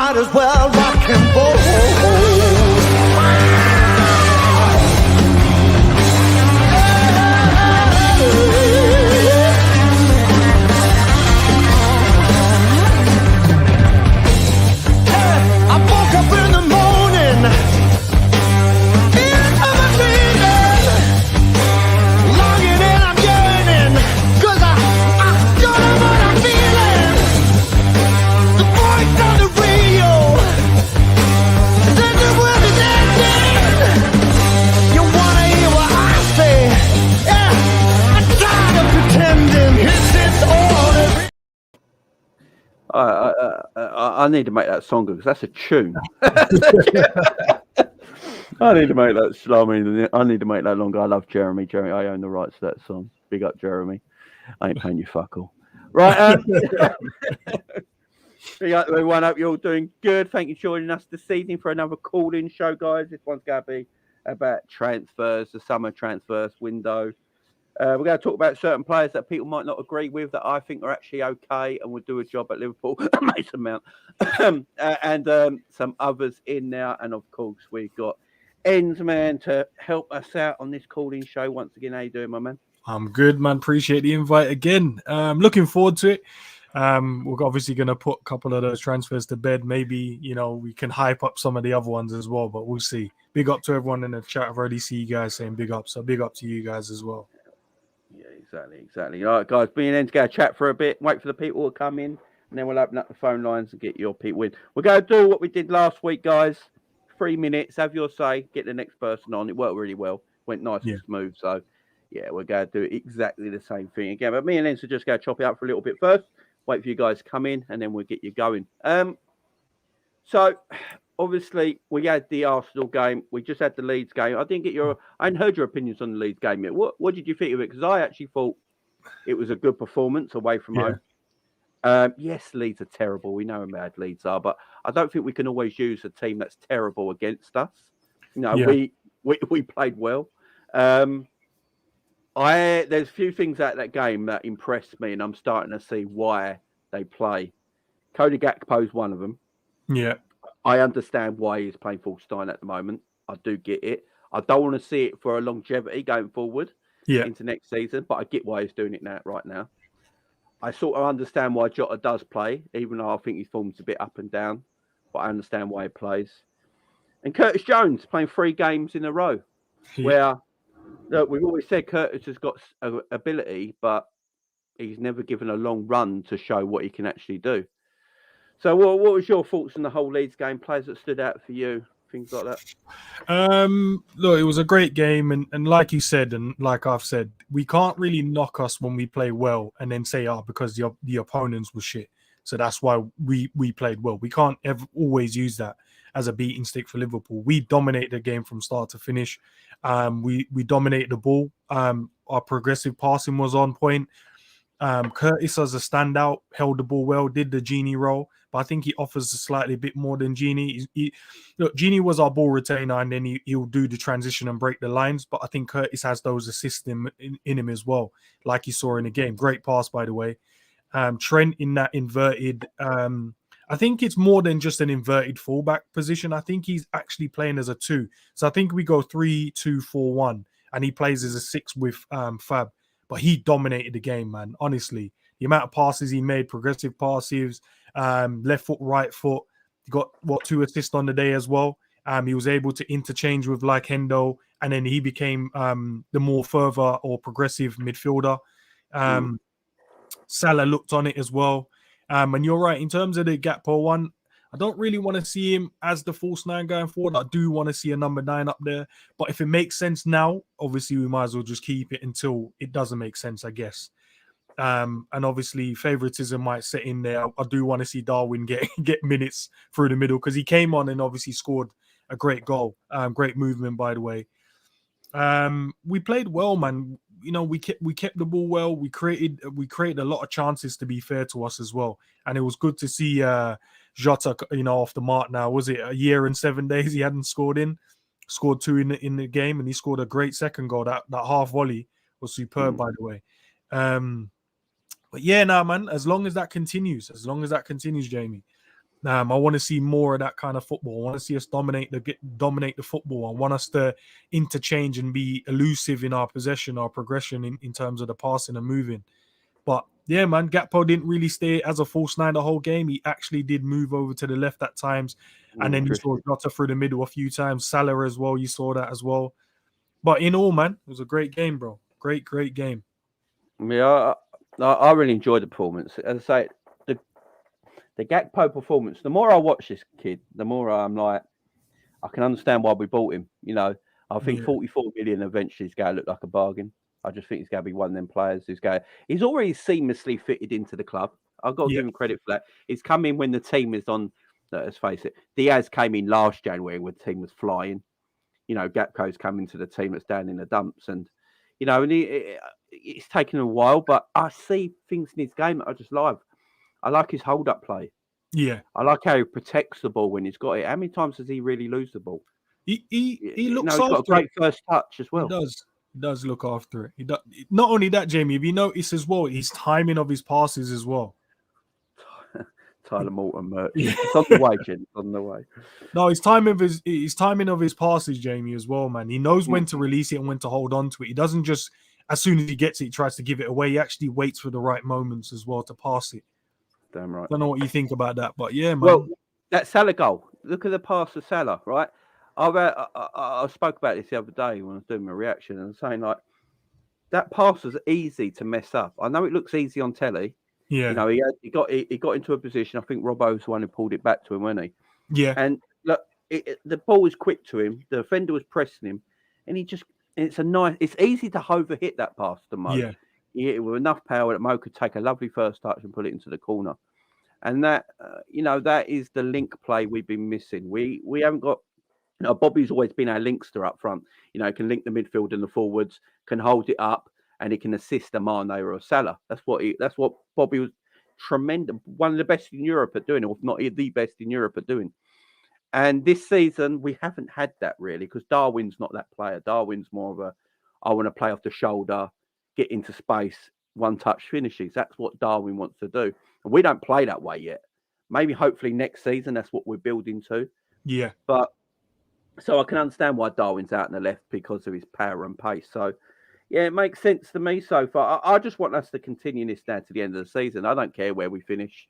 might as well rock and roll. I woke up in the morning, into my dreaming, longing and I'm yearning, 'cause I don't know what I'm feeling. The voice on the radio said the world is ending. You wanna hear what I say? Yeah, I'm tired of pretending it's all. I need to make that song because that's a tune. I need to make that. I need to make that longer. I love Jeremy. Jeremy, I own the rights to that song. Big up, Jeremy. I ain't paying you fuck all. Right. Big up, everyone. Hope you're all doing good. Thank you for joining us this evening for another call-in show, guys. This one's going to be about transfers, the summer transfers window. We're going to talk about certain players that people might not agree with that I think are actually okay and would do a job at Liverpool. Mason Mount. and some others in now. And, of course, we've got Ensman to help us out on this call-in show. Once again, how you doing, my man? I'm good, man. Appreciate the invite again. Looking forward to it. We're obviously going to put a couple of those transfers to bed. Maybe, we can hype up some of the other ones as well, but we'll see. Big up to everyone in the chat. I've already seen you guys saying big up, so big up to you guys as well. Yeah, exactly. All right, guys, me and En's going to chat for a bit, wait for the people to come in, and then we'll open up the phone lines and get your people in. We're going to do what we did last week, guys. 3 minutes, have your say, get the next person on. It worked really well. Went nice and smooth, so yeah, we're going to do exactly the same thing again. But me and En's are just going to chop it up for a little bit first, wait for you guys to come in, and then we'll get you going. So, obviously, we had the Arsenal game. We just had the Leeds game. I hadn't heard your opinions on the Leeds game yet. What did you think of it? Because I actually thought it was a good performance away from home. Yes, Leeds are terrible. We know how bad Leeds are, but I don't think we can always use a team that's terrible against us. We played well. There's a few things at that game that impressed me, and I'm starting to see why they play. Cody Gakpo is one of them. Yeah. I understand why he's playing full time at the moment. I do get it. I don't want to see it for a longevity going forward into next season, but I get why he's doing it right now. I sort of understand why Jota does play, even though I think his form's a bit up and down, but I understand why he plays. And Curtis Jones playing 3 games in a row, where look, we've always said Curtis has got ability, but he's never given a long run to show what he can actually do. So what was your thoughts on the whole Leeds game? Players that stood out for you, things like that? Look, it was a great game. And like you said, and like I've said, we can't really knock us when we play well and then say, because the opponents were shit. So that's why we played well. We can't always use that as a beating stick for Liverpool. We dominated the game from start to finish. We dominated the ball. Our progressive passing was on point. Curtis as a standout held the ball well, did the Genie role, but I think he offers a slightly bit more than Genie. Look, Genie was our ball retainer, and then he'll do the transition and break the lines, but I think Curtis has those assists in him as well, like you saw in the game. Great pass, by the way. Trent in that inverted, I think it's more than just an inverted fullback position. I think he's actually playing as a 2. So I think we go 3-2-4-1, and he plays as a 6 with Fab. But he dominated the game, man. Honestly, the amount of passes he made, progressive passes, left foot, right foot. He got 2 assists on the day as well. He was able to interchange with like Hendo, and then he became the more further or progressive midfielder. Salah looked on it as well. And you're right, in terms of the Gakpo one, I don't really want to see him as the false 9 going forward. I do want to see a number 9 up there. But if it makes sense now, obviously we might as well just keep it until it doesn't make sense, I guess. And obviously favoritism might set in there. I do want to see Darwin get minutes through the middle, because he came on and obviously scored a great goal. Great movement, by the way. We played well, man. We kept the ball well. We created a lot of chances, to be fair to us as well. And it was good to see Jota, off the mark now. Was it a year and 7 days he hadn't scored in? Scored 2 in the game, and he scored a great second goal. That half volley was superb, by the way. But yeah, man, as long as that continues, Jamie, I want to see more of that kind of football. I want to see us dominate the football. I want us to interchange and be elusive in our possession, our progression in terms of the passing and moving. But yeah, man, Gakpo didn't really stay as a false nine the whole game. He actually did move over to the left at times. And then you saw Jota through the middle a few times. Salah as well. You saw that as well. But in all, man, it was a great game, bro. Great game. Yeah, I really enjoyed the performance. As I say, the Gakpo performance, the more I watch this kid, the more I'm like, I can understand why we bought him. You know, I think 44 million eventually is going to look like a bargain. I just think he's going to be one of them players he's already seamlessly fitted into the club. I've got to give him credit for that. He's come in when the team is on, let's face it, Diaz came in last January when the team was flying. You know, Gakpo's come into the team that's down in the dumps. And, you know, and it's taken a while, but I see things in his game that I just love. I like his hold-up play. Yeah. I like how he protects the ball when he's got it. How many times does he really lose the ball? He looks after after got a great it. first touch as well. He does look after it. He does. Not only that, Jamie, if you notice as well, his timing of his passes as well. Tyler Morton merch. It's on the way, Jen. It's on the way. No, his timing of his passes, Jamie, as well, man. He knows when to release it and when to hold on to it. He doesn't just, as soon as he gets it, he tries to give it away. He actually waits for the right moments as well to pass it. Damn right. I don't know what you think about that, but yeah, man. Well, that Salah goal. Look at the pass of Salah, right? I spoke about this the other day when I was doing my reaction and saying, like, that pass was easy to mess up. I know it looks easy on telly. Yeah. You know, he got into a position. I think Robbo was the one who pulled it back to him, wasn't he? Yeah. And look, the ball was quick to him. The defender was pressing him, and it's easy to overhit that pass to Mo. Yeah. He hit it with enough power that Mo could take a lovely first touch and put it into the corner. And that, that is the link play we've been missing. We haven't got. Bobby's always been our linkster up front. You know, can link the midfield and the forwards, can hold it up, and he can assist a Mane or a Salah. That's what Bobby was tremendous, one of the best in Europe at doing, or if not the best in Europe at doing. And this season we haven't had that really, because Darwin's not that player. Darwin's more of I want to play off the shoulder, get into space, one touch finishes. That's what Darwin wants to do, and we don't play that way yet. Maybe hopefully next season that's what we're building to. Yeah, but. So I can understand why Darwin's out on the left, because of his power and pace. So, yeah, it makes sense to me so far. I just want us to continue this now to the end of the season. I don't care where we finish.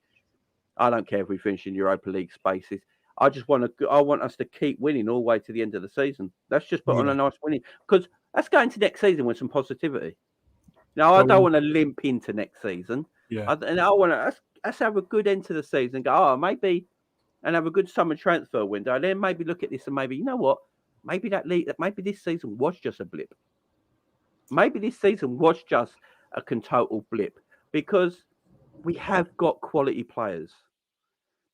I don't care if we finish in Europa League spaces. I want us to keep winning all the way to the end of the season. Let's just put on a nice winning, because let's go into next season with some positivity. Now, I don't want to limp into next season. Yeah, I want to let's have a good end to the season. Go, maybe. And have a good summer transfer window. And then maybe look at this and maybe, you know what? Maybe maybe this season was just a blip. Maybe this season was just a total blip, because we have got quality players.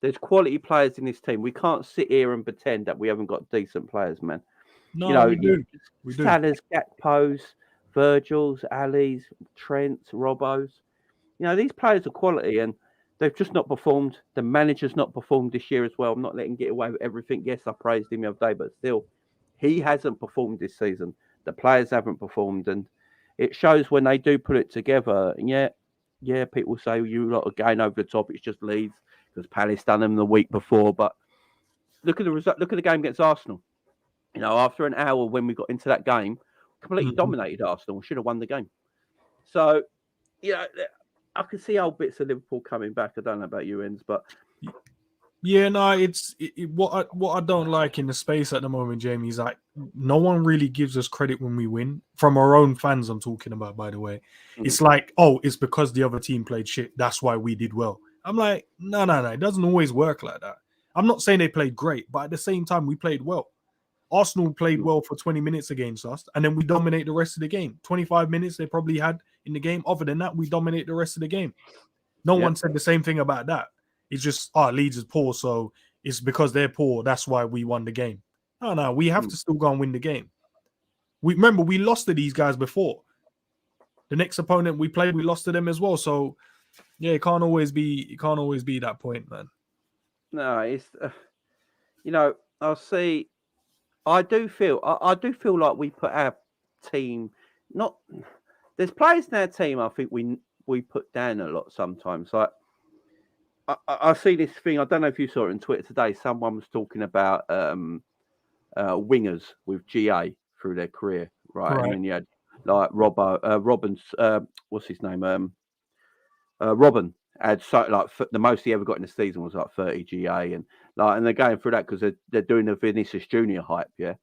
There's quality players in this team. We can't sit here and pretend that we haven't got decent players, man. No, we do. We do. Salah's, Gakpo's, Virgil's, Ali's, Trent's, Robbo's. You know, these players are quality, and they've just not performed. The manager's not performed this year as well. I'm not letting him get away with everything. Yes, I praised him the other day, but still, he hasn't performed this season. The players haven't performed, and it shows when they do put it together. And yeah, people say you lot are going over the top. It's just Leeds because Palace done them the week before. But look at the result. Look at the game against Arsenal. You know, after an hour when we got into that game, completely dominated Arsenal. We should have won the game. So, I can see old bits of Liverpool coming back. I don't know about you, Ends, but yeah, no, what I don't like in the space at the moment, Jamie, is like no one really gives us credit when we win. From our own fans, I'm talking about, by the way. It's like, it's because the other team played shit. That's why we did well. I'm like, no. It doesn't always work like that. I'm not saying they played great, but at the same time, we played well. Arsenal played well for 20 minutes against us, and then we dominate the rest of the game. 25 minutes they probably had in the game. Other than that, we dominate the rest of the game. No one said the same thing about that. It's just, Leeds is poor, so it's because they're poor. That's why we won the game. No, we have to still go and win the game. We lost to these guys before. The next opponent we played, we lost to them as well. So, yeah, it can't always be that point, man. No, it's, I'll see. I do feel like we put our team there's players in our team I think we put down a lot sometimes. Like I see this thing. I don't know if you saw it on Twitter today. Someone was talking about wingers with GA through their career, right? And then you had like Robin's, what's his name? Robin had the most he ever got in the season was like 30 GA, and they're going through that because they're doing the Vinicius Junior hype, yeah.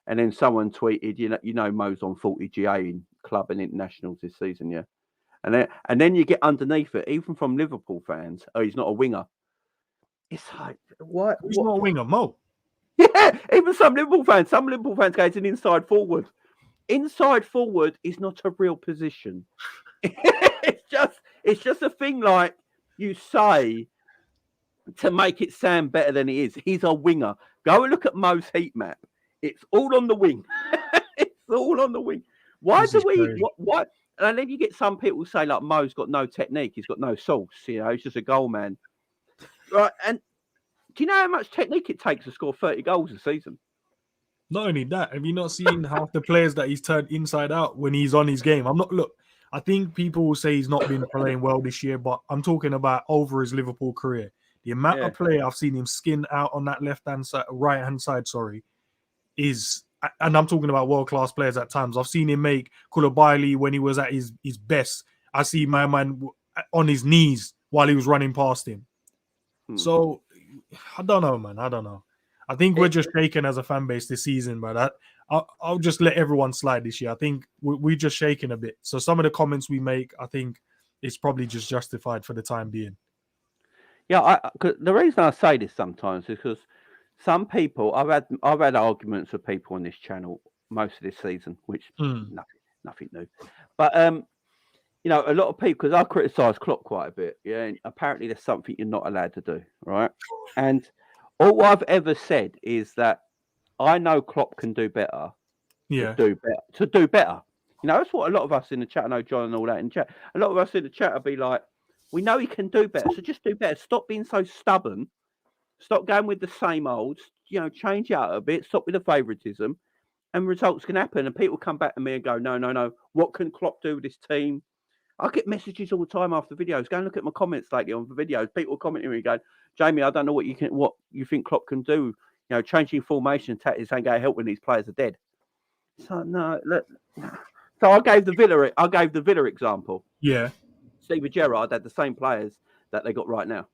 And then someone tweeted, Mo's on 40 GA in club and internationals this season, yeah. And then you get underneath it, even from Liverpool fans. Oh, he's not a winger. It's like what? He's not a winger, Mo. Yeah, even some Liverpool fans go, it's an inside forward. Inside forward is not a real position. it's just a thing like you say to make it sound better than it is. He's a winger. Go and look at Mo's heat map. It's all on the wing. It's all on the wing. Why do we? What? And then you get some people say like Mo's got no technique. He's got no sauce. He's just a goal man. Right? And do you know how much technique it takes to score 30 goals a season? Not only that, have you not seen half the players that he's turned inside out when he's on his game? I think people will say he's not been playing well this year, but I'm talking about over his Liverpool career. The amount of play I've seen him skin out on that right-hand side, is, and I'm talking about world-class players at times. I've seen him make Koulibaly when he was at his best. I see my man on his knees while he was running past him. So, I don't know, man. I don't know. I think we're just shaken as a fan base this season, but I'll just let everyone slide this year. I think we're just shaking a bit. So some of the comments we make, I think it's probably just justified for the time being. Yeah, the reason I say this sometimes is because some people, I've had arguments with people on this channel most of this season, which nothing new. But a lot of people, because I criticise Klopp quite a bit, yeah, and apparently there's something you're not allowed to do, right? And all I've ever said is that I know Klopp can do better. Yeah. To do better. That's what a lot of us in the chat, I know John and all that in chat, a lot of us in the chat will be like, we know he can do better, so just do better. Stop being so stubborn. Stop going with the same old, change it out a bit, stop with the favouritism, and results can happen. And people come back to me and go, no, what can Klopp do with this team? I get messages all the time after videos. Go and look at my comments lately on the videos. People commenting me going, Jamie, I don't know what you think Klopp can do. Changing formation tactics ain't going to help when these players are dead. So no, look. So I gave the Villa example. Yeah. Steven Gerrard had the same players that they got right now.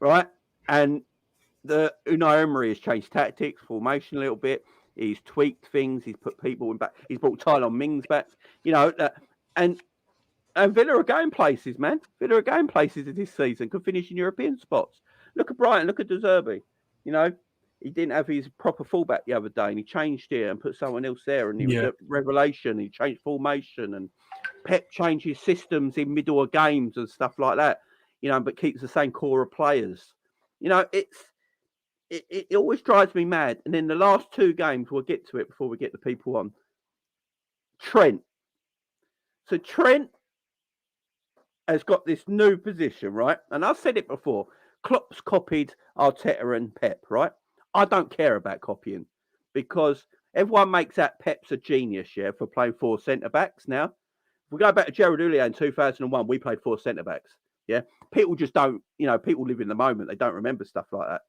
Right? And the Unai Emery has changed tactics, formation a little bit. He's tweaked things. He's put people in back. He's brought Tylon Mings back. And Villa are going places, man. Villa are going places this season. Could finish in European spots. Look at Brighton. Look at De Zerbi. He didn't have his proper fullback the other day, and he changed it and put someone else there. And he was a revelation. He changed formation, and Pep changes systems in middle of games and stuff like that. But keeps the same core of players. It always drives me mad. And then the last two games, we'll get to it before we get the people on. Trent. So Trent has got this new position, right? And I've said it before. Klopp's copied Arteta and Pep, right? I don't care about copying because everyone makes out Pep's a genius, for playing 4 centre-backs now. If we go back to Gerard Houllier in 2001, we played 4 centre-backs, yeah? People just don't, people live in the moment. They don't remember stuff like that.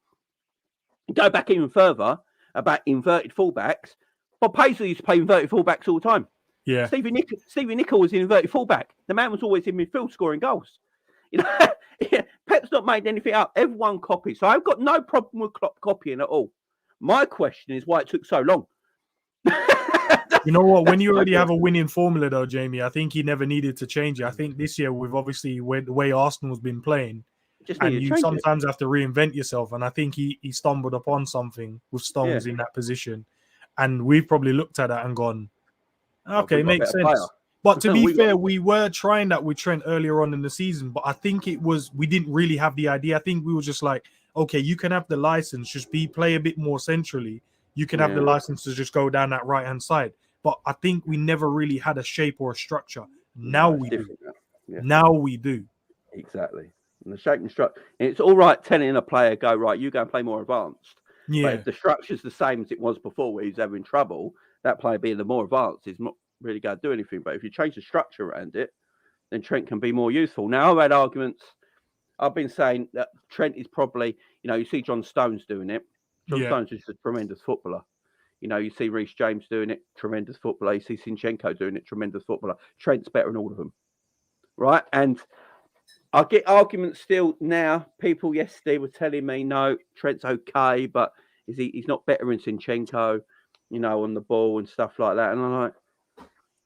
Go back even further about inverted fullbacks. Bob Paisley used to play inverted fullbacks all the time. Yeah. Stevie Nicol was an inverted fullback. The man was always in midfield scoring goals. Pep's not made anything up. Everyone copies. So I've got no problem with Klopp copying at all. My question is why it took so long. You know what? When you already have a winning formula, though, Jamie, I think he never needed to change it. I think this year, with obviously the way Arsenal's been playing, and you sometimes have to reinvent yourself. And I think he stumbled upon something with Stones in that position. And we've probably looked at that and gone, okay, makes sense. Player. But to be fair, we were trying that with Trent earlier on in the season, but I think we didn't really have the idea. I think we were just like, okay, you can have the license, just play a bit more centrally. You can have the license to just go down that right-hand side. But I think we never really had a shape or a structure. Now we do. Yeah. Now we do. Exactly. And the shape and structure. It's all right telling a player, go, right, you go and play more advanced. Yeah. But if the structure's the same as it was before where he's having trouble, that player being the more advanced is not really going to do anything. But if you change the structure around it, then Trent can be more useful. Now, I've had arguments I've been saying that Trent is probably, you see John Stones doing it. John Stones is a tremendous footballer. You see Reece James doing it, tremendous footballer. You see Zinchenko doing it, tremendous footballer. Trent's better than all of them, right? And I get arguments still now. People yesterday were telling me, no, Trent's okay, but he's not better than Zinchenko, on the ball and stuff like that. And I'm like,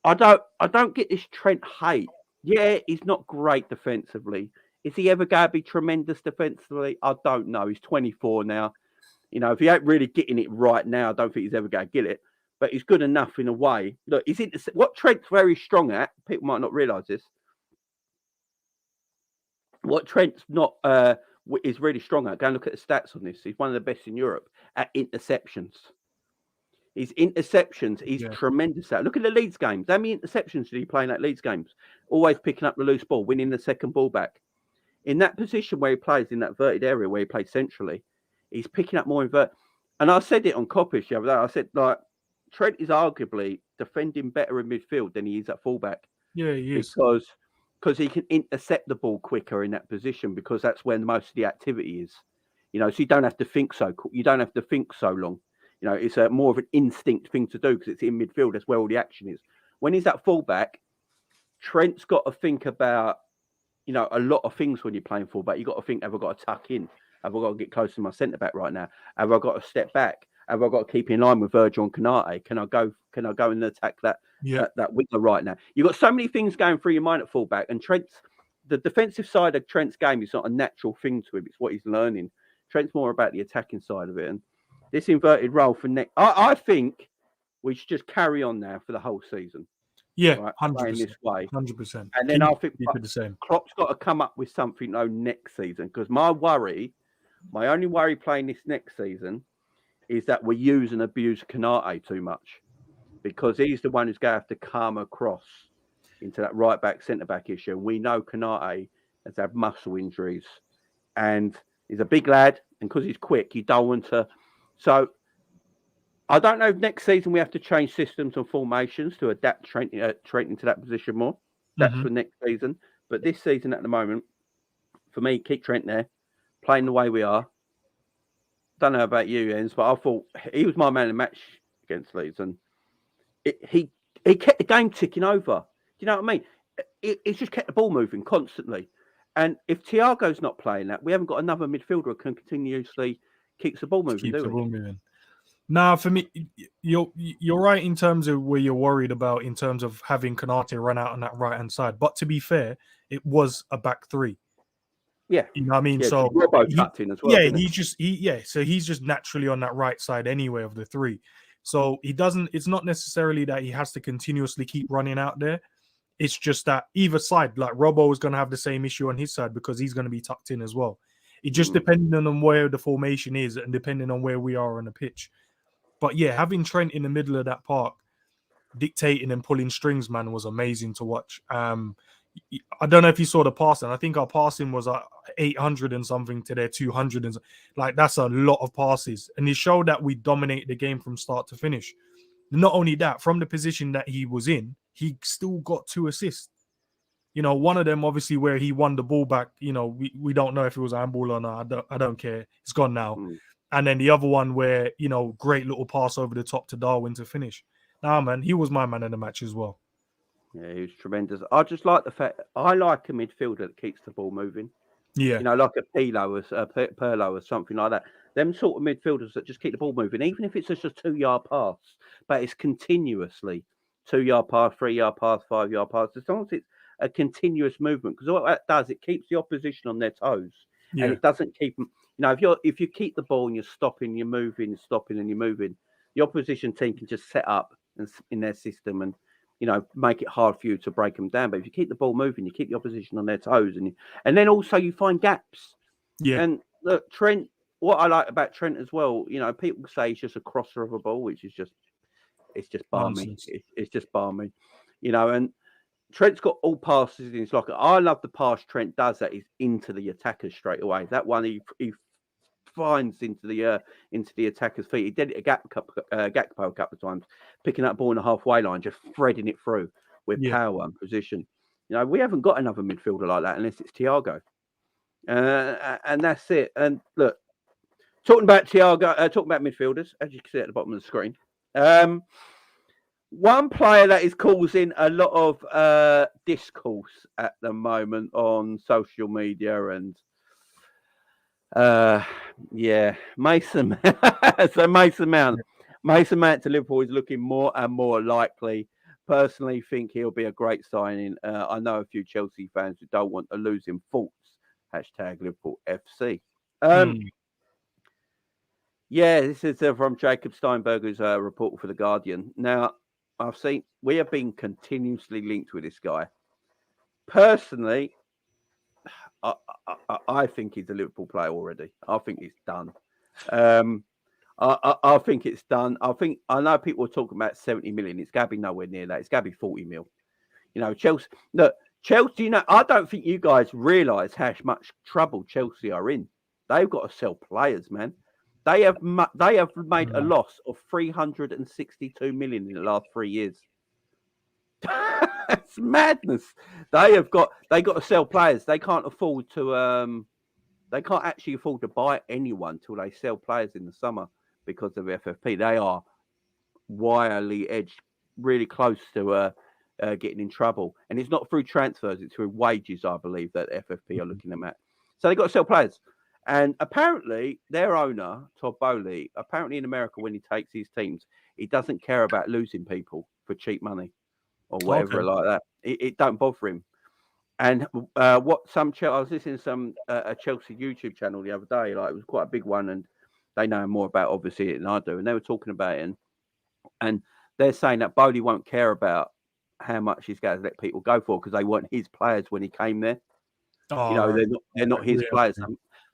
I don't get this Trent hate. Yeah, he's not great defensively. Is he ever going to be tremendous defensively? I don't know. He's 24 now. If he ain't really getting it right now, I don't think he's ever going to get it. But he's good enough in a way. Look, what Trent's very strong at, people might not realise this. What Trent's not is really strong at, go and look at the stats on this. He's one of the best in Europe at interceptions. His interceptions, he's tremendous at. Look at the Leeds games. How many interceptions did he play in that Leeds games? Always picking up the loose ball, winning the second ball back. In that position where he plays, in that verted area where he plays centrally, he's picking up more invert. And I said it on Coppish the other day. I said, Trent is arguably defending better in midfield than he is at fullback. Yeah, he is. Because he can intercept the ball quicker in that position, because that's where most of the activity is. So you don't have to think so long. It's more of an instinct thing to do because it's in midfield. That's where all the action is. When he's at fullback, Trent's got to think about, a lot of things when you're playing fullback. You've got to think, have I got to tuck in? Have I got to get close to my centre-back right now? Have I got to step back? Have I got to keep in line with Virgil and Canate? Can I go and attack that winger right now? You've got so many things going through your mind at fullback, and the defensive side of Trent's game is not a natural thing to him. It's what he's learning. Trent's more about the attacking side of it. And this inverted role for next, I think we should just carry on now for the whole season. Yeah, right? 100%. This way, 100%. And then I think the same. Klopp's got to come up with something next season, because my only worry playing this next season is that we use and abuse Canate too much, because he's the one who's going to have to come across into that right back, centre back issue. And we know Canate has had muscle injuries, and he's a big lad, and because he's quick, you don't want to. So I don't know if next season we have to change systems and formations to adapt Trent into that position more. That's for next season. But this season at the moment, for me, keep Trent there, playing the way we are. Don't know about you, Jens, but I thought he was my man of the match against Leeds, and he kept the game ticking over. Do you know what I mean? It's just kept the ball moving constantly. And if Thiago's not playing that, we haven't got another midfielder who can continuously keep the ball moving. Now, for me, you're right in terms of where you're worried about in terms of having Canate run out on that right hand side. But to be fair, it was a back three. Yeah, you know what I mean. Yeah, so we're both in as well. Yeah, so he's just naturally on that right side anyway of the three. So he doesn't. It's not necessarily that he has to continuously keep running out there. It's just that either side, like Robbo is going to have the same issue on his side because he's going to be tucked in as well. It just depending on where the formation is and depending on where we are on the pitch. But yeah, having Trent in the middle of that park, dictating and pulling strings, man, was amazing to watch. I don't know if you saw the passing. I think our passing was 800 and something to their 200. And that's a lot of passes. And it showed that we dominated the game from start to finish. Not only that, from the position that he was in, he still got 2 assists. One of them, obviously, where he won the ball back, we don't know if it was a handball or not. I don't care. It's gone now. And then the other one where, great little pass over the top to Darwin to finish. Nah, man, he was my man of the match as well. Yeah, he was tremendous. I just like the fact I like a midfielder that keeps the ball moving. Yeah, like a Pirlo or something like that. Them sort of midfielders that just keep the ball moving, even if it's just a 2-yard pass, but it's continuously 2-yard pass, 3-yard pass, 5-yard pass. As long as it's a continuous movement, because what that does, it keeps the opposition on their toes, and it doesn't keep them. If you keep the ball and you're stopping, you're moving, stopping, and you're moving, the opposition team can just set up in their system and make it hard for you to break them down. But if you keep the ball moving, you keep the opposition on their toes, and then also you find gaps. Yeah. And look, Trent. What I like about Trent as well, people say he's just a crosser of a ball, which is just balmy. It's just balmy, And Trent's got all passes in his locker. I love the pass Trent does that is into the attackers straight away. That one he finds into the attacker's feet. He did it Gakpo a couple of times, picking up ball in the halfway line, just threading it through with power and position. We haven't got another midfielder like that unless it's Thiago. And that's it. And look, talking about Thiago, talking about midfielders, as you can see at the bottom of the screen. One player that is causing a lot of discourse at the moment on social media and Mason. So Mason Mount. Mason Mount to Liverpool is looking more and more likely. Personally, think he'll be a great signing. I know a few Chelsea fans who don't want to lose him. Thoughts? Hashtag Liverpool FC. Yeah, this is from Jacob Steinberg, who's a reporter for The Guardian. Now, we have been continuously linked with this guy. Personally, I think he's a Liverpool player already. I think he's done. I think it's done. I know people are talking about 70 million. It's got to be nowhere near that. It's got to be 40 mil. You know, Chelsea. Look, Chelsea. You know, I don't think you guys realise how much trouble Chelsea are in. They've got to sell players, man. They have made a loss of 362 million in the last 3 years. That's madness. They got to sell players. They can't afford to. They can't actually afford to buy anyone till they sell players in the summer because of FFP. They are wirely edged, really close to getting in trouble. And it's not through transfers; it's through wages, I believe, that FFP are looking at. So they got to sell players. And apparently, their owner, Todd Bowley, apparently in America, when he takes his teams, he doesn't care about losing people for cheap money or whatever like that. It don't bother him. And I was listening to a Chelsea YouTube channel the other day. Like, it was quite a big one, and they know more about obviously it than I do. And they were talking about it, and they're saying that Bowley won't care about how much he's going to let people go for because they weren't his players when he came there. You know, they're not his players.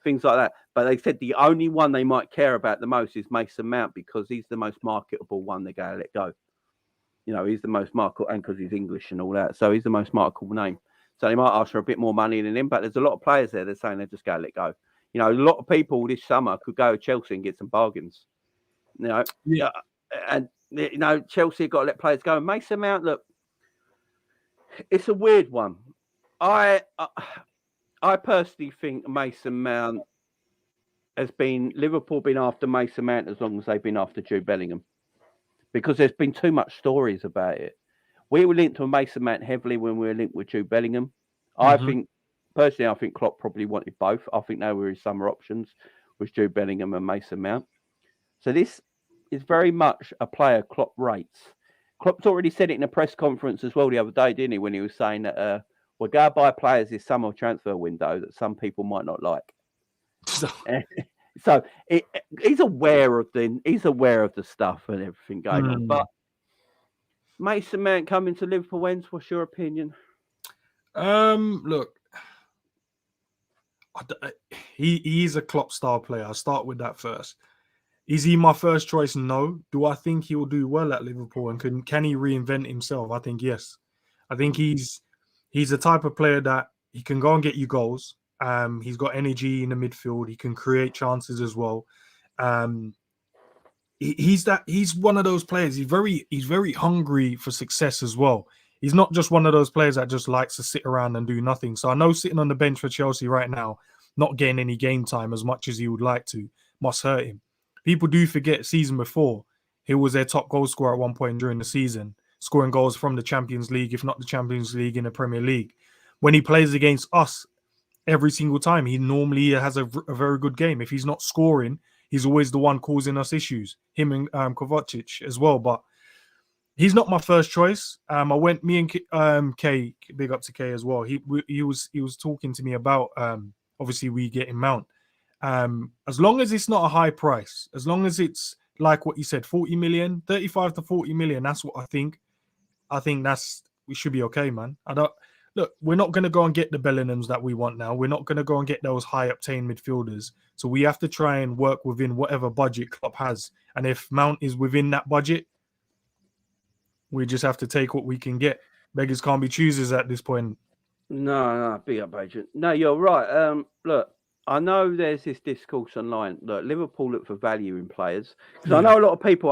Things like that. But they said the only one they might care about the most is Mason Mount because he's the most marketable one they're going to let go. You know, he's the most marketable, and because he's English and all that. So he's the most marketable name. So they might ask for a bit more money than him. But there's a lot of players there. They're saying they're just going to let go. You know, a lot of people this summer could go to Chelsea and get some bargains. You know, and, you know, Chelsea have got to let players go. And Mason Mount, look, it's a weird one. I personally think Mason Mount Liverpool been after Mason Mount as long as they've been after Jude Bellingham, because there's been too much stories about it. We were linked to Mason Mount heavily when we were linked with Jude Bellingham. I think Klopp probably wanted both. I think they were his summer options, was Jude Bellingham and Mason Mount. So this is very much a player Klopp rates. Klopp's already said it in a press conference as well the other day, didn't he, when he was saying that we're going to buy players this summer transfer window that some people might not like. So he's aware of the stuff and everything going on. But Mason Mount coming to Liverpool, what's your opinion? Look, he's a Klopp style player. I'll start with that first. Is he my first choice? No. Do I think he'll do well at Liverpool and can he reinvent himself? I think yes. I think he's the type of player that he can go and get you goals. He's got energy in the midfield. He can create chances as well. He's one of those players. He's very hungry for success as well. He's not just one of those players that just likes to sit around and do nothing. So I know sitting on the bench for Chelsea right now, not getting any game time as much as he would like to, must hurt him. People do forget season before, he was their top goal scorer at one point during the season, scoring goals from the Champions League, if not the Champions League, in the Premier League. When he plays against us every single time, he normally has a very good game. If he's not scoring, he's always the one causing us issues. Him and Kovacic as well. But he's not my first choice. Me and Kay, big up to Kay as well. He was talking to me about obviously we getting Mount. As long as it's not a high price, as long as it's like what you said, 40 million, 35 to 40 million, that's what I think. I think we should be okay, man. Look, we're not going to go and get the Bellinghams that we want now. We're not going to go and get those high-octane midfielders. So we have to try and work within whatever budget Klopp has. And if Mount is within that budget, we just have to take what we can get. Beggars can't be choosers at this point. No, big up, agent. No, you're right. Look, I know there's this discourse online. Look, Liverpool look for value in players. Because I know a lot of people,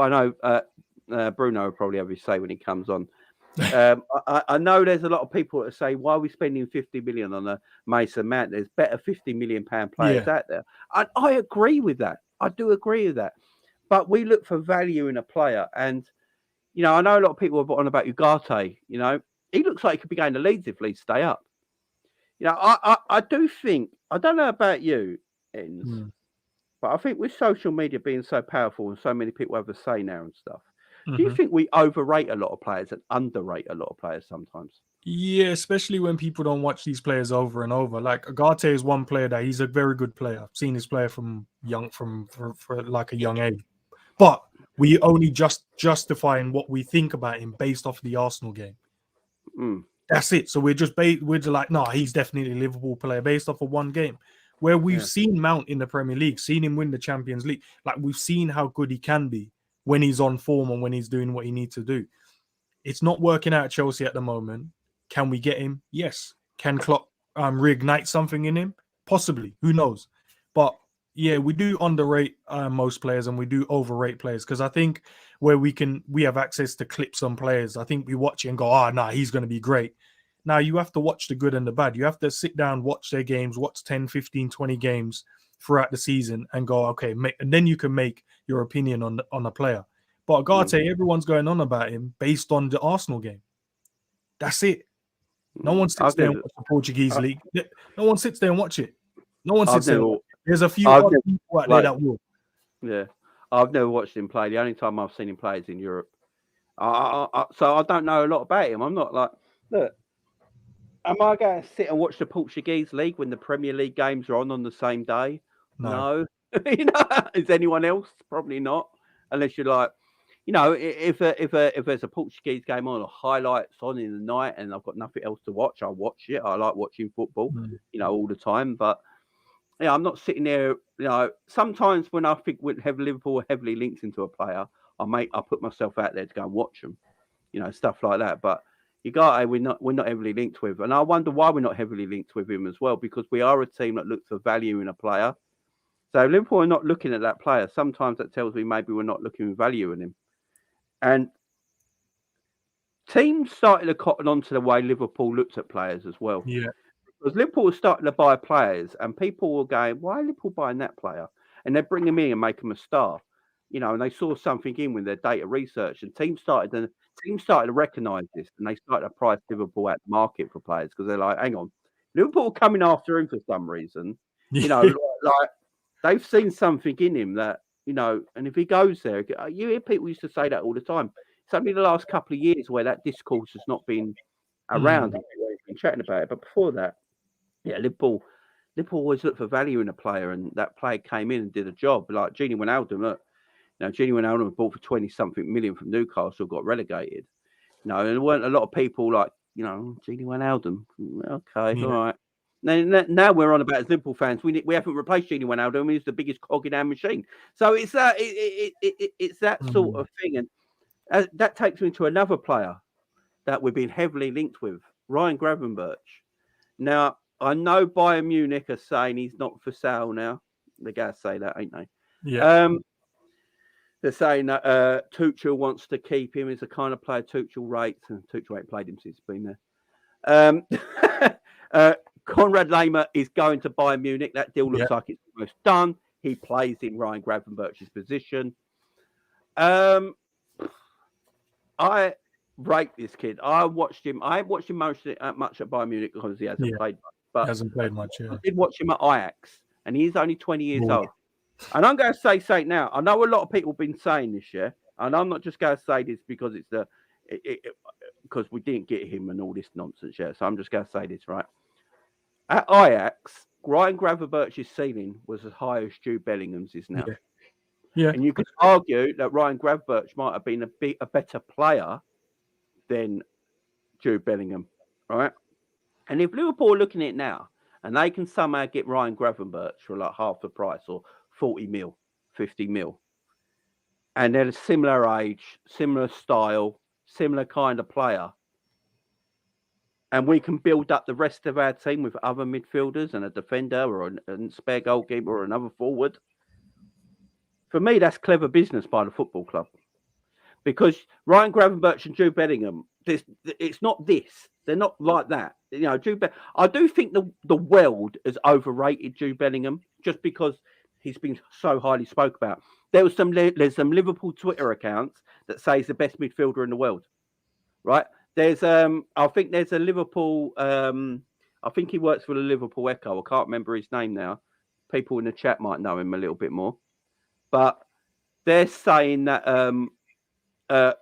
Bruno will probably have his say when he comes on. I know there's a lot of people that say, why are we spending 50 million on a Mason Mount? There's better 50 million pound players out there. I agree with that. I do agree with that. But we look for value in a player. And, you know, I know a lot of people are on about Ugarte. You know, he looks like he could be going to Leeds if Leeds stay up. You know, I do think, I don't know about you, Ens, but I think with social media being so powerful and so many people have a say now and stuff, do you think we overrate a lot of players and underrate a lot of players sometimes? Yeah, especially when people don't watch these players over and over. Like Agate is one player that he's a very good player. I've seen his player from for like a young age, but we only just justifying what we think about him based off the Arsenal game. That's it. So we're just like, no, he's definitely a Liverpool player based off of one game. Where we've seen Mount in the Premier League, seen him win the Champions League, like we've seen how good he can be when he's on form and when he's doing what he needs to do. It's not working out at Chelsea at the moment. Can we get him? Yes. Can Klopp reignite something in him? Possibly. Who knows? But yeah, we do underrate most players and we do overrate players because I think where we have access to clips on players. I think we watch it and go, nah, he's going to be great. Now you have to watch the good and the bad. You have to sit down, watch their games, watch 10, 15, 20 games throughout the season and go, okay, and then you can make your opinion on a player. But Agate, everyone's going on about him based on the Arsenal game. That's it. No one sits there and watch the Portuguese league. No one sits there and watch it. No one sits there. There's a few other people out there that will. Yeah. I've never watched him play. The only time I've seen him play is in Europe. So I don't know a lot about him. I'm not like, look, am I going to sit and watch the Portuguese league when the Premier League games are on the same day? No. You know, is anyone else? Probably not. Unless you're like, you know, if there's a Portuguese game on or highlights on in the night and I've got nothing else to watch, I'll watch it. I like watching football, you know, all the time. But yeah, I'm not sitting there. You know, sometimes when I think Liverpool heavily linked into a player, I put myself out there to go and watch them, you know, stuff like that. But we're not heavily linked with, and I wonder why we're not heavily linked with him as well, because we are a team that looks for value in a player. So Liverpool are not looking at that player. Sometimes that tells me maybe we're not looking with value in him. And teams started to cotton onto the way Liverpool looked at players as well. Yeah. Because Liverpool was starting to buy players and people were going, why are Liverpool buying that player? And they bring him in and make him a star. You know, and they saw something in with their data research and teams started to recognise this and they started to price Liverpool out the market for players because they're like, hang on, Liverpool are coming after him for some reason. You know, like they've seen something in him that, you know, and if he goes there, you hear people used to say that all the time. It's only the last couple of years where that discourse has not been around and we've been chatting about it. But before that, yeah, Liverpool always looked for value in a player, and that player came in and did a job. Like Gini Wijnaldum, look, you know, Gini Wijnaldum was bought for 20-something million from Newcastle, got relegated. You know, and there weren't a lot of people like, you know, Gini Wijnaldum. Okay, all right. Now we're on about as Liverpool fans. We haven't replaced Gini Wijnaldum. He's the biggest cog in our machine. So it's that it's that sort of thing, and that takes me to another player that we've been heavily linked with, Ryan Gravenberch. Now I know Bayern Munich are saying he's not for sale now. They gotta say that, ain't they? Yeah. They're saying that Tuchel wants to keep him as a kind of player Tuchel rates, and Tuchel ain't played him since he's been there. Konrad Laimer is going to Bayern Munich. That deal looks like it's almost done. He plays in Ryan Gravenberch's position. I rate this kid. I haven't watched him much at Bayern Munich because he hasn't played much. But he hasn't played much, yeah. I did watch him at Ajax, and he's only 20 years old. And I'm going to say something now. I know a lot of people have been saying this, yeah, and I'm not just going to say this because because we didn't get him and all this nonsense, yeah. So I'm just going to say this, right? At Ajax, Ryan Gravenberch's ceiling was as high as Jude Bellingham's is now. Yeah. And you could argue that Ryan Gravenberch might have been a better player than Jude Bellingham, right? And if Liverpool are looking at it now, and they can somehow get Ryan Gravenberch for like half the price or 40 mil, 50 mil, and they're a similar age, similar style, similar kind of player, and we can build up the rest of our team with other midfielders and a defender or a spare goalkeeper or another forward. For me, that's clever business by the football club. Because Ryan Gravenberch and Jude Bellingham it's not this. They're not like that. You know, I do think the world has overrated Jude Bellingham just because he's been so highly spoke about. There's some Liverpool Twitter accounts that say he's the best midfielder in the world, right? There's I think there's a Liverpool I think he works for the Liverpool Echo. I can't remember his name now. People in the chat might know him a little bit more, but they're saying that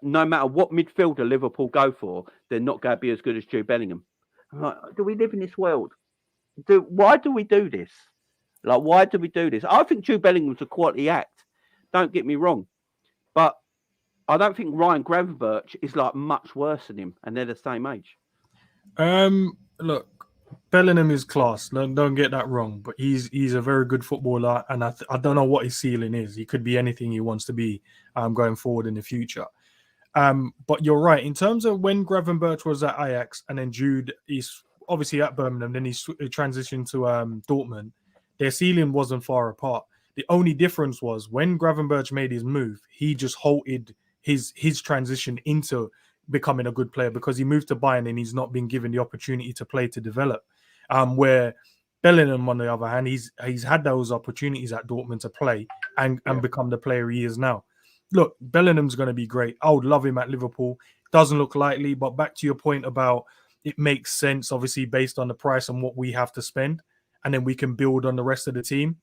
no matter what midfielder Liverpool go for, they're not going to be as good as Jude Bellingham. I'm like, do we live in this world? Why do we do this? Like, why do we do this? I think Jude Bellingham's a quality act. Don't get me wrong, but I don't think Ryan Gravenberch is like much worse than him, and they're the same age. Look, Bellingham is class. Don't get that wrong, but he's a very good footballer, and I don't know what his ceiling is. He could be anything he wants to be going forward in the future. But you're right in terms of when Gravenberch was at Ajax, and then Jude is obviously at Birmingham. Then he transitioned to Dortmund. Their ceiling wasn't far apart. The only difference was when Gravenberch made his move, he just halted his transition into becoming a good player because he moved to Bayern and he's not been given the opportunity to play to develop. Where Bellingham, on the other hand, he's had those opportunities at Dortmund to play and become the player he is now. Look, Bellingham's going to be great. I would love him at Liverpool. Doesn't look likely, but back to your point about it makes sense, obviously, based on the price and what we have to spend, and then we can build on the rest of the team.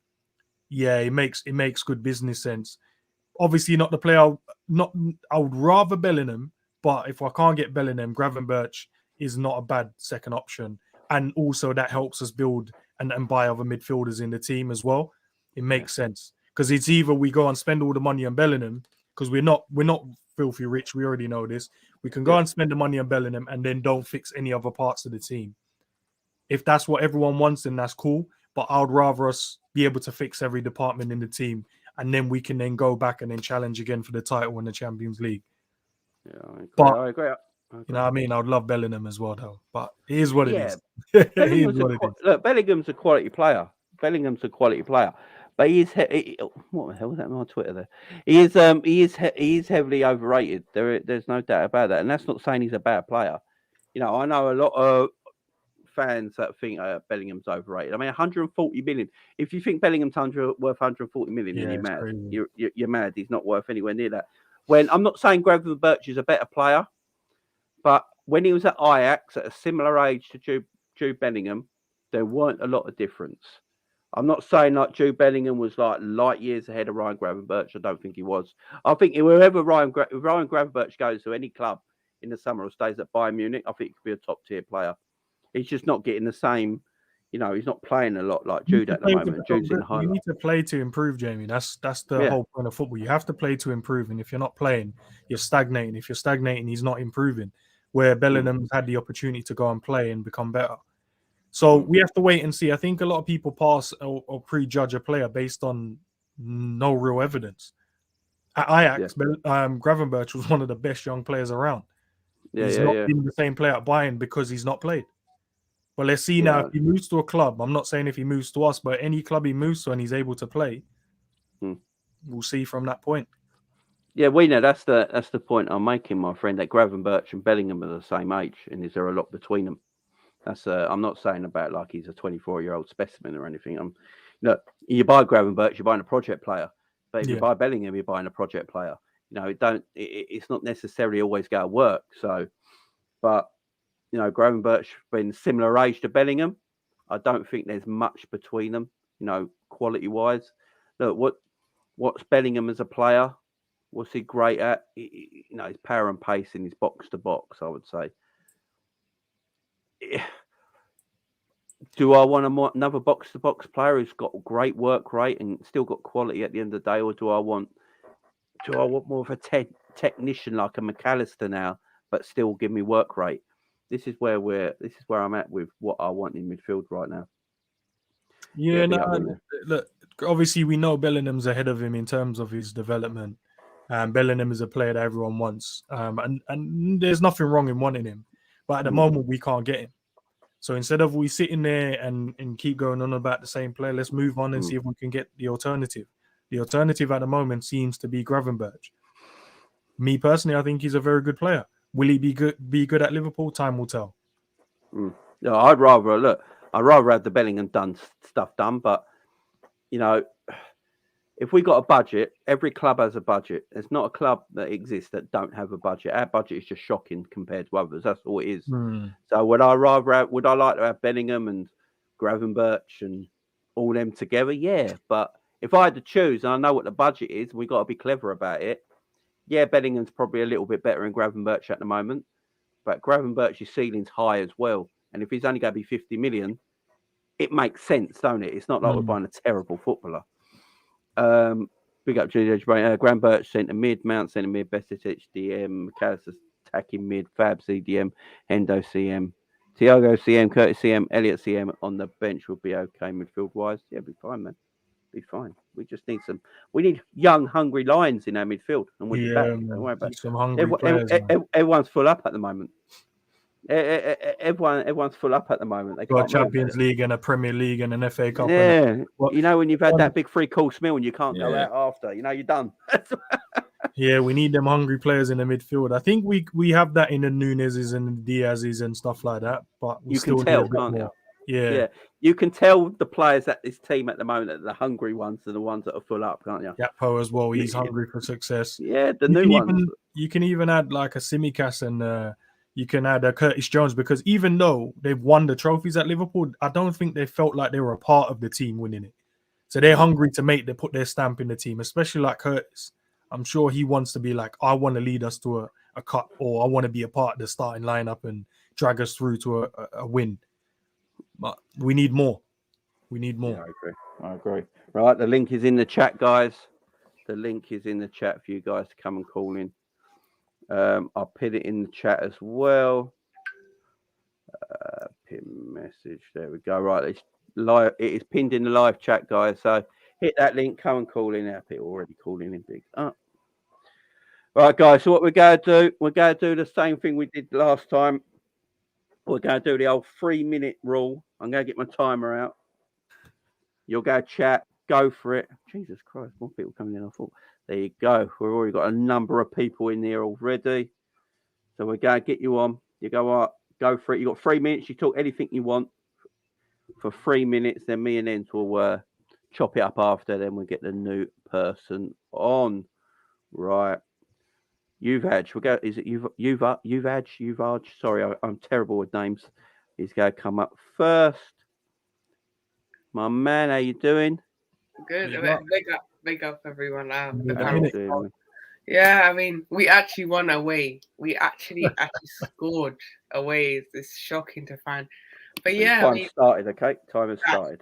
Yeah, it makes good business sense. Obviously, not the player. I would rather Bellingham, but if I can't get Bellingham, Gravenberch is not a bad second option, and also that helps us build and buy other midfielders in the team as well. It makes sense because it's either we go and spend all the money on Bellingham because we're not filthy rich. We already know this. We can go and spend the money on Bellingham and then don't fix any other parts of the team. If that's what everyone wants, then that's cool. But I would rather us be able to fix every department in the team, and then we can then go back and then challenge again for the title in the Champions League. Yeah, I agree. You know what I mean? I'd love Bellingham as well, though. But it is what it is. Look, Bellingham's a quality player. But he is what the hell was that on Twitter there? He is heavily overrated. There's no doubt about that. And that's not saying he's a bad player. You know, I know a lot of fans that think Bellingham's overrated. I mean, 140 million. If you think Bellingham's worth 140 million, then you're mad. You're mad. He's not worth anywhere near that. When I'm not saying Gravenberch is a better player, but when he was at Ajax at a similar age to Jude Bellingham, there weren't a lot of difference. I'm not saying like Jude Bellingham was like light years ahead of Ryan Gravenberch. I don't think he was. I think wherever Ryan Gravenberch goes to any club in the summer or stays at Bayern Munich, I think he could be a top tier player. He's just not getting the same, you know, he's not playing a lot like Jude at the moment. Jude's in high. You need to play to improve, Jamie. That's the whole point of football. You have to play to improve. And if you're not playing, you're stagnating. If you're stagnating, he's not improving. Where Bellingham's had the opportunity to go and play and become better. So we have to wait and see. I think a lot of people pass or prejudge a player based on no real evidence. At Ajax, Gravenberch was one of the best young players around. He's not been the same player at Bayern because he's not played. But let's see now if he moves to a club. I'm not saying if he moves to us, but any club he moves to and he's able to play, we'll see from that point. Yeah, we know that's the point I'm making, my friend. That Gravenberch and Bellingham are the same age, and is there a lot between them? That's I'm not saying about like he's a 24-year-old specimen or anything. Look, you buy Gravenberch, you're buying a project player. But if you buy Bellingham, you're buying a project player. You know, it's not necessarily always going to work. So, but you know, Gravenberch been similar age to Bellingham. I don't think there's much between them. You know, quality wise. Look, what's Bellingham as a player? What's he great at? You know, his power and pace in his box to box, I would say. Do I want another box to box player who's got great work rate and still got quality at the end of the day, or do I want more of a technician like a McAllister now, but still give me work rate? This is where I'm at with what I want in midfield right now. Yeah, look, obviously we know Bellingham's ahead of him in terms of his development. Bellingham is a player that everyone wants, and there's nothing wrong in wanting him. But at the moment, we can't get him. So instead of we sitting there and keep going on about the same player, let's move on and see if we can get the alternative. The alternative at the moment seems to be Gravenberch. Me personally, I think he's a very good player. Will he be good? Be good at Liverpool? Time will tell. No, I'd rather have the Bellingham stuff done. But you know, if we got a budget, every club has a budget. There's not a club that exists that don't have a budget. Our budget is just shocking compared to others. That's all it is. So would I like to have Bellingham and Gravenberch and all them together? Yeah, but if I had to choose, and I know what the budget is, we got to be clever about it. Yeah, Bellingham's probably a little bit better than Gravenberch at the moment, but Gravenberch's ceiling's high as well. And if he's only going to be 50 million, it makes sense, don't it? It's not like we're buying a terrible footballer. Big up Gravenberch centre mid, Mount centre mid, Bestis HDM, McAllister attacking mid, Fab CDM, Hendo CM, Thiago CM, Curtis CM, Elliot CM on the bench would be okay midfield wise. Yeah, be fine, man. Be fine. We just need we need young, hungry lions in our midfield, and we'll be back. Don't worry about it. Some hungry players. Everyone's full up at the moment. Everyone's full up at the moment. They got a Champions League and a Premier League and an FA Cup. Yeah, you know when you've had that big 3-course meal and you can't go out after, you know you're done. Yeah, we need them hungry players in the midfield. I think we have that in the Nunez's and the Diaz's and stuff like that, but we still can tell, need a bit can't more. you? Yeah, you can tell the players at this team at the moment that the hungry ones are the ones that are full up, can't you? Gakpo as well. He's hungry for success. Yeah, the new ones. You can even add like a Simicas and you can add a Curtis Jones, because even though they've won the trophies at Liverpool, I don't think they felt like they were a part of the team winning it. So they're hungry to put their stamp in the team, especially like Curtis. I'm sure he wants to be like, I want to lead us to a cup, or I want to be a part of the starting lineup and drag us through to a win. But we need more. We need more. Yeah, I agree. Right, the link is in the chat, guys. The link is in the chat for you guys to come and call in. I'll pin it in the chat as well. Pin message. There we go. Right, it's live. It is pinned in the live chat, guys. So hit that link. Come and call in. Now, people already calling in big up. Right, guys. So what we're going to do the same thing we did last time. We're going to do the old 3-minute rule. I'm going to get my timer out. You'll go chat. Go for it. Jesus Christ, more people coming in. I thought. There you go. We've already got a number of people in there already. So we're going to get you on. You go for it. You've got 3 minutes. You talk anything you want for 3 minutes. Then me and Ent will chop it up after. Then we'll get the new person on. Right. Yuvaj. We'll go. Is it Yuvaj? Sorry, I'm terrible with names. He's going to come up first. My man, how you doing? Good. Big up everyone. Yeah, I mean, we actually won away. We actually scored away. It's shocking to find. But yeah, time started. Okay, time has started.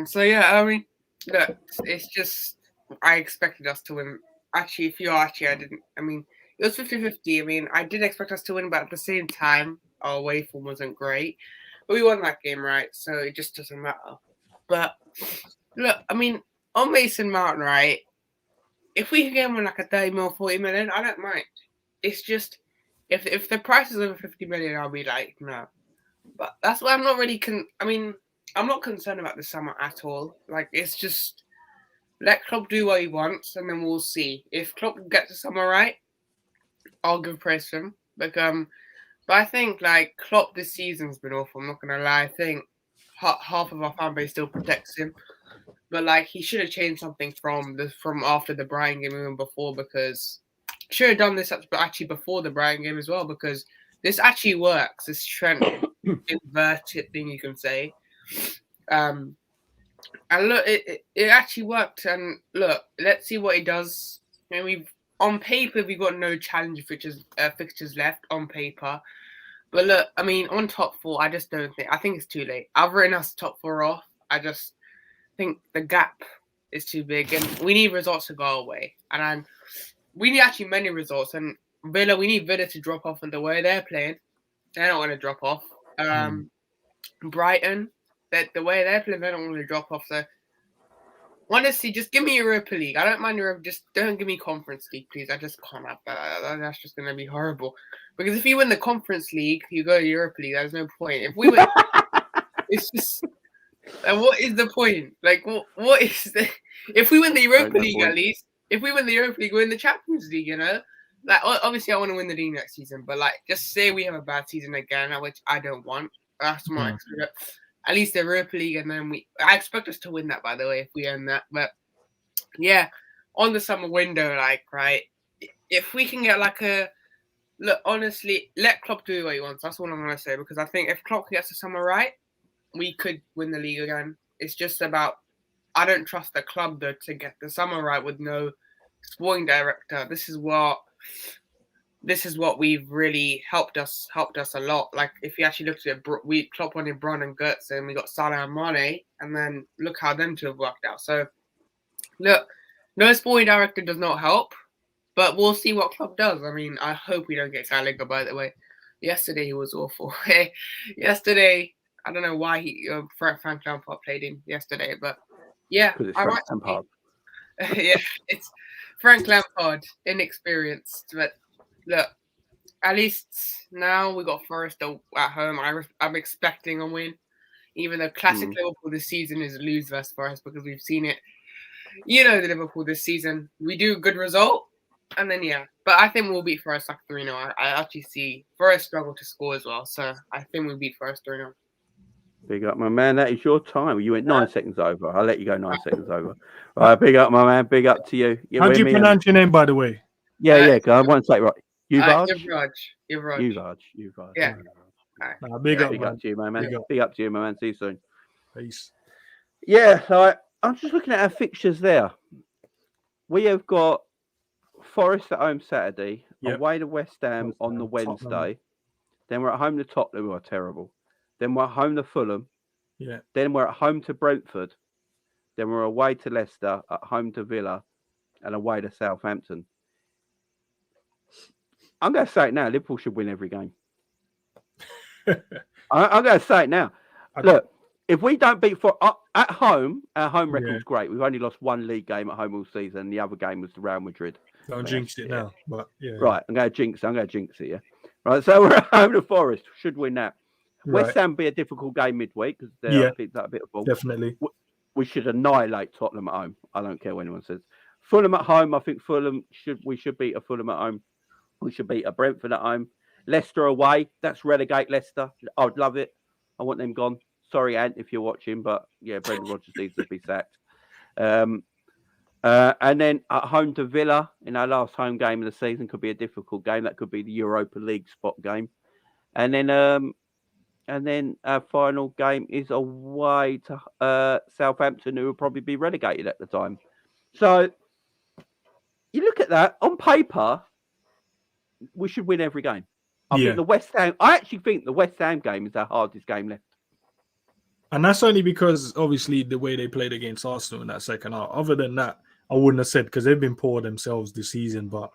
So yeah, I mean, look, it's just I expected us to win. Actually, I didn't. I mean, it was 50-50. I mean, I did expect us to win, but at the same time, our away form wasn't great. But we won that game, right? So it just doesn't matter. But look, I mean, on Mason Mount, right? If we can get him on like a 30 mil, 40 million, I don't mind. It's just if the price is over 50 million, I'll be like, no. But that's why I'm not really I'm not concerned about the summer at all. Like, it's just let Klopp do what he wants, and then we'll see. If Klopp gets the summer right, I'll give praise to him. But I think like Klopp this season's been awful. I'm not gonna lie. I think half of our fan base still protects him, but like he should have changed something from after the Brighton game even before, because should have done this actually before the Brighton game as well, because this actually works. This Trent inverted thing, you can say. And look, it actually worked. And look, let's see what he does. I mean, on paper we've got no challenge fixtures left on paper. But look, I mean, on top four, I just don't think. I think it's too late. I've written us top four off. I just think the gap is too big, and we need results to go away. And we need actually many results. And we need Villa to drop off in the way they're playing. They don't want to drop off. Brighton, the way they're playing, they don't want to drop off. So honestly, just give me Europa League. I don't mind Europa. Just don't give me Conference League, please. I just can't have that. That's just going to be horrible. Because if you win the Conference League, you go to Europa League. There's no point. If we win, it's just. What is the point? Like, what is the? If we win the Europa League, at least. If we win the Europa League, we win the Champions League. You know. like obviously I want to win the league next season, but like just say we have a bad season again, which I don't want. That's my at least the Europa League, and then I expect us to win that, by the way, if we earn that. But yeah, on the summer window, like, right, if we can get like look, honestly, let Klopp do what he wants. That's all I'm gonna say, because I think if Klopp gets the summer right, we could win the league again. It's just about, I don't trust the club though to get the summer right with no sporting director. This is what we've really helped us a lot. Like if you actually looked at it, we Klopp wanted Bron and Götze, and we got Salah and Mane, and then look how them two have worked out. So look, no sporting director does not help, but we'll see what Klopp does. I mean, I hope we don't get Gallagher, by the way. Yesterday he was awful. Yesterday, I don't know why Frank Lampard played him yesterday, but yeah, Because it's Frank Lampard. Yeah, it's Frank Lampard, inexperienced, but look, at least now we got Forest at home. I'm expecting a win, even though classic Liverpool this season is lose versus Forest, because we've seen it. You know, the Liverpool this season, we do a good result, and then but I think we'll beat Forest like 3-0. I actually see Forest struggle to score as well, so I think we'll beat Forest 3-0. Big up, my man. That is your time. You went 9 seconds over. I'll let you go 9 seconds over. All right, big up, my man. Big up to you. How do you pronounce your name, by the way? Yeah, I won't say it right. Yuvraj? Yuvraj. Yeah. Big up to you, my man. Big up to you, my man. See you soon. Peace. Yeah, so I'm just looking at our fixtures there. We have got Forest at home Saturday, away to West Ham on the Wednesday. Tottenham. Then we're at home to Tottenham, who are terrible. Then we're at home to Fulham. Yeah. Then we're at home to Brentford. Then we're away to Leicester, at home to Villa, and away to Southampton. I'm going to say it now. Liverpool should win every game. I'm going to say it now. Look, if we don't beat at home, our home record's great. We've only lost one league game at home all season. The other game was the Real Madrid. Don't jinx it now. But Right, I'm going to jinx it, yeah. Right, so we're at home to Forest. Should win that. Right. West Ham be a difficult game midweek because they're picked up a bit of ball. Definitely. We should annihilate Tottenham at home. I don't care what anyone says. Fulham at home. I think we should beat a Fulham at home. We should beat a Brentford at home. Leicester away. That's relegate Leicester. I would love it. I want them gone. Sorry, Ant, if you're watching, but yeah, Brendan Rodgers needs to be sacked. And then at home to Villa in our last home game of the season could be a difficult game. That could be the Europa League spot game. And then our final game is away to Southampton, who will probably be relegated at the time. So you look at that on paper, we should win every game. I actually think the West Ham game is our hardest game left. And that's only because, obviously, the way they played against Arsenal in that second half. Other than that, I wouldn't have said, because they've been poor themselves this season. But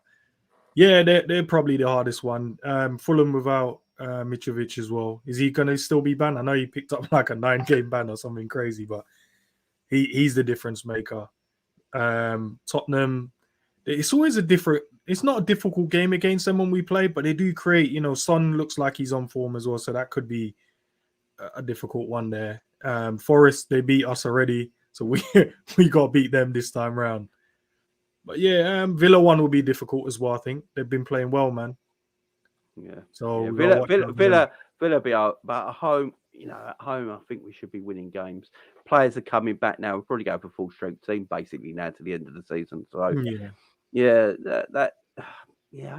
yeah, they're probably the hardest one. Fulham without Mitrovic as well. Is he going to still be banned? I know he picked up like a 9-game ban or something crazy, but he's the difference maker. Tottenham, it's always it's not a difficult game against them when we play, but they do create, Son looks like he's on form as well, so that could be a difficult one there. Forest, they beat us already, so we got to beat them this time round. But yeah, Villa one will be difficult as well. I think they've been playing well, man. Yeah. So Villa be out, but at home, at home, I think we should be winning games. Players are coming back now. We'll probably go for full strength team basically now to the end of the season. So I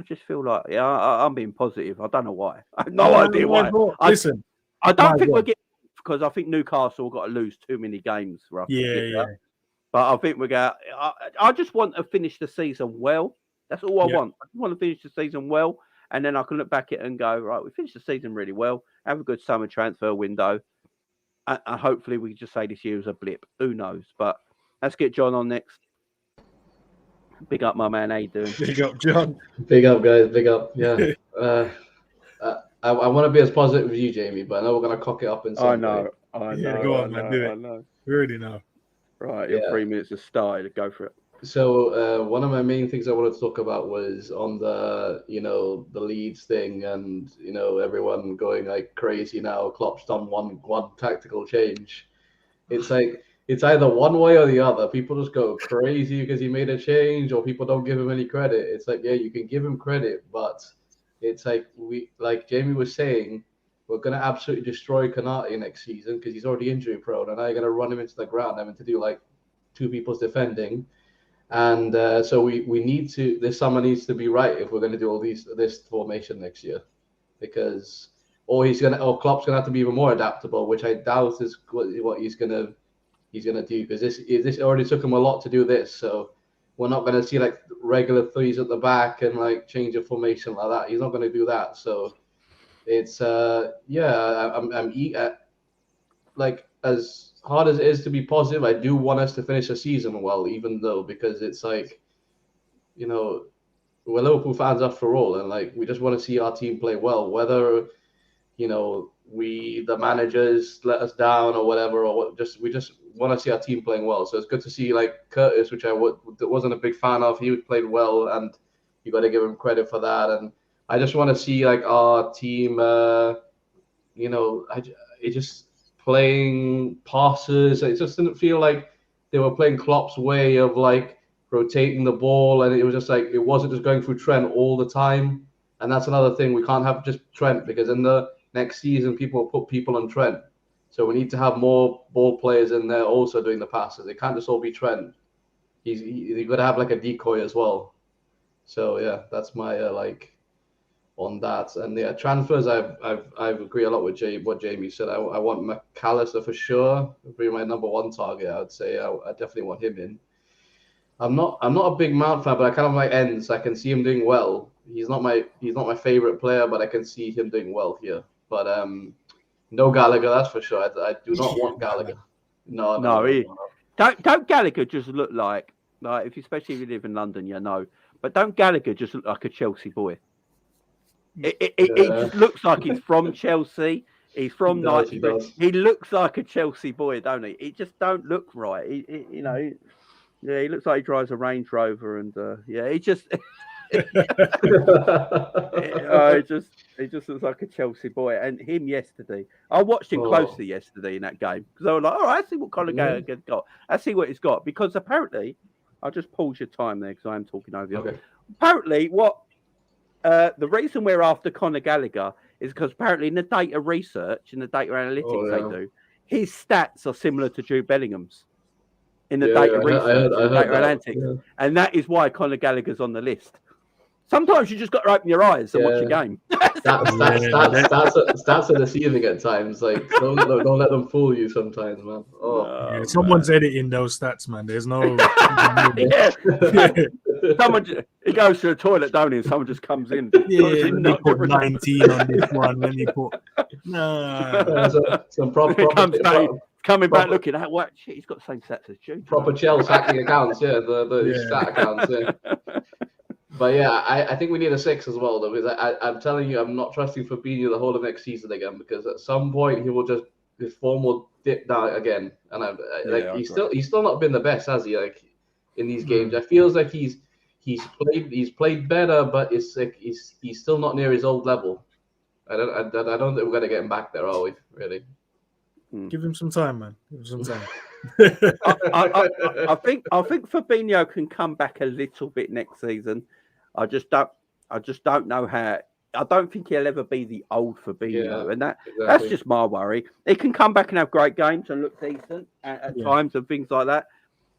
just feel like I'm being positive. I don't know why. I have no idea why. Listen, I don't think we'll get, because I think Newcastle got to lose too many games for us. But I think we're going. I just want to finish the season well. That's all I want. I just want to finish the season well, and then I can look back at it and go, right, we finished the season really well. Have a good summer transfer window, and hopefully we can just say this year was a blip. Who knows? But let's get John on next. Big up, my man. How you doing? Big up, John. Big up, guys. Big up. Yeah. I want to be as positive as you, Jamie, but I know we're going to cock it up in some way. I know. Go on, man. Do it. I know. We already know. Right, your 3 minutes have started. Go for it. So one of my main things I wanted to talk about was on the, the Leeds thing, and, everyone going like crazy now. Klopp's done one tactical change. It's like, it's either one way or the other. People just go crazy because he made a change, or people don't give him any credit. It's like, yeah, you can give him credit, but it's like Jamie was saying, we're gonna absolutely destroy Konate next season because he's already injury prone, and now you're gonna run him into the ground, having to do like two people's defending. And so we need to. This summer needs to be right if we're going to do all this formation next year, because or Klopp's gonna have to be even more adaptable, which I doubt is what he's gonna do, because this already took him a lot to do this. So we're not gonna see like regular threes at the back and like change of formation like that. He's not gonna do that. So it's I'm like, as hard as it is to be positive, I do want us to finish the season well, even though, because it's like, we're Liverpool fans after all, and like we just want to see our team play well, whether the managers let us down or whatever, or we just want to see our team playing well. So it's good to see like Curtis, which I wasn't a big fan of. He played well, and you got to give him credit for that. And I just want to see like our team, it just playing passes. It just didn't feel like they were playing Klopp's way of like rotating the ball, and it was just like it wasn't just going through Trent all the time. And that's another thing, we can't have just Trent, because in the next season people will put people on Trent. So we need to have more ball players in there also doing the passes. It can't just all be Trent. You've got to have like a decoy as well. So yeah, that's my on that. And yeah, transfers, I agree a lot with what Jamie said. I want McAllister for sure. He'll be my number one target. I would say I definitely want him in. I'm not a big Mount fan, but I kind of like Ends. I can see him doing well. He's not my favorite player, but I can see him doing well here. But no Gallagher, that's for sure. I do not want Gallagher. No. Don't Gallagher just look like especially if you live in London, but don't Gallagher just look like a Chelsea boy? It just looks like he's from Chelsea. He's from Knightsbridge. He looks like a Chelsea boy, don't he? It just don't look right. He looks like he drives a Range Rover, and he just he just looks like a Chelsea boy. And him yesterday, I watched him closely yesterday in that game, because I was like, all right, I see what Conor Gallagher's got. I see what he's got, because apparently, I'll just pause your time there because I am talking over you. Okay. Apparently, the reason we're after Conor Gallagher is because apparently in the data research, in the data analytics they do, his stats are similar to Jude Bellingham's in the data research, data analytics, and that is why Conor Gallagher's on the list. Sometimes you just got to open your eyes and watch a game. Stats are deceiving at times. Like don't let them fool you sometimes, man. Someone's editing those stats, man. There's no. Someone he goes to the toilet, don't he? And someone just comes in. They put 19 on this one. Then you put some proper coming back looking at what shit. He's got the same stats as Jude. Proper Chelsea hacking accounts, the stat accounts, But yeah, I think we need a 6 as well, though, because I'm telling you, I'm not trusting Fabinho the whole of next season again, because at some point his form will dip down again, and he's still not been the best, has he? Like in these games, I feels like he's played better, but it's like he's still not near his old level. I don't think we're gonna get him back there, are we? Really? Give him some time, man. Give him some time. I think Fabinho can come back a little bit next season. I just don't know how. I don't think he'll ever be the old Fabinho, and that's just my worry. He can come back and have great games and look decent at times and things like that,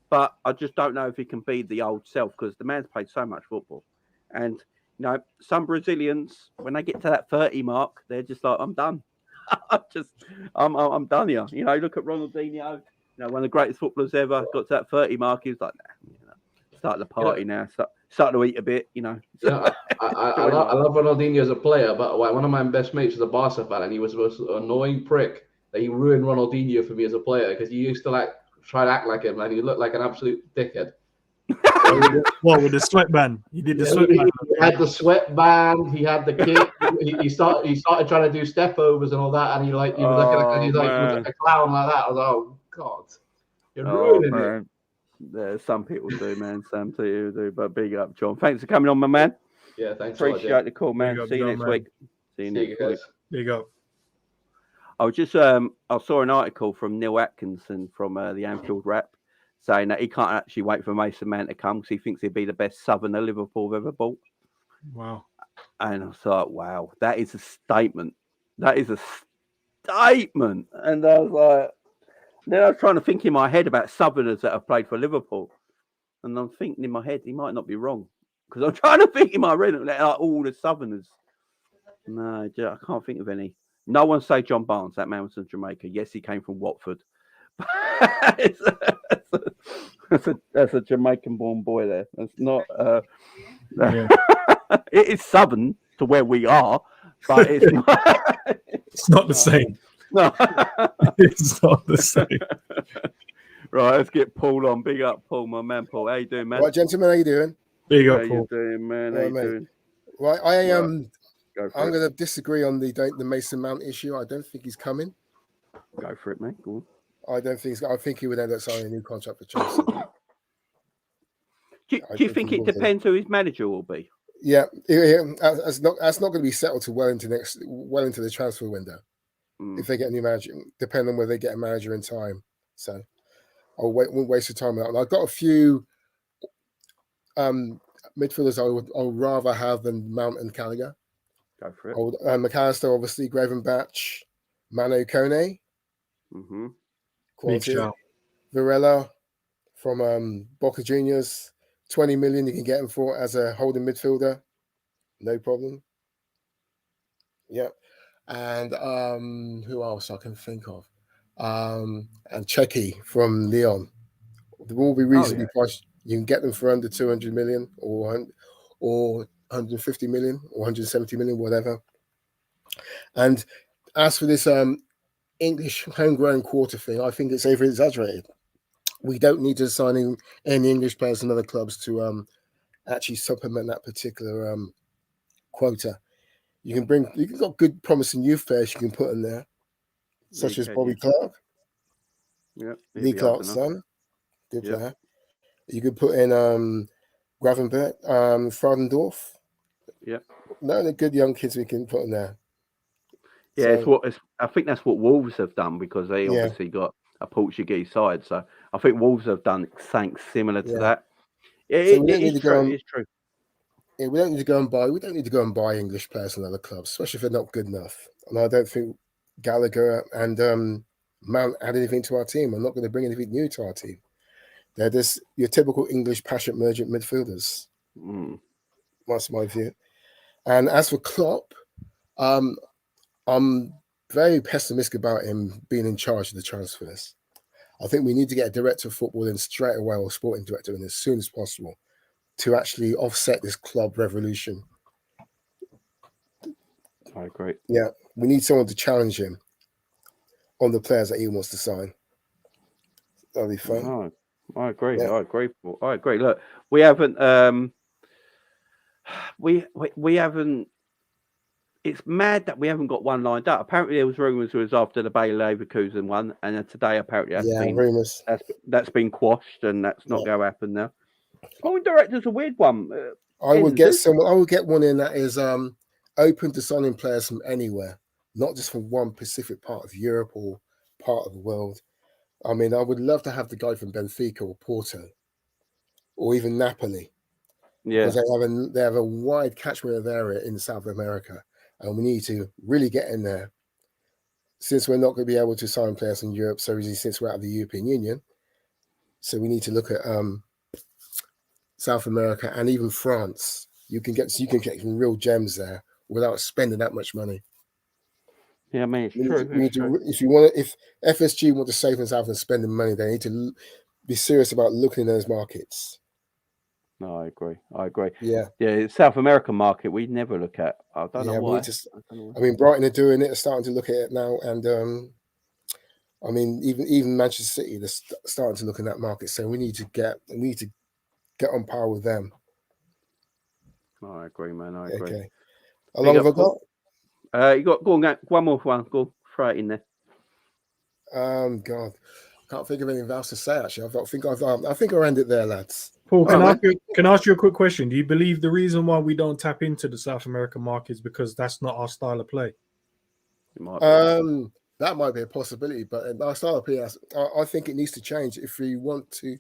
but I just don't know if he can be the old self, because the man's played so much football. And some Brazilians, when they get to that 30 mark, they're just like, I'm done. I'm done here. Look at Ronaldinho. One of the greatest footballers ever. Got to that 30 mark. He was like, start the party now. Start to eat a bit. I love Ronaldinho as a player, but one of my best mates was a Barca fan, and he was the most annoying prick that he ruined Ronaldinho for me as a player, because he used to try to act like him, and he looked like an absolute dickhead. What, with the sweatband? He did the sweatband. He had the sweatband. He had the kick. he started trying to do step overs and all that, and he was like a clown like that. I was like, oh God, you're ruining it. Yeah, some people do, man. Some people do. But big up, John. Thanks for coming on, my man. Yeah, thanks. Appreciate the call, man. See you next week. See you next week. There you go. I was just I saw an article from Neil Atkinson from the Anfield Rap saying that he can't actually wait for Mason Mount to come because he thinks he'd be the best southerner Liverpool have ever bought. Wow. And I was like, wow, that is a statement. That is a statement. And I was like, then I was trying to think in my head about southerners that have played for Liverpool. And I'm thinking in my head, he might not be wrong. Because I'm trying to think in my head, like all the southerners. No, I can't think of any. No one say John Barnes. That man was from Jamaica. Yes, he came from Watford. That's a Jamaican-born boy there. That's not... It is southern to where we are, but it's not. It's not the same. No, It's not the same. Right, let's get Paul on. Big up, Paul, my man, Paul. How you doing, man? Right, gentlemen, how you doing? Big How up, you Paul. doing, man? How Right, you mate. doing? Right, Go for I'm it. going to disagree on the Mason Mount issue. I don't think he's coming. Go for it, mate. Go on. I think he would end up signing a new contract for Chelsea. Do you think it depends who his manager will be? Yeah, that's not going to be settled to well into the transfer window. If they get a new manager, depending on whether they get a manager in time. So I won't waste your time on that. And I've got a few midfielders I would rather have than Mount and Gallagher. Go for it. McAllister, obviously, Gravenberch, Mano Kone, Mm-hmm. Big quality. shout. Varela from Boca Juniors, 20 million you can get him for as a holding midfielder, no problem. Yeah, and who else I can think of? And Checky from Lyon. They will be reasonably priced. You can get them for under 200 million or 150 million or 170 million, whatever. And as for this English homegrown quarter thing, I think it's over exaggerated. We don't need to sign in any English players in other clubs to actually supplement that particular quota. You've got good promising youth players you can put in there, such as Bobby Clark, Lee Clark's son, good player. You could put in Gravenberch, Fradendorf. Yep. No, they're good young kids we can put in there. Yeah, So, I think that's what Wolves have done because they obviously got a Portuguese side. So I think Wolves have done something similar to that. It's true. Yeah, we don't need to go and buy. We don't need to go and buy English players in other clubs, especially if they're not good enough. And I don't think Gallagher and Mount add anything to our team. I'm not going to bring anything new to our team. They're just your typical English passionate merchant midfielders. That's my view. And as for Klopp, I'm very pessimistic about him being in charge of the transfers. I think we need to get a director of football in straight away, or sporting director in as soon as possible, to actually offset this club revolution. I agree. Yeah, we need someone to challenge him on the players that he wants to sign. That'll be fun. Oh, I agree. Yeah. I agree. I agree. Look, we haven't. We haven't. It's mad that we haven't got one lined up. Apparently, there was rumours it was after the Bayer Leverkusen one, and then today apparently Rumours. that's been quashed, and that's not going to happen now. Sporting director's a weird one. I would get one in that is open to signing players from anywhere, not just from one specific part of Europe or part of the world. I mean, I would love to have the guy from Benfica or Porto, or even Napoli. Yeah, because they have a wide catchment of area in South America, and we need to really get in there. Since we're not going to be able to sign players in Europe so easily, since we're out of the European Union, so we need to look at South America and even France. You can get some real gems there without spending that much money. Yeah, I mean, it's true. If FSG want to save themselves and spending money, they need to be serious about looking at those markets. No, I agree. Yeah. South American market we never look at. I don't know why. I mean, Brighton are doing it, starting to look at it now, and I mean, even Manchester City, they're starting to look in that market. So we need to get on par with them. No, I agree, man. I agree. Okay. How long have I got? You got go on, one more one. Go throw it in there. God, can't think of anything else to say. Actually, I think I'll end it there, lads. Paul, can I ask you a quick question? Do you believe the reason why we don't tap into the South American market is because that's not our style of play? that might be a possibility. But I start up here. I think it needs to change if we want to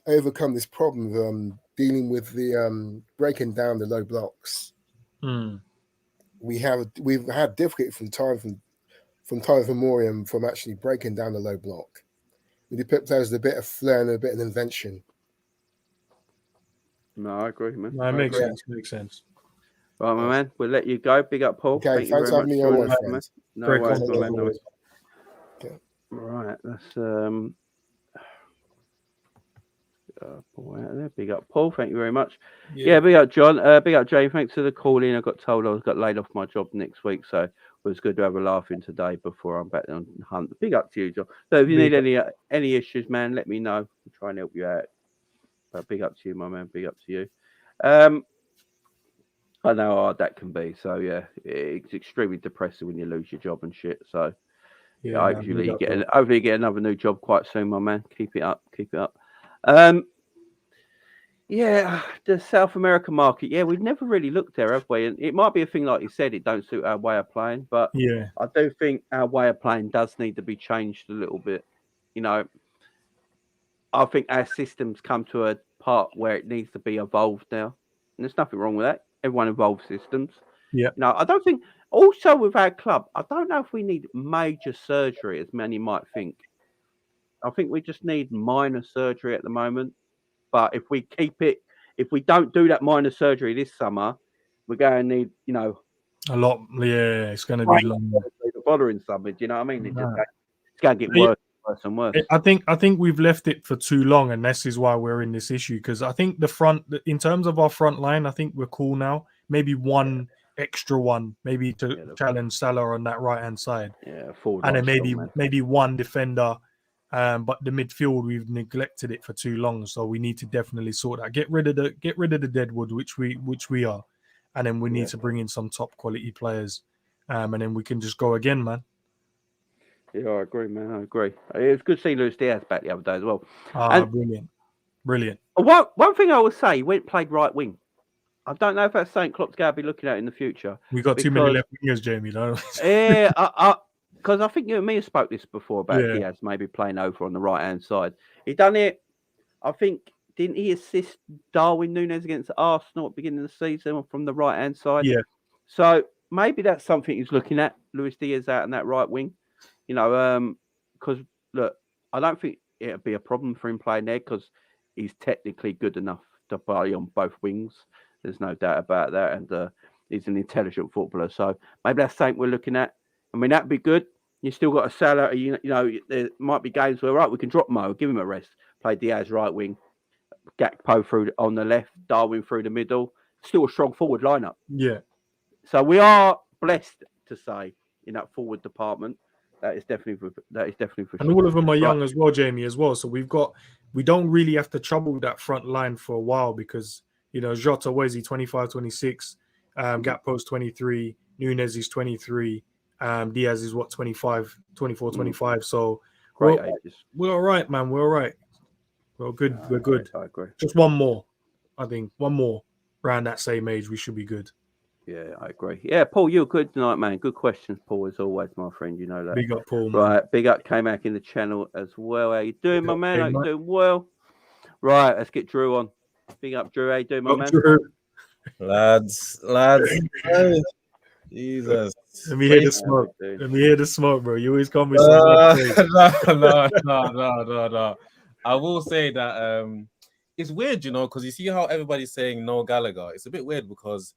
overcome this problem of dealing with the breaking down the low blocks. We've had difficulty from time immemorial from actually breaking down the low block. We put players with a bit of flair and a bit of invention. No, I agree, man. No, it makes sense. Makes sense. Right, my man. We'll let you go. Big up, Paul. Okay, Thank you thanks very for having much me for on, joining my us, friend. man. No Great worries, my man. conversation. No worries. Okay. Right, that's Paul out there. Big up, Paul. Thank you very much. Yeah, big up, John. Big up, Jay. Thanks for the call in. I got told I got laid off my job next week, so it was good to have a laugh in today before I'm back on hunt. Big up to you, John. So if you need any issues, man, let me know. I'll try and help you out. But big up to you, my man. Big up to you. I know how hard that can be. So yeah, it's extremely depressing when you lose your job and shit. So yeah, hopefully you get another new job quite soon, my man. Keep it up. Keep it up. Yeah, the South American market. Yeah, we've never really looked there, have we? And it might be a thing like you said, it don't suit our way of playing, but Yeah, I do think our way of playing does need to be changed a little bit. You know, I think our system's come to a part where it needs to be evolved now, and there's nothing wrong with that. Everyone evolves systems. Yeah. No, I don't think. Also, with our club, I don't know if we need major surgery, as many might think. I think we just need minor surgery at the moment. But if we don't do that minor surgery this summer, we're going to need, a lot. Yeah, it's going to be long. The following summer. Do you know what I mean? It's going to get worse and worse. I think we've left it for too long, and this is why we're in this issue. Because I think in terms of our front line, I think we're cool now. Maybe one extra one, maybe to challenge Salah on that right hand side. Yeah, forward. And then maybe one defender. But the midfield, we've neglected it for too long, so we need to definitely sort that. Get rid of the deadwood, which we are, and then we need to bring in some top quality players, and then we can just go again, man. Yeah, I agree, man. I agree. It was good seeing Luis Diaz back the other day as well. Brilliant. One thing I would say, he played right wing. I don't know if that's something Klopp's going to be looking at in the future. We got too many left wingers, Jamie. Though. Yeah, because I think you and me have spoke this before about Diaz maybe playing over on the right-hand side. He done it, I think, didn't he assist Darwin Núñez against Arsenal at the beginning of the season from the right-hand side? Yeah. So maybe that's something he's looking at, Luis Diaz out on that right wing. Because, look, I don't think it'd be a problem for him playing there because he's technically good enough to play on both wings. There's no doubt about that. And he's an intelligent footballer. So maybe that's something we're looking at. I mean, that'd be good. You still got a Salah. There might be games where, right, we can drop Mo, give him a rest. Play Diaz right wing, Gakpo through on the left, Darwin through the middle. Still a strong forward lineup. Yeah. So we are blessed to say in that forward department. That is definitely for sure. And all of them are young as well, Jamie, as well. So we don't really have to trouble that front line for a while because, Jota, where is he? 25, 26. Gakpo's 23. Núñez is 23. Diaz is 25, 24, 25. So we're all right, man. We're all right. We're good. We're good. I agree. Just one more. I think one more around that same age, we should be good. Yeah, I agree. Yeah, Paul, you're good tonight, man. Good questions, Paul, as always, my friend. You know that. Big up, Paul. Man. Right, big up, K-Mac in the channel as well. How you doing, my man? How you doing? Well. Right, let's get Drew on. Big up, Drew. How you doing, my man? Drew. Lads. Jesus. Let me hear the smoke. Let me hear the smoke, bro. You always come with some No. I will say that it's weird, because you see how everybody's saying no Gallagher. It's a bit weird because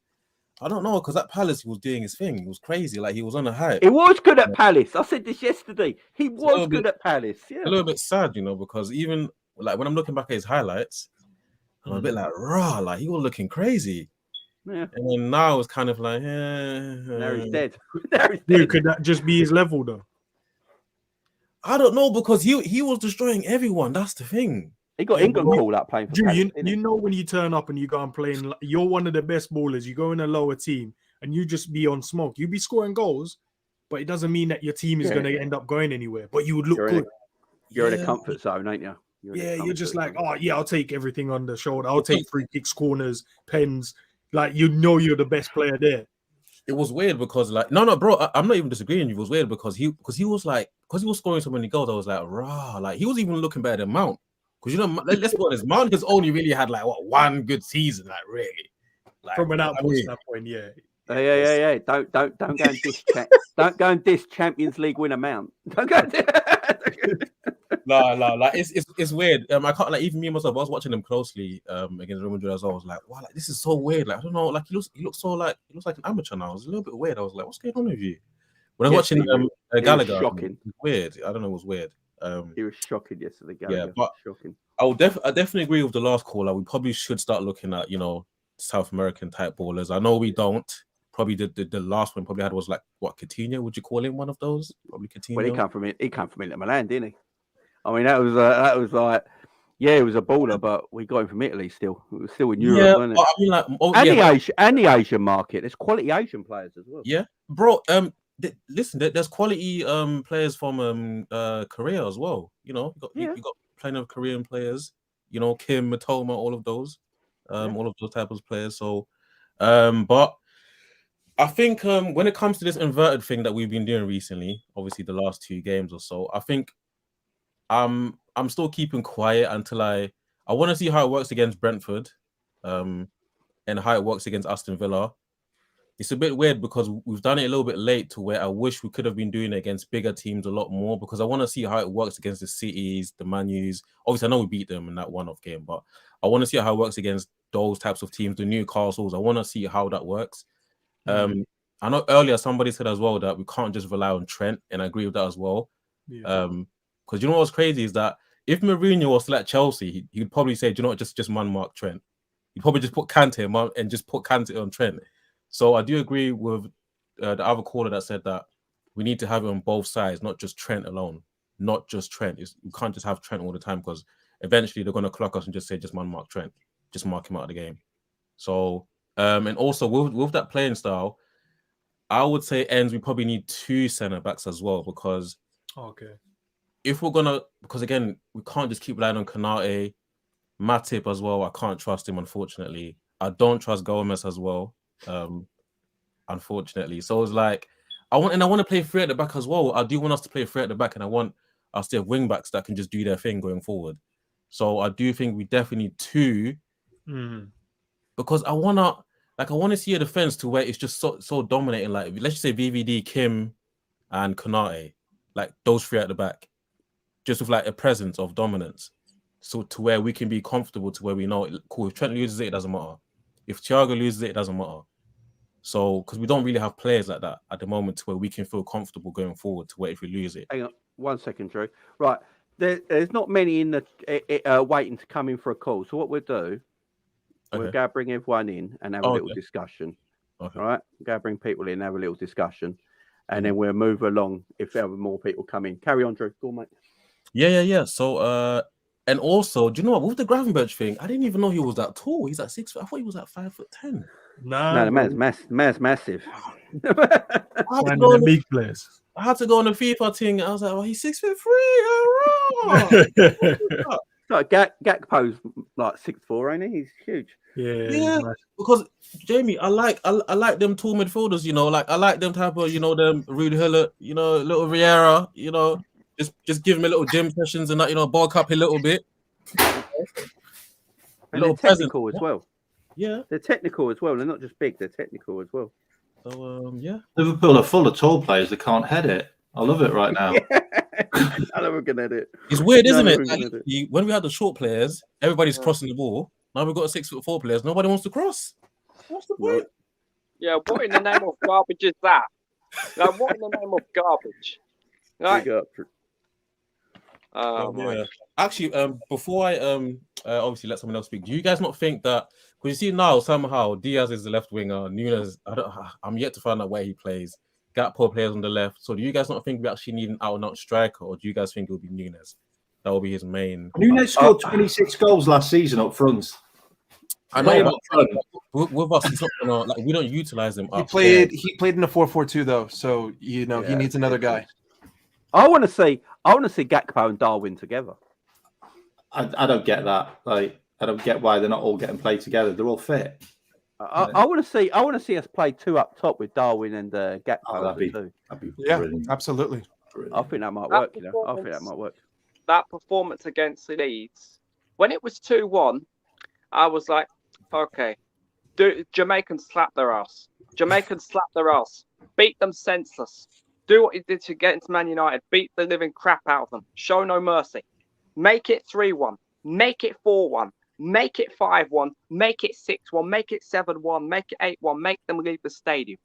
I don't know, because at Palace he was doing his thing. He was crazy, like he was on a hype. He was good at Palace. I said this yesterday. He was good at Palace. Yeah. A little bit sad, because even like when I'm looking back at his highlights, I'm a bit like, rah, like he was looking crazy. Yeah. And then now it's kind of like, now he's dead. Dude, could that just be his level though? I don't know, because he was destroying everyone. That's the thing. He got England called up playing for Drew, Palace, you know when you turn up and you go and playing, you're one of the best ballers. You go in a lower team and you just be on smoke. You be scoring goals, but it doesn't mean that your team is going to end up going anywhere. But you would look good. You're in a comfort zone, ain't you? You're just like, oh yeah, I'll take everything on the shoulder. I'll take free kicks, corners, pens. Like you're the best player there. it was weird because like no, bro, I'm not even disagreeing. It was weird because he was scoring so many goals. I was like, rah, like he was even looking better than Mount. Because let's be honest, Mount has only really had like one good season, like really. Like, From an output standpoint, yeah. Yeah. Don't go and diss don't go and diss Champions League winner Mount. Don't go. No, like it's weird. I can't like even me myself. I was watching them closely against Real Madrid as well. I was like, wow, like this is so weird. Like I don't know, like he looks like an amateur now. It was a little bit weird. I was like, what's going on with you? When I was watching Gallagher, shocking. It was weird. I don't know, it was weird. He was shocking yesterday. Gallagher. Yeah, but shocking. I definitely agree with the last caller. We probably should start looking at South American type ballers. I know we don't. Probably the last one probably had was like what, Coutinho? Would you call him one of those? Probably Coutinho. Well, he come from Inter Milan, didn't he? I mean, that was like, yeah, he was a baller, but we got him from Italy still. It was still in Europe, wasn't it? I mean, and the Asian market. There's quality Asian players as well. Yeah, bro. Listen, there's quality players from Korea as well. You got plenty of Korean players. Kim, Matoma, all of those types of players. So, but I think when it comes to this inverted thing that we've been doing recently, obviously the last 2 games or so, I think I'm still keeping quiet until I want to see how it works against Brentford, and how it works against Aston Villa. It's a bit weird because we've done it a little bit late to where I wish we could have been doing it against bigger teams a lot more, because I want to see how it works against the Cities, the Man U's. Obviously, I know we beat them in that one-off game, but I want to see how it works against those types of teams, the Newcastles. I want to see how that works. I know earlier somebody said as well that we can't just rely on Trent, and I agree with that as well. Yeah. Because what's crazy is that if Mourinho was still at Chelsea, he'd probably say, just man-mark Trent. He'd probably just put Kante and just put Kante on Trent. So I do agree with the other caller that said that we need to have it on both sides, not just Trent alone. Not just Trent. We can't just have Trent all the time, because eventually they're going to clock us and just say, just man-mark Trent. Just mark him out of the game. So, and also with that playing style, I would say we probably need 2 centre-backs as well, because if we're going to, because again, we can't just keep relying on Konate, Matip as well. I can't trust him, unfortunately. I don't trust Gomez as well, unfortunately. So it's like, I want to play 3 at the back as well. I do want us to play 3 at the back, and I want us to have wing backs that can just do their thing going forward. So I do think we definitely need 2, because I want to see a defense to where it's just so dominating. Like, let's just say VVD, Kim, and Konate, like those 3 at the back, just with like a presence of dominance. So to where we can be comfortable, to where we know, cool, if Trent loses it doesn't matter. If Thiago loses it doesn't matter. So, because we don't really have players like that at the moment to where we can feel comfortable going forward, to where if we lose it. Hang on 1 second, Drew. Right. There's not many in the waiting to come in for a call. So what we'll do, we'll go bring everyone in and have a little discussion. Okay. All right? Go bring people in and have a little discussion. And then we'll move along if there are more people come in. Carry on, Drew. Go on, mate. Yeah. So, and also, do you know what? With the Gravenberch thing, I didn't even know he was that tall. He's at 6 foot. I thought he was at 5'10". No, the man's massive. Big players. I had to go on the FIFA thing. I was like, he's 6'3". All right. Like Gakpo's like 6'4", ain't he? He's huge. Yeah. Nice. Because Jamie, I like them tall midfielders. Like I like them type of, them Ruud Gullit, little Vieira, just give him a little gym sessions and that, bulk up a little bit. And they're technical as well. Yeah, they're technical as well. They're not just big; they're technical as well. So Liverpool are full of tall players that can't head it. I love it right now. I love looking at it. It's weird, isn't it? Like, when we had the short players, everybody's crossing the ball. Now we've got 6'4" players. Nobody wants to cross. What's the point? Yeah, what in the name of garbage is that? Like, what in the name of garbage? Like, Actually, before I obviously let someone else speak, do you guys not think that, because you see now somehow Diaz is the left winger, Nunes, I'm yet to find out where he plays, Gakpo plays on the left, so do you guys not think we actually need an out-and-out striker, or do you guys think it will be Nunes? That will be his main. Nunes scored 26 goals last season up front. I know, but with us, he's not gonna, like, we don't utilize him. He played in a 4-4-2 though, so he needs another guy. I want to see Gakpo and Darwin together. I don't get that. Like, I don't get why they're not all getting played together. They're all fit. I want to see us play 2 up top with Darwin and Gakpo. that'd be Yeah, brilliant. absolutely. I think that might work. I think that might work. That performance against Leeds, when it was 2-1, I was like, okay, Jamaicans slap their ass. Jamaicans slap their ass. Beat them senseless. Do what you did against Man United. Beat the living crap out of them. Show no mercy. Make it 3-1. Make it 4-1. Make it 5-1. Make it 6-1. Make it 7-1. Make it 8-1. Make them leave the stadium.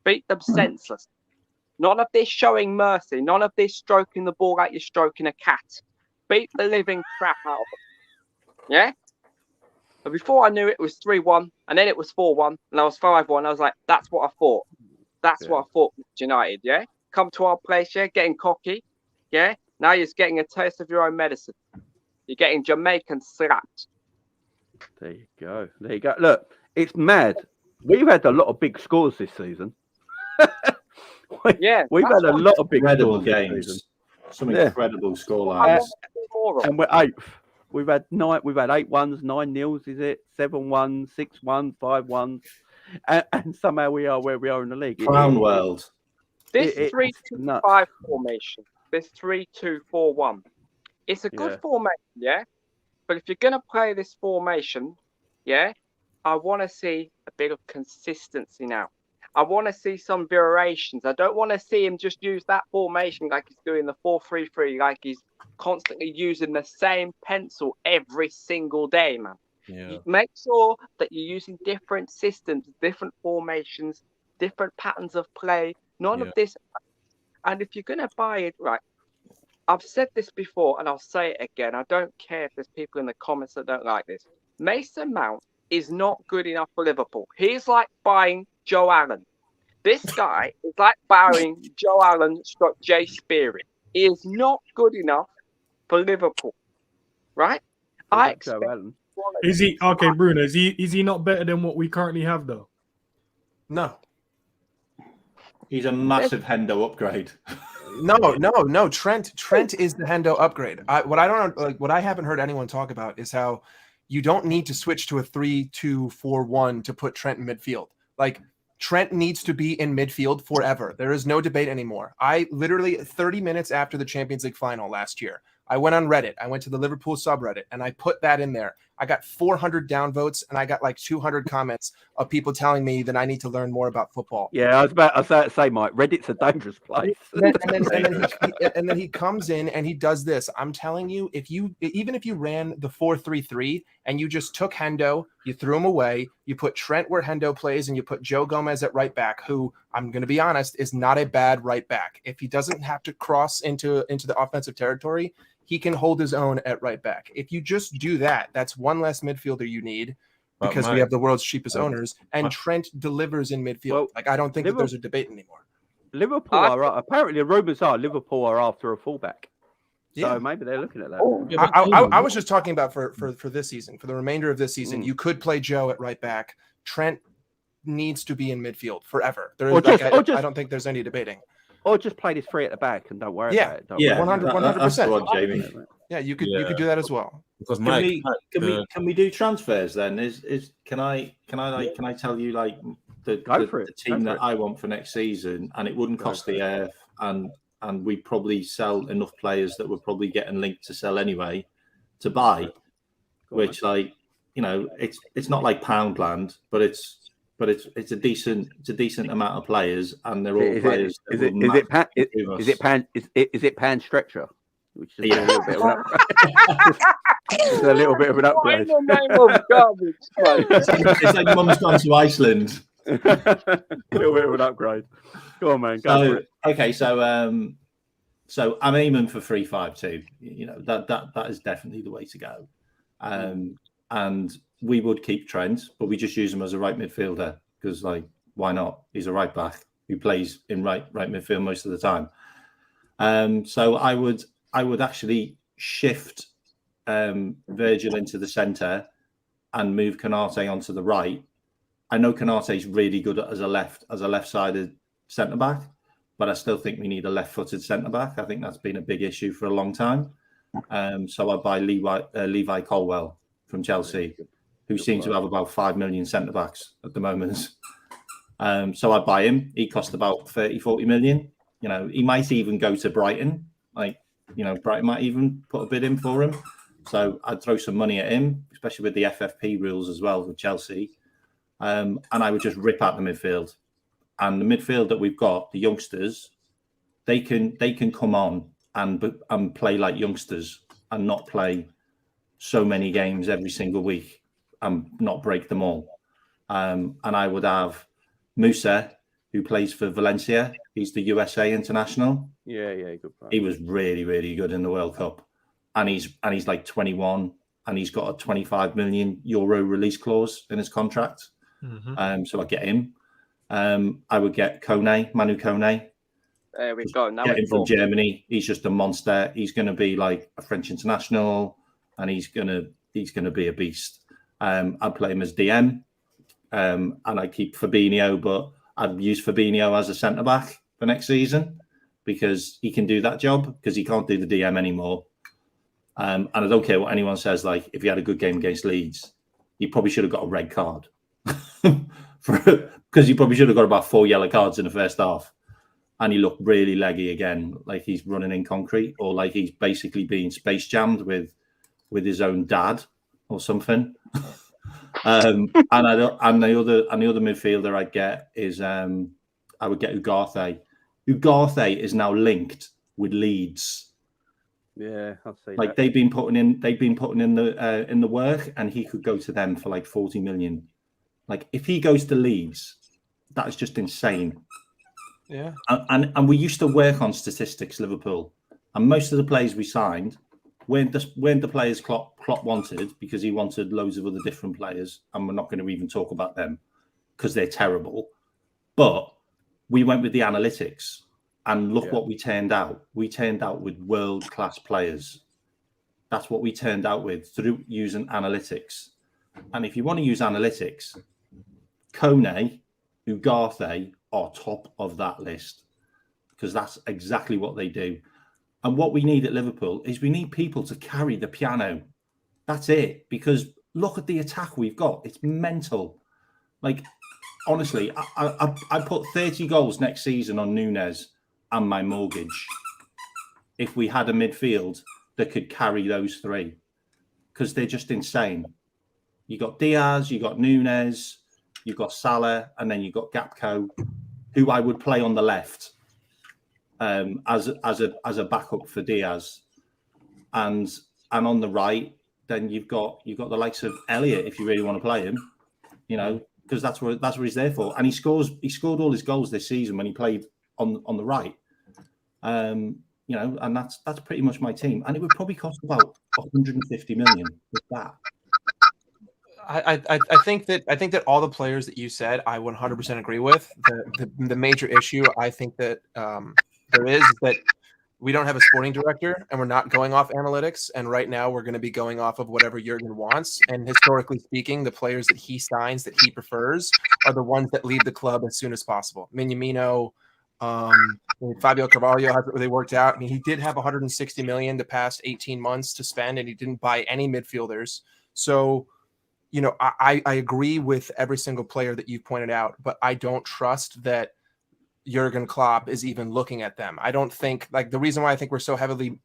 Beat them senseless. None of this showing mercy. None of this stroking the ball like you're stroking a cat. Beat the living crap out of them. Yeah? But before I knew it was 3-1, and then it was 4-1, and I was 5-1. I was like, that's what I thought. That's what I thought with United, yeah? Come to our place, yeah? Getting cocky, yeah? Now you're just getting a taste of your own medicine. You're getting Jamaican slapped. There you go. There you go. Look, it's mad. We've had a lot of big scores this season. Yeah. We've had a lot of big Incredible scores this games. season. Some incredible scorelines. And we're 8th. We've had 8-1s, 9-0s, is it? 7-1, 6-1, 5-1. And somehow we are where we are in the league. Crown world. This 3-2-5 formation, this 3-2-4-1, it's a good formation, yeah? But if you're going to play this formation, yeah, I want to see a bit of consistency now. I want to see some variations. I don't want to see him just use that formation like he's doing the 4-3-3, like he's constantly using the same pencil every single day, man. Yeah. Make sure that you're using different systems, different formations, different patterns of play. None of this. And if you're going to buy it, right, I've said this before and I'll say it again. I don't care if there's people in the comments that don't like this. Mason Mount is not good enough for Liverpool. He's like buying Joe Allen. This guy is like buying Joe Allen / Jay Spearing. He is not good enough for Liverpool, right? I expect. Is he okay, Bruno? Is he not better than what we currently have though? No. He's a massive Hendo upgrade. No. Trent is the Hendo upgrade. What I haven't heard anyone talk about is how you don't need to switch to a 3-2-4-1 to put Trent in midfield. Like, Trent needs to be in midfield forever. There is no debate anymore. I literally 30 minutes after the Champions League final last year, I went on Reddit. I went to the Liverpool subreddit and I put that in there. I got 400 downvotes and I got like 200 comments of people telling me that I need to learn more about football. Yeah, I was about to say, Mike, Reddit's a dangerous place. and then he comes in and he does this. I'm telling you, even if you ran the 4-3-3 and you just took Hendo, you threw him away, you put Trent where Hendo plays, and you put Joe Gomez at right back, who I'm going to be honest is not a bad right back. If he doesn't have to cross into the offensive territory, he can hold his own at right back. If you just do that, that's one less midfielder you need because we have the world's cheapest owners, and Trent delivers in midfield. Well, I don't think that there's a debate anymore. Liverpool are apparently the rumours are Liverpool are after a fullback. So maybe they're looking at that. I was just talking about for this season, for the remainder of this season. You could play Joe at right back. Trent needs to be in midfield forever. I don't think there's any debating. Or just play this 3 at the back and don't worry about it. 100%. Jamie. Yeah, you could do that as well. Because can we do transfers then? Can I tell you like the team that I want for next season, and it wouldn't cost the earth, and we'd probably sell enough players that we're probably getting linked to sell anyway to buy, which it's not like Poundland, but it's a decent amount of players, and they're all players. Is it Pan Stretcher? Which is a little bit of an upgrade. It's a little bit of an upgrade. What in the name of garbage, mate? It's like Mum's gone to Iceland. A little bit of an upgrade. Go on, man. So I'm aiming for 3-5-2. That is definitely the way to go. And we would keep Trent, but we just use him as a right midfielder because, why not? He's a right back who plays in right midfield most of the time. So I would actually shift Virgil into the centre and move Konate onto the right. I know Konate is really good as a left-sided centre back, but I still think we need a left-footed centre back. I think that's been a big issue for a long time. So I buy Levi Colwell from Chelsea. who seems to have about 5 million centre backs at the moment. So I buy him. He cost about 30, 40 million. You know, he might even go to Brighton. Like, you know, Brighton might even put a bid in for him. So I'd throw some money at him, especially with the FFP rules as well with Chelsea. And I would just rip out the midfield. And the midfield that we've got, the youngsters, they can come on and play like youngsters and not play so many games every single week and not break them all. And I would have Musa, who plays for Valencia. He's the USA international. Yeah, good player. He was really, really good in the World Cup. And he's like 21 and he's got a 25 million euro release clause in his contract. So I get him. I would get Manu Kone. There we go. Now Get him from Germany. He's just a monster. He's going to be like a French international, and he's going to be a beast. I play him as DM, and I keep Fabinho, but I'd use Fabinho as a centre back for next season because he can do that job because he can't do the DM anymore. And I don't care what anyone says. Like if he had a good game against Leeds, he probably should have got a red card because he probably should have got about 4 yellow cards in the first half. And he looked really leggy again, like he's running in concrete, or like he's basically being space jammed with his own dad or something. And the other midfielder I'd get is I would get Ugarte. Ugarte is now linked with Leeds. Yeah, I'll say like that. they've been putting in the work, and he could go to them for like 40 million. Like if he goes to Leeds, that is just insane. Yeah. And we used to work on statistics, Liverpool, and most of the players we signed weren't the players Klopp wanted, because he wanted loads of other different players, and we're not going to even talk about them because they're terrible. But we went with the analytics, and look what we turned out. We turned out with world-class players. That's what we turned out with through using analytics. And if you want to use analytics, Kone, Ugarte are top of that list because that's exactly what they do. And what we need at Liverpool is we need people to carry the piano. That's it. Because look at the attack we've got. It's mental. Like, honestly, I put 30 goals next season on Núñez and my mortgage if we had a midfield that could carry those three, because they're just insane. You got Diaz, you got Núñez, you got Salah, and then you got Gakpo, who I would play on the left as a backup for Diaz, and on the right, then you've got the likes of Elliott if you really want to play him, you know, because that's what he's there for. And he scored all his goals this season when he played on the right, you know, and that's pretty much my team. And it would probably cost about 150 million with that. I think that all the players that you said, I 100% agree with. The major issue I think that there is that we don't have a sporting director, and we're not going off analytics. And right now, we're going to be going off of whatever Jurgen wants. And historically speaking, the players that he signs that he prefers are the ones that leave the club as soon as possible. Minamino, Fabio Carvalho, they worked out. I mean, he did have 160 million the past 18 months to spend, and he didn't buy any midfielders. So, you know, I agree with every single player that you've pointed out, but I don't trust that Jurgen Klopp is even looking at them. I don't think, like, the reason why I think we're so heavily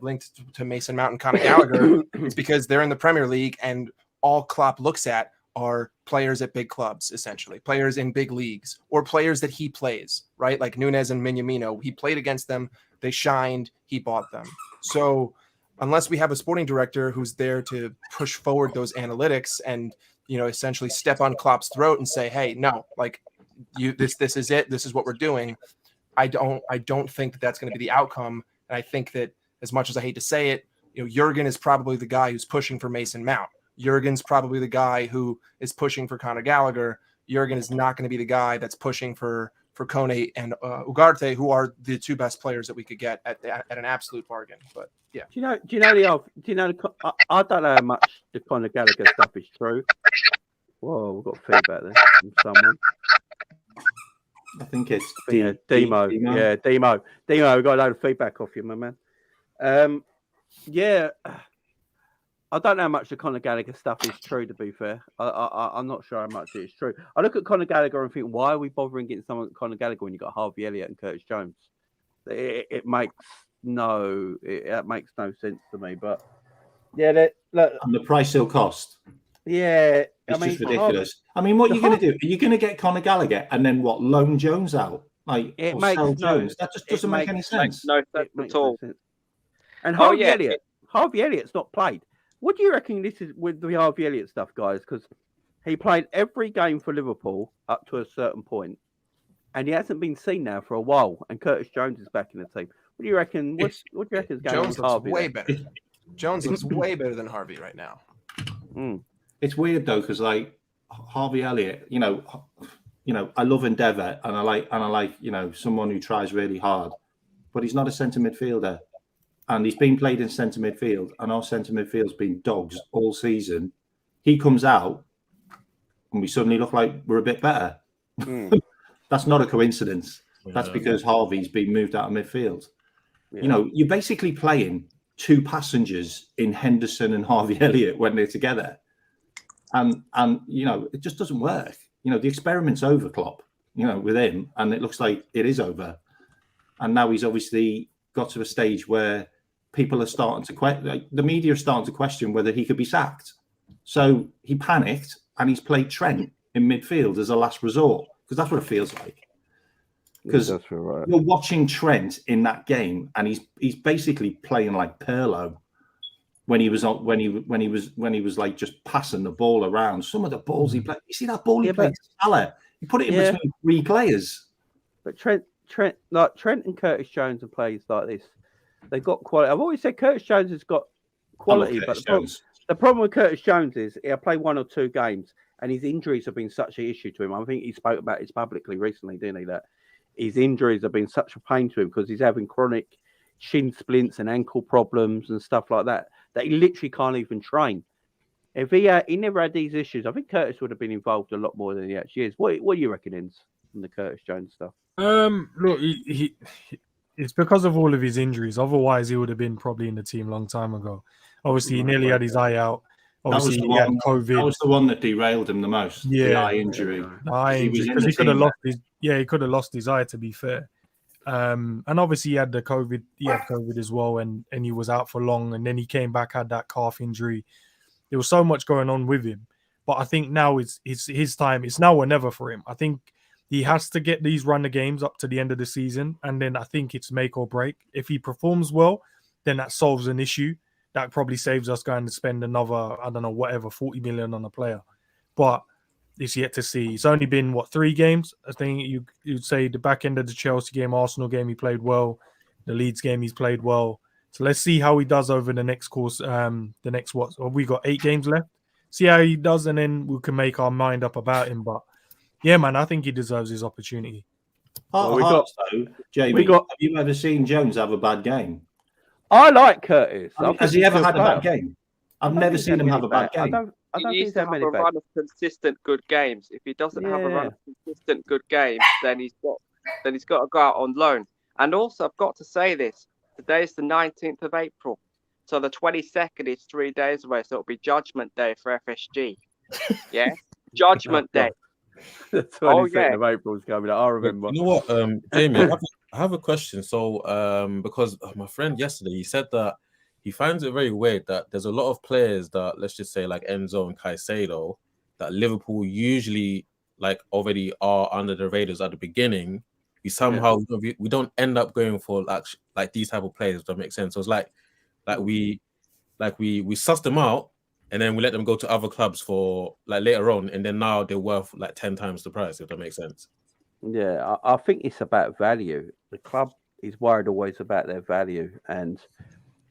linked to Mason Mount and Conor Gallagher is because they're in the Premier League, and all Klopp looks at are players at big clubs, essentially, players in big leagues, or players that he plays, right? Like Núñez and Minamino, he played against them, they shined, he bought them. So unless we have a sporting director who's there to push forward those analytics and, you know, essentially step on Klopp's throat and say, hey, no, like, this is it, this is what we're doing, I don't think that that's going to be the outcome. And I think that, as much as I hate to say it, you know, Jurgen is probably the guy who's pushing for Mason Mount. Jurgen's probably the guy who is pushing for Conor Gallagher. Jurgen is not going to be the guy that's pushing for Kone and Ugarte, who are the two best players that we could get at an absolute bargain. But yeah, I don't know how much the Conor Gallagher stuff is true. Whoa, we've got feedback there from someone. I think it's Demo. Yeah, Demo. We got a load of feedback off you, my man. Yeah, I don't know how much the Conor Gallagher stuff is true. To be fair, I'm not sure how much it is true. I look at Conor Gallagher and think, why are we bothering getting someone like Conor Gallagher when you got Harvey Elliott and Curtis Jones? It makes no sense to me. But yeah, look, And the price he'll cost. yeah, It's just ridiculous. I mean, what are you going to do? Are you going to get Conor Gallagher and then what? Loan Jones out? Like, It or makes sell no- Jones? That just doesn't make any Makes sense. no sense it makes at all. no sense. And Oh, Harvey yeah, Elliott's not played. What do you reckon this is with the Harvey Elliott stuff, guys? Because he played every game for Liverpool up to a certain point, and he hasn't been seen now for a while. And Curtis Jones is back in the team. What do you reckon? What do you reckon is going on Jones with looks Harvey? way there? better. Jones looks way better than Harvey right now. It's weird though, because like Harvey Elliott, you know, I love endeavour and I like, you know, someone who tries really hard, but he's not a centre midfielder, and he's been played in centre midfield, and our centre midfield's been dogs all season. He comes out, and we suddenly look like we're a bit better. That's not a coincidence. That's because Harvey's been moved out of midfield. Yeah. You know, you're basically playing two passengers in Henderson and Harvey Elliott when they're together. And you know, it just doesn't work. You know, the experiment's over, Klopp, you know, with him, and it looks like it is over. And now he's obviously got to a stage where people are starting to question, the media are starting to question whether he could be sacked. So he panicked and he's played Trent in midfield as a last resort, because that's what it feels like. Because right. you're watching Trent in that game, and he's basically playing like Pirlo when he was like just passing the ball around. Some of the balls he played. You see that ball he played, Salah? He put it in between three players. But Trent and Curtis Jones and players like this, they've got quality. I've always said Curtis Jones has got quality, but the problem with Curtis Jones is he'll play one or two games, and his injuries have been such an issue to him. I think he spoke about this publicly recently, didn't he? That his injuries have been such a pain to him because he's having chronic shin splints and ankle problems and stuff like that he literally can't even train. If he never had these issues, I think Curtis would have been involved a lot more than he actually is. What do you reckon, Inns, from the Curtis Jones stuff? Look, he it's because of all of his injuries. Otherwise, he would have been probably in the team a long time ago. Obviously, he nearly had his eye out. Obviously, he had COVID. That was the one that derailed him the most. Yeah, the eye injury. Because he could have lost his. Yeah, he could have lost his eye. To be fair, and obviously he had the COVID. He had COVID as well, and he was out for long. And then he came back, had that calf injury. There was so much going on with him. But I think now it's his time. It's now or never for him. I think he has to get these run of games up to the end of the season, and then I think it's make or break. If he performs well, then that solves an issue. That probably saves us going to spend another, I don't know, whatever, 40 million on a player. But it's yet to see. It's only been, 3 games? I think you'd say the back end of the Chelsea game, Arsenal game, he played well. The Leeds game, he's played well. So let's see how he does over the next course. We got 8 games left. See how he does, and then we can make our mind up about him. But yeah, man, I think he deserves his opportunity. JB, have you ever seen Jones have a bad game? I like Curtis. Has he ever had a bad game? I've never seen him have a bad game. I don't he needs think to he's have had a many bad. run of consistent good games. If he doesn't have a run of consistent good games, then he's got to go out on loan. And also, I've got to say this: today's the 19th of April, so the 22nd is 3 days away. So it'll be Judgment Day for FSG. Yeah, Judgment Day. The 22nd of April is coming. I remember. You know what, Jamie? I have a question. So, because my friend yesterday, he said that he finds it very weird that there's a lot of players that, let's just say, like Enzo and Caicedo, that Liverpool usually like already are under the radars at the beginning. We somehow we don't end up going for like these type of players. If that makes sense. So it's like we suss them out, and then we let them go to other clubs for like later on, and then now they're worth like 10 times the price. If that makes sense. Yeah, I think it's about value. The club is worried always about their value and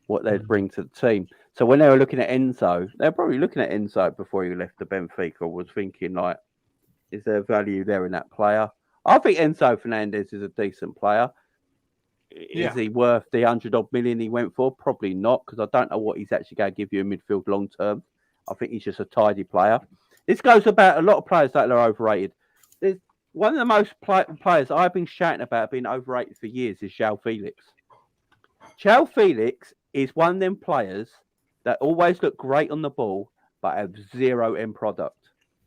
what they'd bring to the team. So when they were looking at Enzo, they're probably looking at Enzo before he left the Benfica, was thinking like, is there value there in that player? I think Enzo Fernandez is a decent player. Is he worth the 100-odd million he went for? Probably not, because I don't know what he's actually going to give you in midfield long term. I think he's just a tidy player. This goes about a lot of players that are overrated. There's one of the most players I've been shouting about being overrated for years is João Felix. João Felix is one of them players that always look great on the ball, but have zero end product.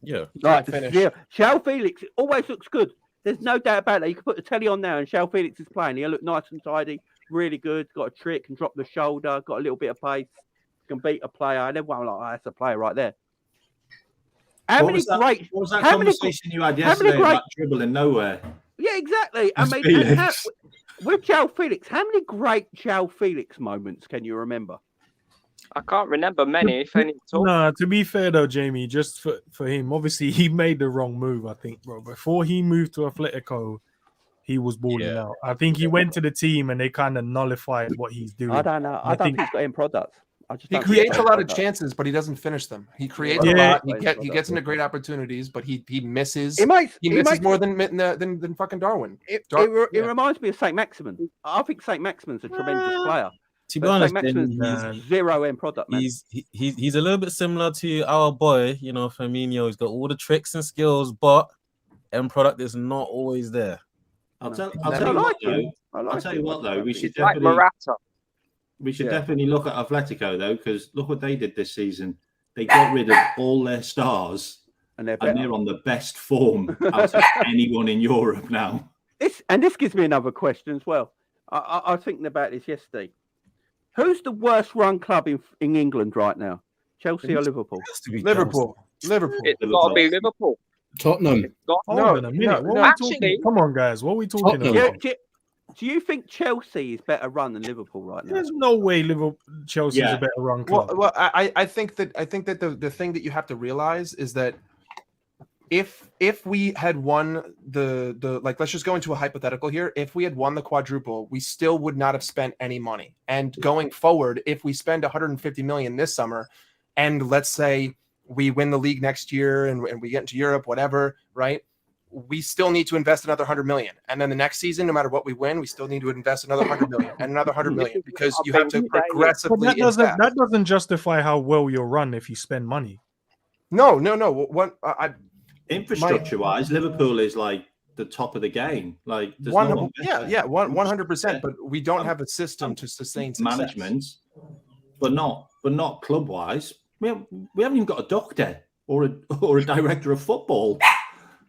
Yeah. Like finish. zero. Shao Felix always looks good. There's no doubt about that. You can put the telly on now and Shao Felix is playing. He'll look nice and tidy, really good. Got a trick, can drop the shoulder, got a little bit of pace, can beat a player. And everyone like, that's a player right there. What was that conversation you had yesterday about dribbling nowhere? Yeah, exactly. I mean, with Shao Felix, how many great Shao Felix moments can you remember? I can't remember many, if any at all. No, to be fair though, Jamie, just for him, obviously he made the wrong move, I think, bro. Before he moved to Atletico, he was balling out. I think he went to the team and they kind of nullified what he's doing. I don't know. I don't think he's got end product. He creates a lot of chances, but he doesn't finish them. He creates a lot. He gets into great opportunities, but he misses. He misses more than fucking Darwin. It reminds me of St. Maximin. I think St. Maximin's a tremendous player. To be honest, he's zero end product, man. He's a little bit similar to our boy, Firmino. He's got all the tricks and skills, but end product is not always there. I'll tell you what though. We should like definitely Morata. We should definitely look at Atletico though, because look what they did this season. They got rid of all their stars, and they're on the best form out of anyone in Europe now. This gives me another question as well. I was thinking about this yesterday. Who's the worst run club in England right now? Chelsea or Liverpool? Liverpool. It's got to be Liverpool. Tottenham. Actually, come on, guys. What are we talking about? Do you think Chelsea is better run than Liverpool right now? There's no way Chelsea is a better run club. Well, I think that the thing that you have to realize is that if we had won the let's just go into a hypothetical here. If we had won the quadruple, we still would not have spent any money. And going forward, if we spend 150 million this summer, and let's say we win the league next year and we get into Europe, whatever, right? We still need to invest another 100 million. And then the next season, no matter what we win, we still need to invest another 100 million and another 100 million because you have to progressively invest. That doesn't justify how well you'll run if you spend money. No. Infrastructure-wise, Liverpool is like the top of the game. Like, 100%. But we don't have a system to sustain success. Management, but not club-wise. We haven't even got a doctor or a director of football.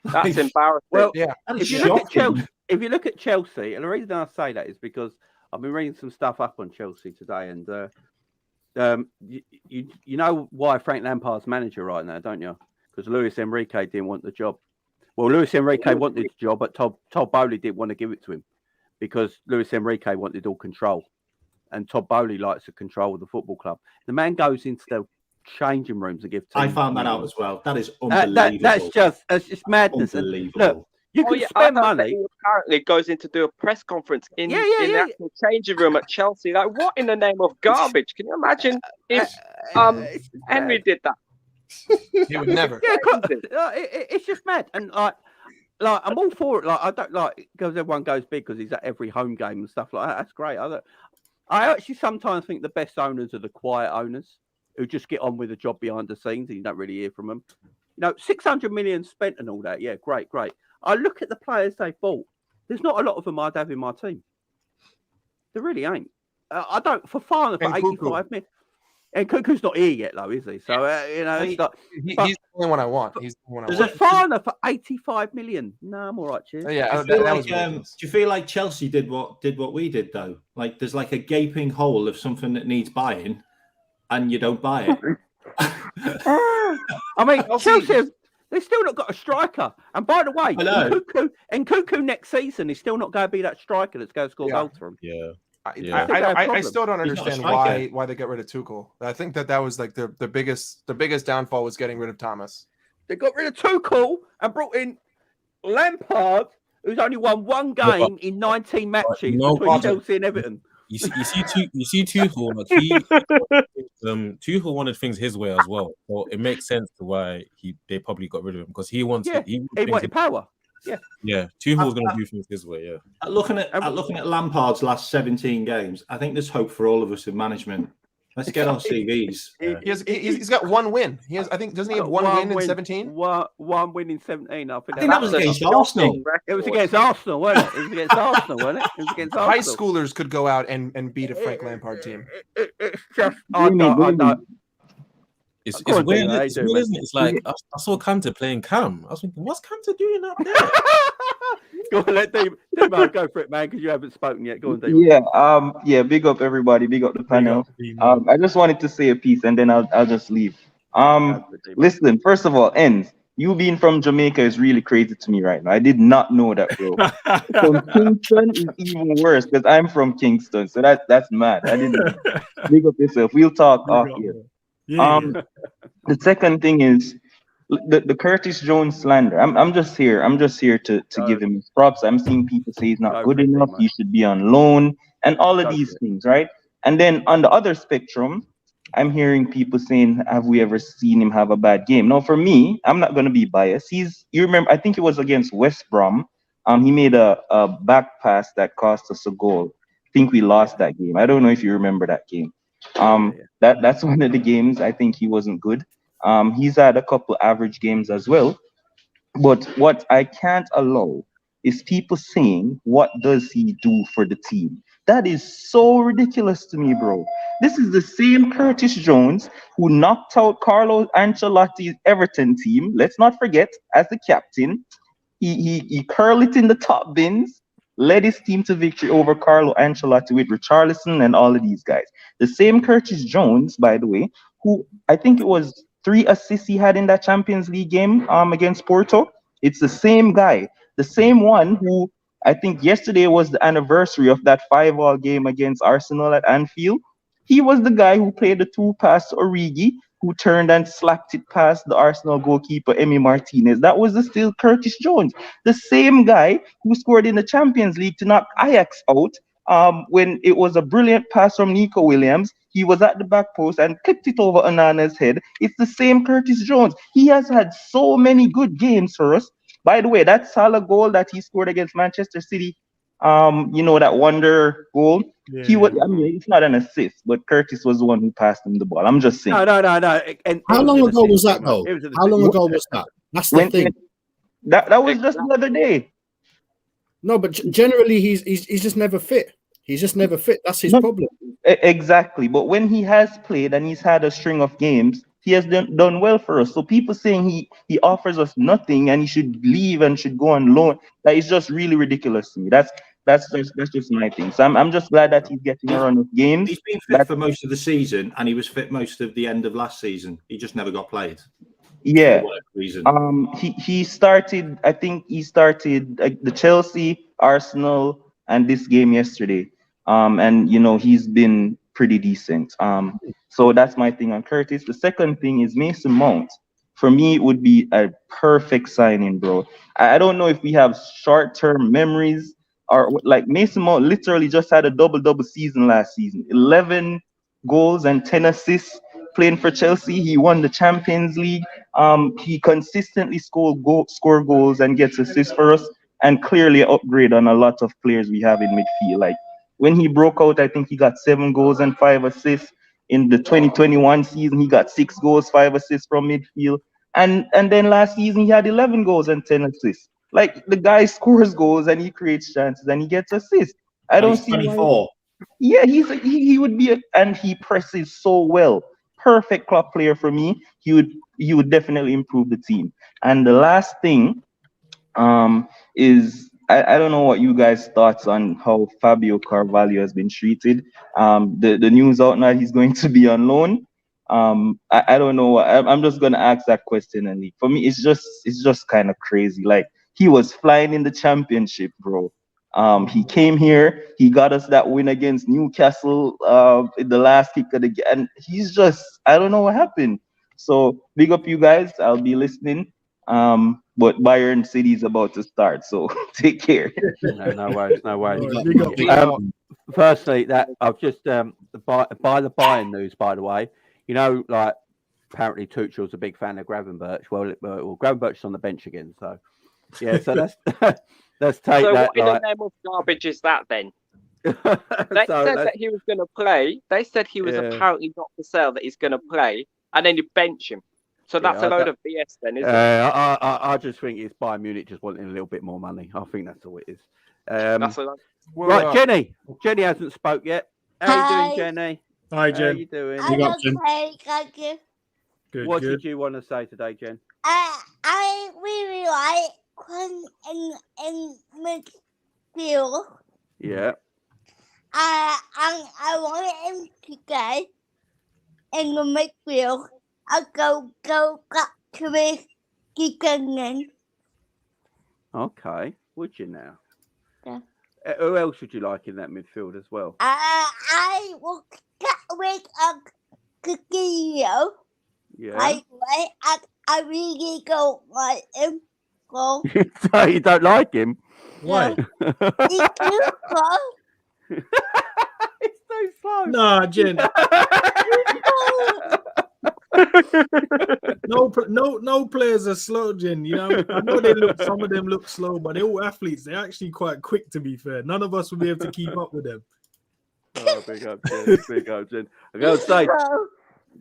That's embarrassing. Well, if you look at Chelsea, and the reason I say that is because I've been reading some stuff up on Chelsea today, and you know why Frank Lampard's manager right now, don't you? Because Luis Enrique didn't want the job. Well, Luis Enrique wanted the job, but Todd Bowley didn't want to give it to him because Luis Enrique wanted all control, and Todd Bowley likes to control the football club. The man goes into the changing rooms and give. I found that out as well. That is unbelievable. That's just madness. Unbelievable. Look, you can spend money. He apparently goes in to do a press conference in the actual changing room at Chelsea. Like, what in the name of garbage? Can you imagine if Henry did that? He would never. Yeah, it's just mad. And like I'm all for it. Like, I don't like because everyone goes big because he's at every home game and stuff like that. That's great. I actually sometimes think the best owners are the quiet owners who just get on with the job behind the scenes and you don't really hear from them. 600 million spent and all that. Yeah, great. I look at the players they bought. There's not a lot of them I'd have in my team. There really ain't. I don't for Farner for 85 million. And Cuckoo's not here yet, though, is he? So it's not. He's the only one I want. He's the one I want. There's a Farner for 85 million. No, I'm all right, cheers. Yeah, do you feel like Chelsea did what we did though? Like there's like a gaping hole of something that needs buying, and you don't buy it. I mean, Chelsea, they've still not got a striker. And by the way, Cuckoo next season is still not going to be that striker that's going to score goals for him. Yeah. I still don't understand why they got rid of Tuchel. I think that was like the biggest downfall was getting rid of Thomas. They got rid of Tuchel and brought in Lampard, who's only won one game in 19 matches between Chelsea and Everton. You see Tuchel. Tuchel wanted things his way as well, so it makes sense to why they probably got rid of him because he wanted power. Yeah. Tuchel's going to do things his way. Yeah. Looking at Lampard's last 17 games, I think there's hope for all of us in management Let's get on CVs. He's got one win. He has, I think, doesn't he have one win in 17? One win in 17. I think that was against Arsenal. It was against Arsenal, wasn't it? It was against Arsenal, wasn't it? It was against Arsenal. High schoolers could go out and beat a Frank Lampard team. It's just, I don't. It's Go on, weird, Dino, it's how you weird, doing, isn't it? It's like I saw Kante playing Cam. I was thinking, what's Kante doing up there? Go on, let Demo go for it, man, because you haven't spoken yet. Go on, Demo. Yeah. Big up everybody. Big up the panel. I just wanted to say a piece, and then I'll just leave. Listen. First of all, Enz, you being from Jamaica is really crazy to me right now. I did not know that, bro. From Kingston is even worse because I'm from Kingston, so that's mad. I didn't know. Big up yourself. We'll talk off here. The second thing is the Curtis Jones slander. I'm just here to give him his props. I'm seeing people say he's not good enough. He should be on loan and all of these things, right? And then on the other spectrum, I'm hearing people saying, have we ever seen him have a bad game? Now, for me, I'm not going to be biased. You remember, I think it was against West Brom. He made a back pass that cost us a goal. I think we lost that game. I don't know if you remember that game. That's one of the games I think he wasn't good. He's had a couple average games as well. But what I can't allow is people saying, what does he do for the team? That is so ridiculous to me, bro. This is the same Curtis Jones who knocked out Carlo Ancelotti's Everton team. Let's not forget, as the captain, he curled it in the top bins, led his team to victory over Carlo Ancelotti with Richarlison and all of these guys. The same Curtis Jones, by the way, who I think it was 3 assists he had in that Champions League game against Porto. It's the same guy, the same one who I think yesterday was the anniversary of that 5-5 game against Arsenal at Anfield. He was the guy who played the 2 pass to Origi, who turned and slapped it past the Arsenal goalkeeper, Emi Martinez. That was still Curtis Jones, the same guy who scored in the Champions League to knock Ajax out when it was a brilliant pass from Nico Williams. He was at the back post and clipped it over Onana's head. It's the same Curtis Jones. He has had so many good games for us. By the way, that Salah goal that he scored against Manchester City, that wonder goal, it's not an assist, but Curtis was the one who passed him the ball. I'm just saying. No. And how long ago was that, though? How long ago was that? That's the thing. That was just the other day. No, but generally, he's just never fit. He's just never fit. That's his problem. Exactly. But when he has played and he's had a string of games, he has done well for us. So people saying he offers us nothing and he should leave and should go on loan, that is just really ridiculous to me. That's just my thing. So I'm just glad that he's getting a run of games. He's been fit for most of the season, and he was fit most of the end of last season. He just never got played. Yeah. For whatever reason. He started. I think he started the Chelsea, Arsenal, and this game yesterday. And he's been pretty decent. So that's my thing on Curtis. The second thing is Mason Mount. For me, it would be a perfect signing, bro. I don't know if we have short-term memories or like Mason Mount literally just had a double season last season. 11 goals and 10 assists playing for Chelsea. He won the Champions League. He consistently score goals and gets assists for us, and clearly an upgrade on a lot of players we have in midfield. Like when he broke out, I think he got 7 goals and 5 assists. In the 2021 season, he got 6 goals, 5 assists from midfield. And then last season, he had 11 goals and 10 assists. Like, the guy scores goals and he creates chances and he gets assists. I don't see 24. Yeah, he would be, and he presses so well. Perfect Klopp player for me. He would definitely improve the team. And the last thing is, I don't know what you guys' thoughts on how Fabio Carvalho has been treated. The news out now he's going to be on loan. I don't know. I'm just gonna ask that question, and for me, it's just kind of crazy. Like, he was flying in the championship, bro. He came here, he got us that win against Newcastle in the last kick of the game, and he's just, I don't know what happened. So big up you guys. I'll be listening. But Bayern City is about to start, so take care. No worries. Firstly, that I've just by the Bayern news, by the way, like apparently Tuchel's a big fan of Gravenberch. Well, Gravenberch's on the bench again, so yeah. So let's take so that. what in the name of garbage is that then? They said that he was going to play. They said he was Yeah. apparently not for sale, that he's going to play, and then you bench him. So that's a load of BS then, isn't it? I just think it's Bayern Munich just wanting a little bit more money. I think that's all it is. That's a load. Right, Jenny hasn't spoke yet. How you doing, Jenny? Hi, How Jen. you doing? I'm okay, thank you. Good, What good. did you want to say today, Jen? I really like Quinn in midfield. Yeah. I want him to go in the midfield. I'll go back to his beginning. Okay. Would you now? Yeah. Who else would you like in that midfield as well? I will get rid of Coutinho. Yeah. I really don't like him. So So you don't like him? Why? he's too slow. It's so slow. Nah, Jen. No players are slow, Jen. You know, I know some of them look slow, but they're all athletes. They're actually quite quick, to be fair. None of us will be able to keep up with them. Oh, big up, Jen. Big up, Jen. I'm going to say,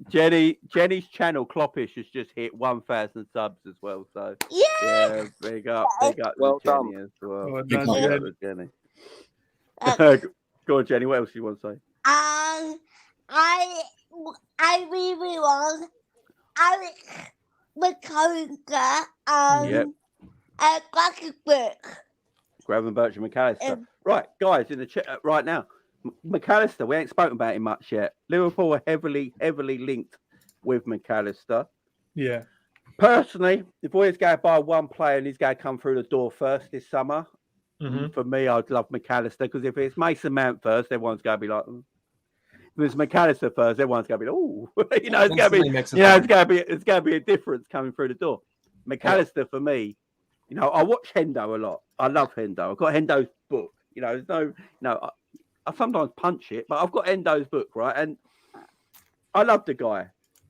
Jenny's channel, Kloppish, has just hit 1,000 subs as well. So, yeah, big up Well to Jenny as well. Well Big done, up to Jenny. Go on, Jenny. What else do you want to say? I really want Alex McCullough Gravenberch and McAllister. Right, guys, in the chat right now. McAllister, we ain't spoken about him much yet. Liverpool are heavily linked with McAllister. Yeah. Personally, if we was going to buy one player and he's going to come through the door first this summer, for me, I'd love McAllister, because if it's Mason Mount first, everyone's going to be like, if it's McAllister first, everyone's going to be like, oh, you know, it's going to be, it's going to be a difference coming through the door. McAllister for me, you know, I watch Hendo a lot. I love Hendo. I've got Hendo's book. You know, there's no, I sometimes punch it, but I've got Endo's book, right? And I love the guy.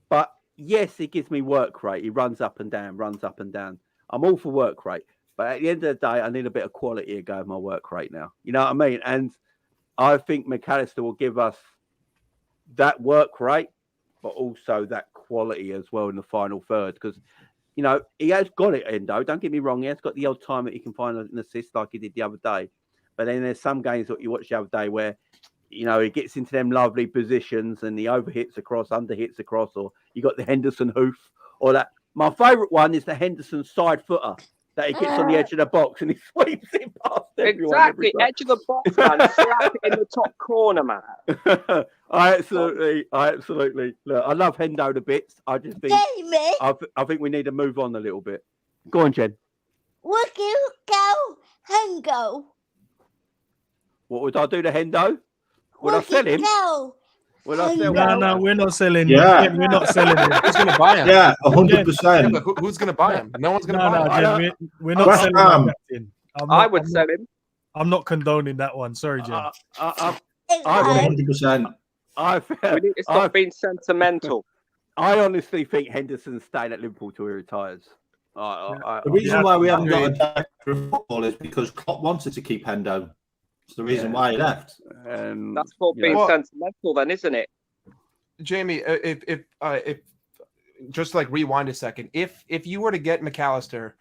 But yes, he gives me work rate. He runs up and down. I'm all for work rate. But at the end of the day, I need a bit of quality to go with my work rate now. You know what I mean? And I think McAllister will give us that work rate, but also that quality as well in the final third. Because, you know, he has got it, Endo. Don't get me wrong. He has got the old time that he can find an assist like he did the other day. But then there's some games that you watched the other day where, you know, he gets into them lovely positions and he overhits across, underhits across, or you got the Henderson hoof or that. My favourite one is the Henderson side footer that he gets on the edge of the box and he sweeps it past everyone. Exactly, edge of the box, man. Slap it in the top corner, man. I absolutely look. I love Hendo to bits. I just think I think we need to move on a little bit. Go on, Jen. Would you go Hendo? What would I do to Hendo? Would I sell him? Would I sell him? No, we're not selling him. Yeah. We're not selling him. Who's going to buy him? Yeah, 100%. Who's going to buy him? No one's going to buy him. Jen, we're not selling him. Captain. I would sell him. I'm not condoning that one. Sorry, Jen. 100%. We need to stop being sentimental. I honestly think Henderson's staying at Liverpool till he retires. The reason why we haven't got a director of football is because Klopp wanted to keep Hendo. It's the reason why he left. That's called being sentimental, then, isn't it? Jamie, if just like rewind a second, if you were to get McAllister,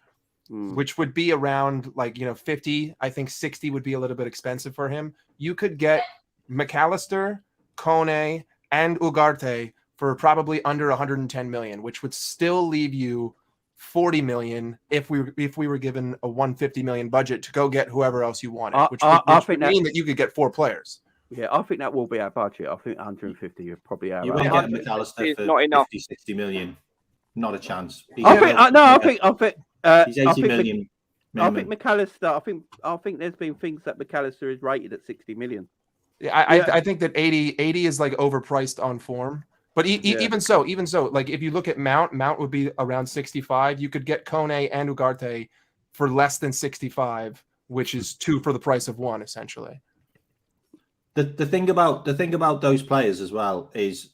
which would be around 50, I think 60 would be a little bit expensive for him. You could get McAllister, Kone, and Ugarte for probably under 110 million, which would still leave you 40 million if we were given a 150 million budget to go get whoever else you wanted, which would mean that you could get 4 players. Yeah, I think that will be our budget. I think 150 is probably our. You won't get McAllister for not enough. 50, 60 million. Not a chance. I think he's 80 million. I think McAllister. I think there's been things that McAllister is rated at 60 million. Yeah, I think that 80 is like overpriced on form. But even so, like if you look at Mount would be around 65. You could get Kone and Ugarte for less than 65, which is 2 for the price of 1, essentially. The thing about those players as well is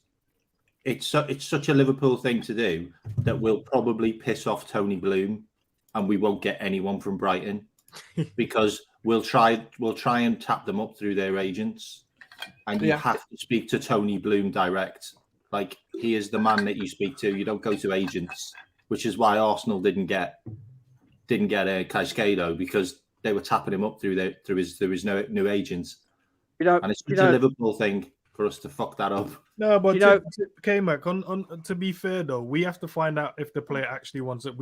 it's such a Liverpool thing to do that will probably piss off Tony Bloom, and we won't get anyone from Brighton. because we'll try and tap them up through their agents, and you have to speak to Tony Bloom direct. Like, he is the man that you speak to. You don't go to agents, which is why Arsenal didn't get a Caicedo, because they were tapping him up through his new agents. And it's a Liverpool thing for us to fuck that up. No, but K-Mac, to be fair though, we have to find out if the player actually wants it.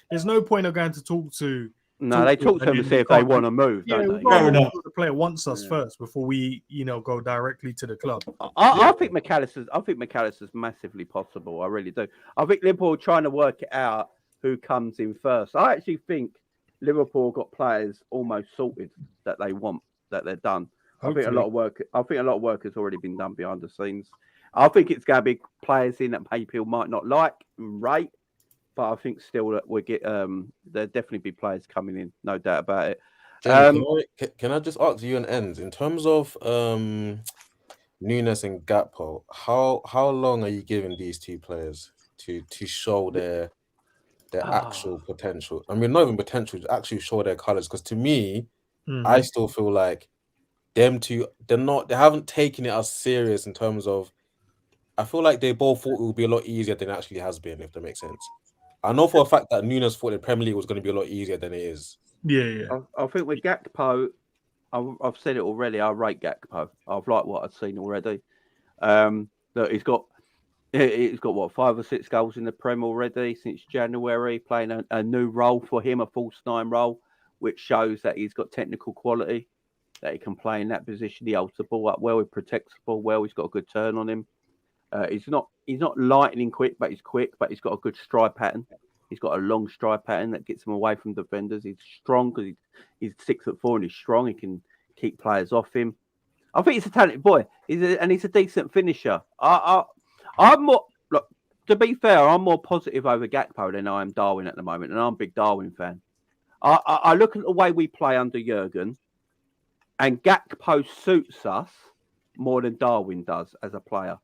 There's no point of going to talk to. No, they talk to them to see if they want to move. Yeah, don't they? Fair enough. The player wants us first before we, go directly to the club. I think McAllister's massively possible. I really do. I think Liverpool are trying to work it out who comes in first. I actually think Liverpool got players almost sorted that they want, that they're done. Hopefully. I think a lot of work has already been done behind the scenes. I think it's going to be players in that people might not like and rate, but I think still that we get there'll definitely be players coming in, no doubt about it. Can I just ask you an end in terms of Nunes and Gakpo? How long are you giving these two players to show their actual potential? I mean, not even potential, to actually show their colours. Because to me, I still feel like them two, they haven't taken it as serious in terms of. I feel like they both thought it would be a lot easier than it actually has been, if that makes sense. I know for a fact that Nunes thought the Premier League was going to be a lot easier than it is. Yeah. I think with Gakpo, I've said it already. I rate Gakpo. I've liked what I've seen already. Look, he's got what, 5 or 6 goals in the Prem already since January, playing a new role for him, a false 9 role, which shows that he's got technical quality, that he can play in that position. He holds the ball up well, he protects the ball well. He's got a good turn on him. He's not lightning quick, but he's quick. But he's got a good stride pattern. He's got a long stride pattern that gets him away from defenders. He's strong because he's 6'4" and he's strong. He can keep players off him. I think he's a talented boy. He's a decent finisher. I'm more, look, to be fair, I'm more positive over Gakpo than I am Darwin at the moment, and I'm a big Darwin fan. I look at the way we play under Jurgen, and Gakpo suits us more than Darwin does as a player.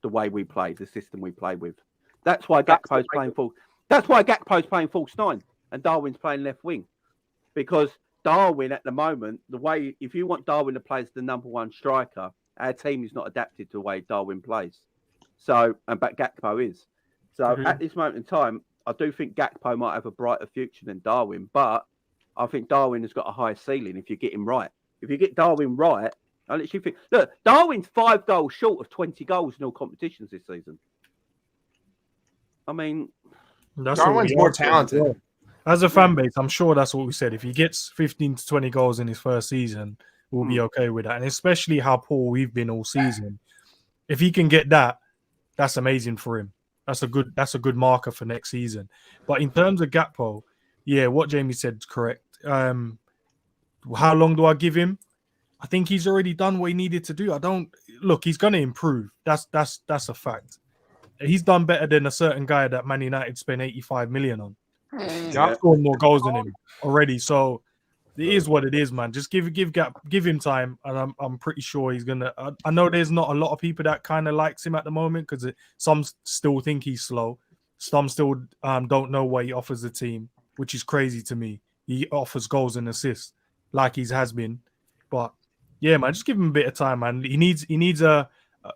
The way we play, the system we play with. That's why Gakpo's playing full. That's why Gakpo's playing false 9 and Darwin's playing left wing, because Darwin at the moment, if you want Darwin to play as the number 1 striker, our team is not adapted to the way Darwin plays. So, but Gakpo is. So at this moment in time, I do think Gakpo might have a brighter future than Darwin, but I think Darwin has got a higher ceiling if you get him right. If you get Darwin right, I literally think, look, Darwin's 5 goals short of 20 goals in all competitions this season. I mean, Darwin's more talented. As a fan base, I'm sure that's what we said. If he gets 15 to 20 goals in his first season, we'll be okay with that. And especially how poor we've been all season. If he can get that, that's amazing for him. That's a good marker for next season. But in terms of Gakpo, yeah, what Jamie said is correct. How long do I give him? I think he's already done what he needed to do. He's going to improve. That's a fact. He's done better than a certain guy that Man United spent 85 million on. I've scored more goals than him already. So it is what it is, man. Just give him time, and I'm pretty sure he's gonna. I know there's not a lot of people that kind of likes him at the moment because some still think he's slow. Some still don't know what he offers the team, which is crazy to me. He offers goals and assists like he has been, but yeah, man, just give him a bit of time, man. He needs a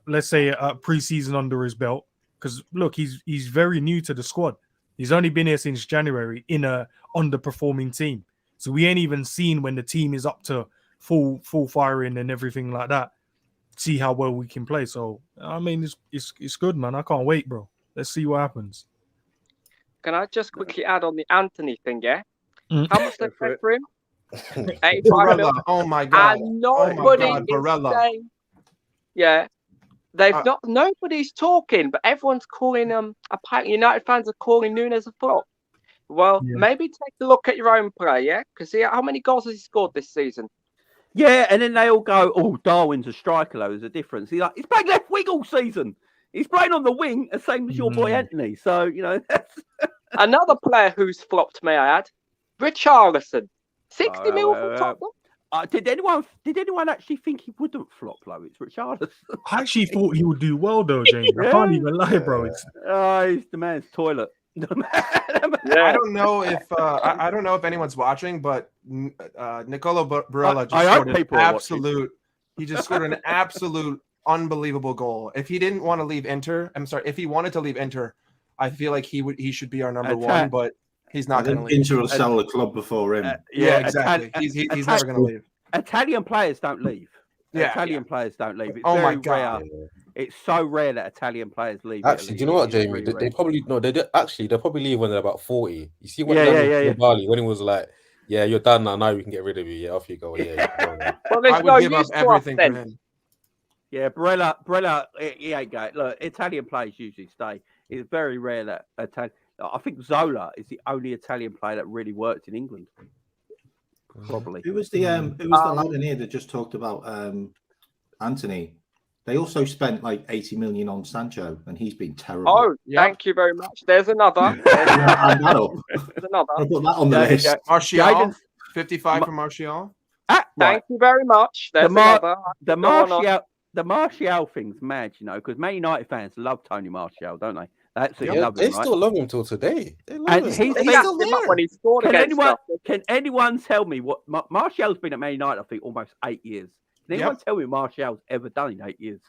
let's say a preseason under his belt, because look, he's very new to the squad. He's only been here since January in a underperforming team, so we ain't even seen when the team is up to full firing and everything like that. See how well we can play. So I mean, it's good, man. I can't wait, bro. Let's see what happens. Can I just quickly add on the Anthony thing? Yeah, how much they paid for him? 85 million. Oh my god! And nobody is saying, yeah, nobody's talking, but everyone's calling apparently United fans are calling Nunes a flop. Well, maybe take a look at your own play, yeah, because how many goals has he scored this season? Yeah, and then they all go, "Oh, Darwin's a striker, though. There's a difference." He's playing left wing all season. He's playing on the wing, the same as your boy Anthony. So that's another player who's flopped. May I add, Richarlison. 60 mil from Tottenham. Did anyone actually think he wouldn't flop, though? It's Richarlison. I actually thought he would do well, though, James. I can't even lie, bro. He's the man's toilet. I don't know if I don't know if anyone's watching, but Nicolo Barella just scored an absolute. He just scored an absolute unbelievable goal. If he didn't want to leave Inter, if he wanted to leave Inter, I feel like he should be our number one, but he's not going to leave. Inter will sell the club before him. Yeah, exactly. He's never going to leave. Italian players don't leave. Yeah, Italian players don't leave. It's oh my very God. rare. It's so rare that Italian players leave. Actually, do you know what, Jamie? They probably no. They'll probably leave when they're about 40. You see when Bali when he was like, "Yeah, you're done now. Now we can get rid of you. Yeah, off you go. Yeah." Well, there's I would give up everything for him. Yeah, Barella, he ain't going. Look, Italian players usually stay. It's very rare that Italian. I think Zola is the only Italian player that really worked in England. Probably. Who was the lad in here that just talked about Anthony? They also spent like 80 million on Sancho, and he's been terrible. Oh, thank you very much. There's another. There's another. I'll put that on the list. Martial, 55 for Martial. Thank you very much. There's another. The Martial thing's mad, you know, because Man United fans love Tony Martial, don't they? Absolutely love him, they still love him till today. They love him. He's still there. When he scored can anyone tell me what Martial's been at Man United? I think almost 8 years. Can anyone tell me Martial's ever done in 8 years?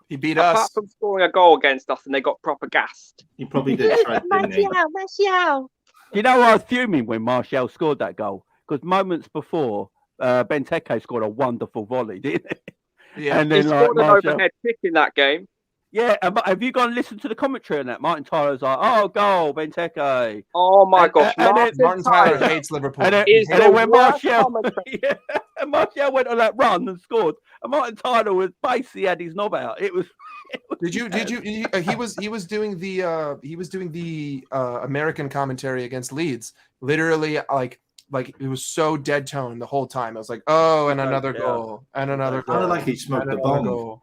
He beat Apart us. from scoring a goal against us, and they got proper gassed. He probably did. Martial. You know, I was fuming when Martial scored that goal because moments before, Benteke scored a wonderful volley, didn't he? Yeah, and then he scored an overhead kick in that game. Yeah, but have you gone and listened to the commentary on that? Martin Tyler's like, "Oh, goal, Benteke." Oh my gosh, Martin Tyler hates Liverpool. And then when Martial went on that run and scored, and Martin Tyler was basically had his knob out. It was. Did you? He was doing the American commentary against Leeds. Literally, like it was so dead tone the whole time. I was like, oh, and another goal, and another goal. Kind of like he smoked the bomb.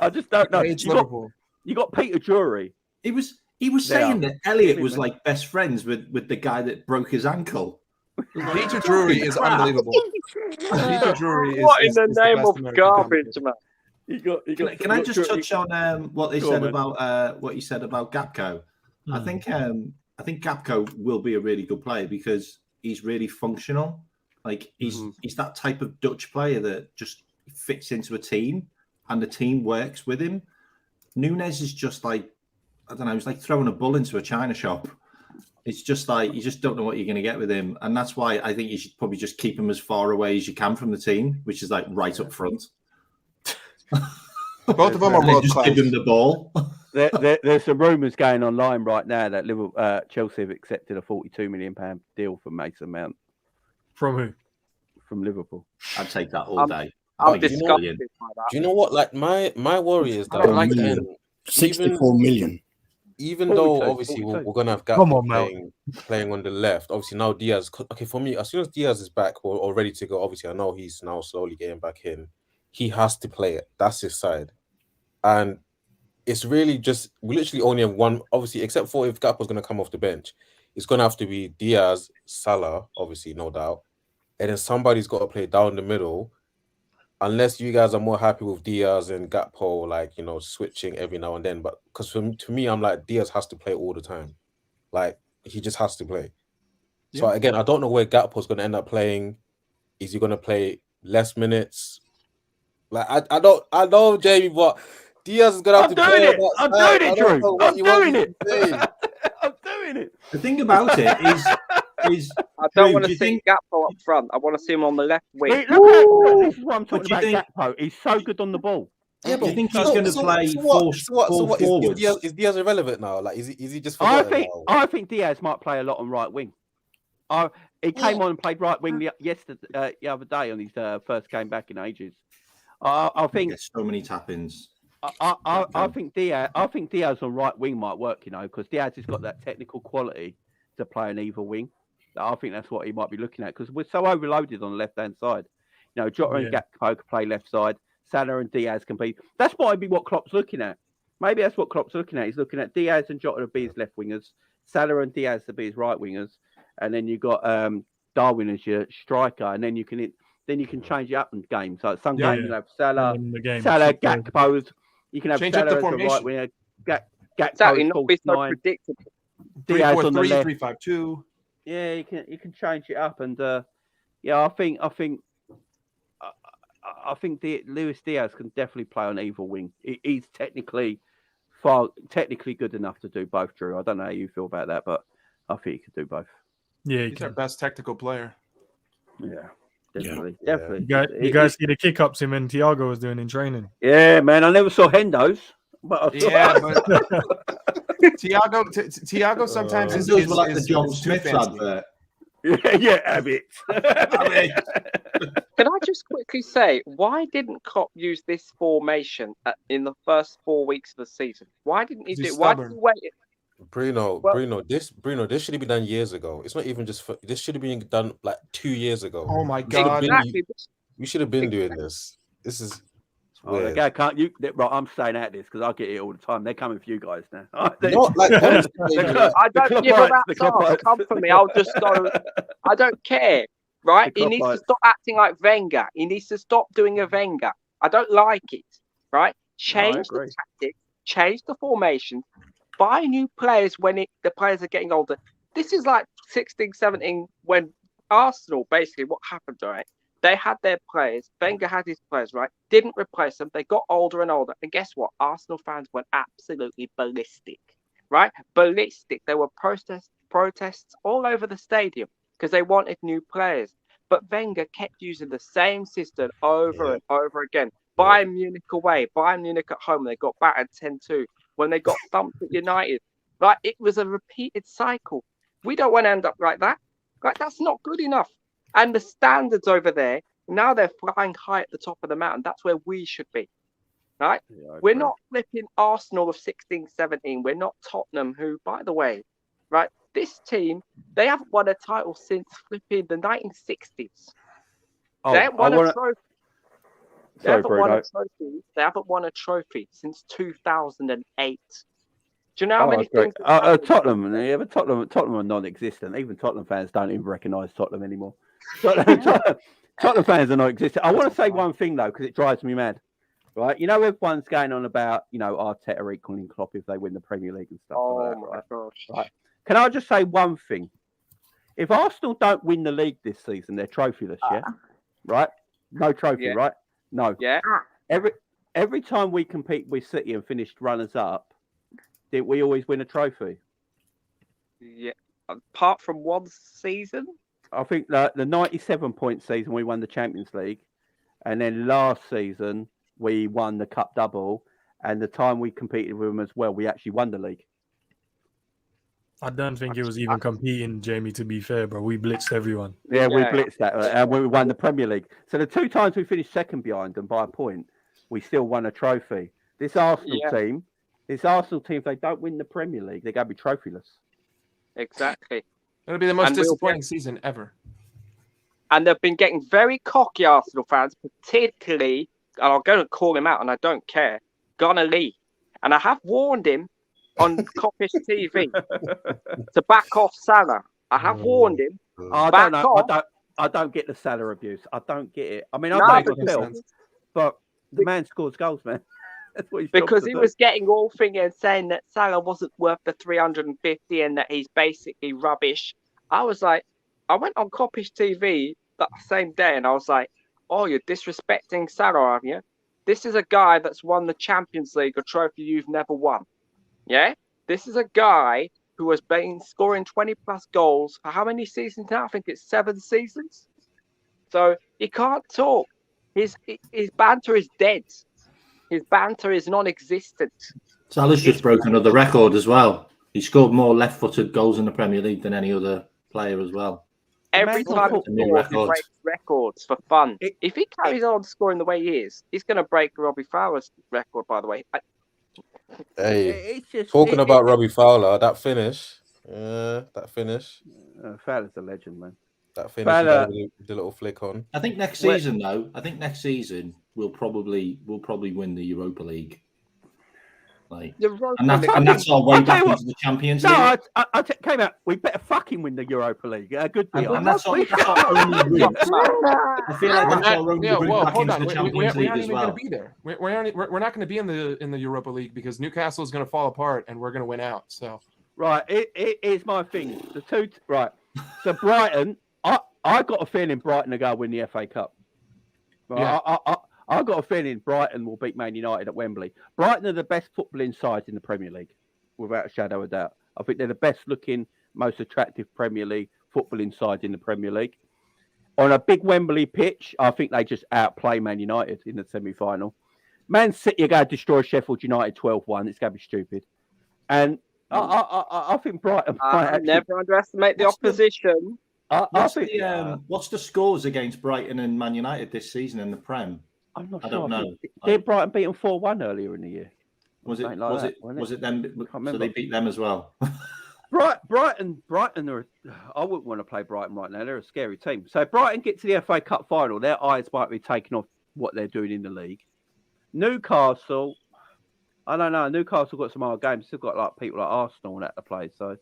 I just don't know. You got Peter Drury. He was saying that Elliot was like best friends with the guy that broke his ankle. Peter Drury is unbelievable. Peter Drury is. What in the name of garbage, man? Can I just touch on what they said about what you said about Gakpo? I think Gakpo will be a really good player because he's really functional. Like he's that type of Dutch player that just fits into a team and the team works with him. Nunes is just like, I don't know, he's like throwing a bull into a china shop. It's just like you just don't know what you're going to get with him, and that's why I think you should probably just keep him as far away as you can from the team, which is like right up front. Both of them are world class. Just give him the ball. There's some rumours going online right now that Chelsea have accepted a £42 million deal for Mason Mount. From who? From Liverpool. I'd take that all day. I'm disgusted by that. Do you know what? Like my worry is that like 64 million. Even though obviously we're gonna have Gakpo playing on the left, obviously now Diaz. Okay, for me, as soon as Diaz is back or ready to go, obviously I know he's now slowly getting back in. He has to play it. That's his side, and it's really just we literally only have one. Obviously, except for if Gakpo's gonna come off the bench, it's gonna have to be Diaz, Salah, obviously no doubt, and then somebody's got to play down the middle. Unless you guys are more happy with Diaz and Gakpo, like, you know, switching every now and then. But because to me, I'm like, Diaz has to play all the time. Like, he just has to play. Yeah. So, again, I don't know where Gakpo's going to end up playing. Is he going to play less minutes? Like, I know, Jamie, but Diaz is going to have to play. I'm doing it, Drew. I'm doing it. I'm doing it. The thing about it is I don't want to see Gakpo up front. I want to see him on the left wing. This is what I'm talking about. Gakpo. He's so good on the ball. Yeah, but I think he's going to play four forwards. Is Diaz irrelevant now? Like, is he just? I think Diaz might play a lot on right wing. He came on and played right wing the other day on his first game back in ages. I think there's so many tap-ins. I think Diaz on right wing might work, you know, because Diaz has got that technical quality to play on either wing. I think that's what he might be looking at because we're so overloaded on the left-hand side. You know, Jota and Gakpo can play left side. Salah and Diaz can be. That's maybe what Klopp's looking at. Maybe that's what Klopp's looking at. He's looking at Diaz and Jota to be his left wingers, Salah and Diaz to be his right wingers, and then you got Darwin as your striker, and then you can change it up in games. So some games you have Salah, Gakpo. You can have change Salah up the as the formation. right winger, Exactly, Gakpo's not false be so nine. predictable. Diaz on the 3-4-3, left. 3-5-2. Yeah, you can change it up, and I think Luis Diaz can definitely play on either wing. He's technically good enough to do both. Drew, I don't know how you feel about that, but I think he could do both. Yeah, He's our best technical player. Yeah, definitely. You guys see the kick ups him and Thiago was doing in training. Yeah, man. I never saw Hendo's, but I saw but Thiago sometimes is Those were like the John too Smith fancy. advert. yeah, Abbott. Can I just quickly say, why didn't Klopp use this formation in the first 4 weeks of the season? Why didn't he do it? Why did he wait? Bruno, this should have been done years ago. It's not even just this should have been done like 2 years ago. Oh my God! You should have been doing this. This is weird. Right, I'm staying out of this because I get it all the time. They're coming for you guys now. Not like I don't give a rat's ass. Come for me. I'll just go. I don't care. Right? He needs to stop acting like Wenger. He needs to stop doing a Wenger. I don't like it. Right? Change the tactics. Change the formation. Buy new players when the players are getting older. This is like 16, 17 when Arsenal, basically what happened, right? They had their players. Wenger had his players, right? Didn't replace them. They got older and older. And guess what? Arsenal fans went absolutely ballistic, right? Ballistic. There were protests all over the stadium because they wanted new players. But Wenger kept using the same system over and over again. Bayern Munich away, Bayern Munich at home. They got battered 10-2. When they got thumped at United, right? It was a repeated cycle. We don't want to end up like that. Right? That's not good enough. And the standards over there, now they're flying high at the top of the mountain. That's where we should be. Right? Yeah, we're not flipping Arsenal of 16, 17. We're not Tottenham, who, by the way, right? This team, they haven't won a title since flipping the 1960s. They haven't won a trophy. They haven't won a trophy since 2008. Do you know how many things? Tottenham, but Tottenham are non-existent. Even Tottenham fans don't even recognise Tottenham anymore. Tottenham fans are non-existent. I want to say one thing though, because it drives me mad. Right? You know, everyone's going on about Arteta equaling Klopp if they win the Premier League and stuff like that. My gosh! Right? Can I just say one thing? If Arsenal don't win the league this season, they're trophyless. Yeah, right? No trophy, right? No. Yeah. Every time we compete with City and finished runners up, did we always win a trophy? Yeah. Apart from one season, I think the 97-point season we won the Champions League, and then last season we won the Cup double, and the time we competed with them as well, we actually won the league. I don't think it was even competing, Jamie, to be fair, bro. We blitzed everyone. Yeah, we blitzed that, and we won the Premier League. So the 2 times we finished second behind them by a point, we still won a trophy. This Arsenal team, if they don't win the Premier League, they're going to be trophyless. Exactly. It'll be the most disappointing season ever. And they've been getting very cocky, Arsenal fans, particularly, and I'm going to call him out, and I don't care, Gunnar Lee. And I have warned him on Coppish TV to back off Salah. I have warned him. I don't know. I don't get the Salah abuse. I don't get it. I mean, I don't feel, but the man scores goals, man. That's what because he was getting all thingy and saying that Salah wasn't worth the 350 and that he's basically rubbish. I was like, I went on Coppish TV that same day and I was like, oh, you're disrespecting Salah, aren't you? This is a guy that's won the Champions League, a trophy you've never won. Yeah? This is a guy who has been scoring 20 plus goals for how many seasons now? I think it's 7 seasons. So he can't talk. His banter is dead. His banter is non-existent. Salah's just broken another record as well. He scored more left-footed goals in the Premier League than any other player as well. Every time he breaks records for fun. If he carries on scoring the way he is, he's going to break Robbie Fowler's record, by the way. Hey, talking about Robbie Fowler, that finish. Fowler's a legend, man. That finish, the little flick on. I think next season, though, we'll probably win the Europa League. Like, Europa and that's League. and that's our way I'll tell back you into the Champions No, League. I came out. We better fucking win the Europa League. Good deal. And that's our only route. I feel like We're that's our not, only yeah, route well, back hold into on. the Champions We League aren't as even going well. to be there. We're not going to be in the Europa League because Newcastle is going to fall apart and we're going to win out. So Right, here's my thing. The two right. So Brighton, I got a feeling Brighton are going to win the FA Cup. Right? Yeah. I got a feeling Brighton will beat Man United at Wembley. Brighton are the best footballing side in the Premier League, without a shadow of a doubt. I think they're the best looking, most attractive Premier League footballing side in the Premier League. On a big Wembley pitch, I think they just outplay Man United in the semi-final. Man City are going to destroy Sheffield United 12-1. It's going to be stupid. And I think Brighton might actually... Never underestimate the opposition. What's the scores against Brighton and Man United this season in the Prem? I'm not I sure. don't know. Did Brighton beat them 4-1 earlier in the year? Was it? Something like Was that, it? wasn't Was it them? So remember. they beat them as well. Brighton are. I wouldn't want to play Brighton right now. They're a scary team. So Brighton get to the FA Cup final. Their eyes might be taken off what they're doing in the league. Newcastle, I don't know. Newcastle got some other games. Still got like people like Arsenal and that to play. So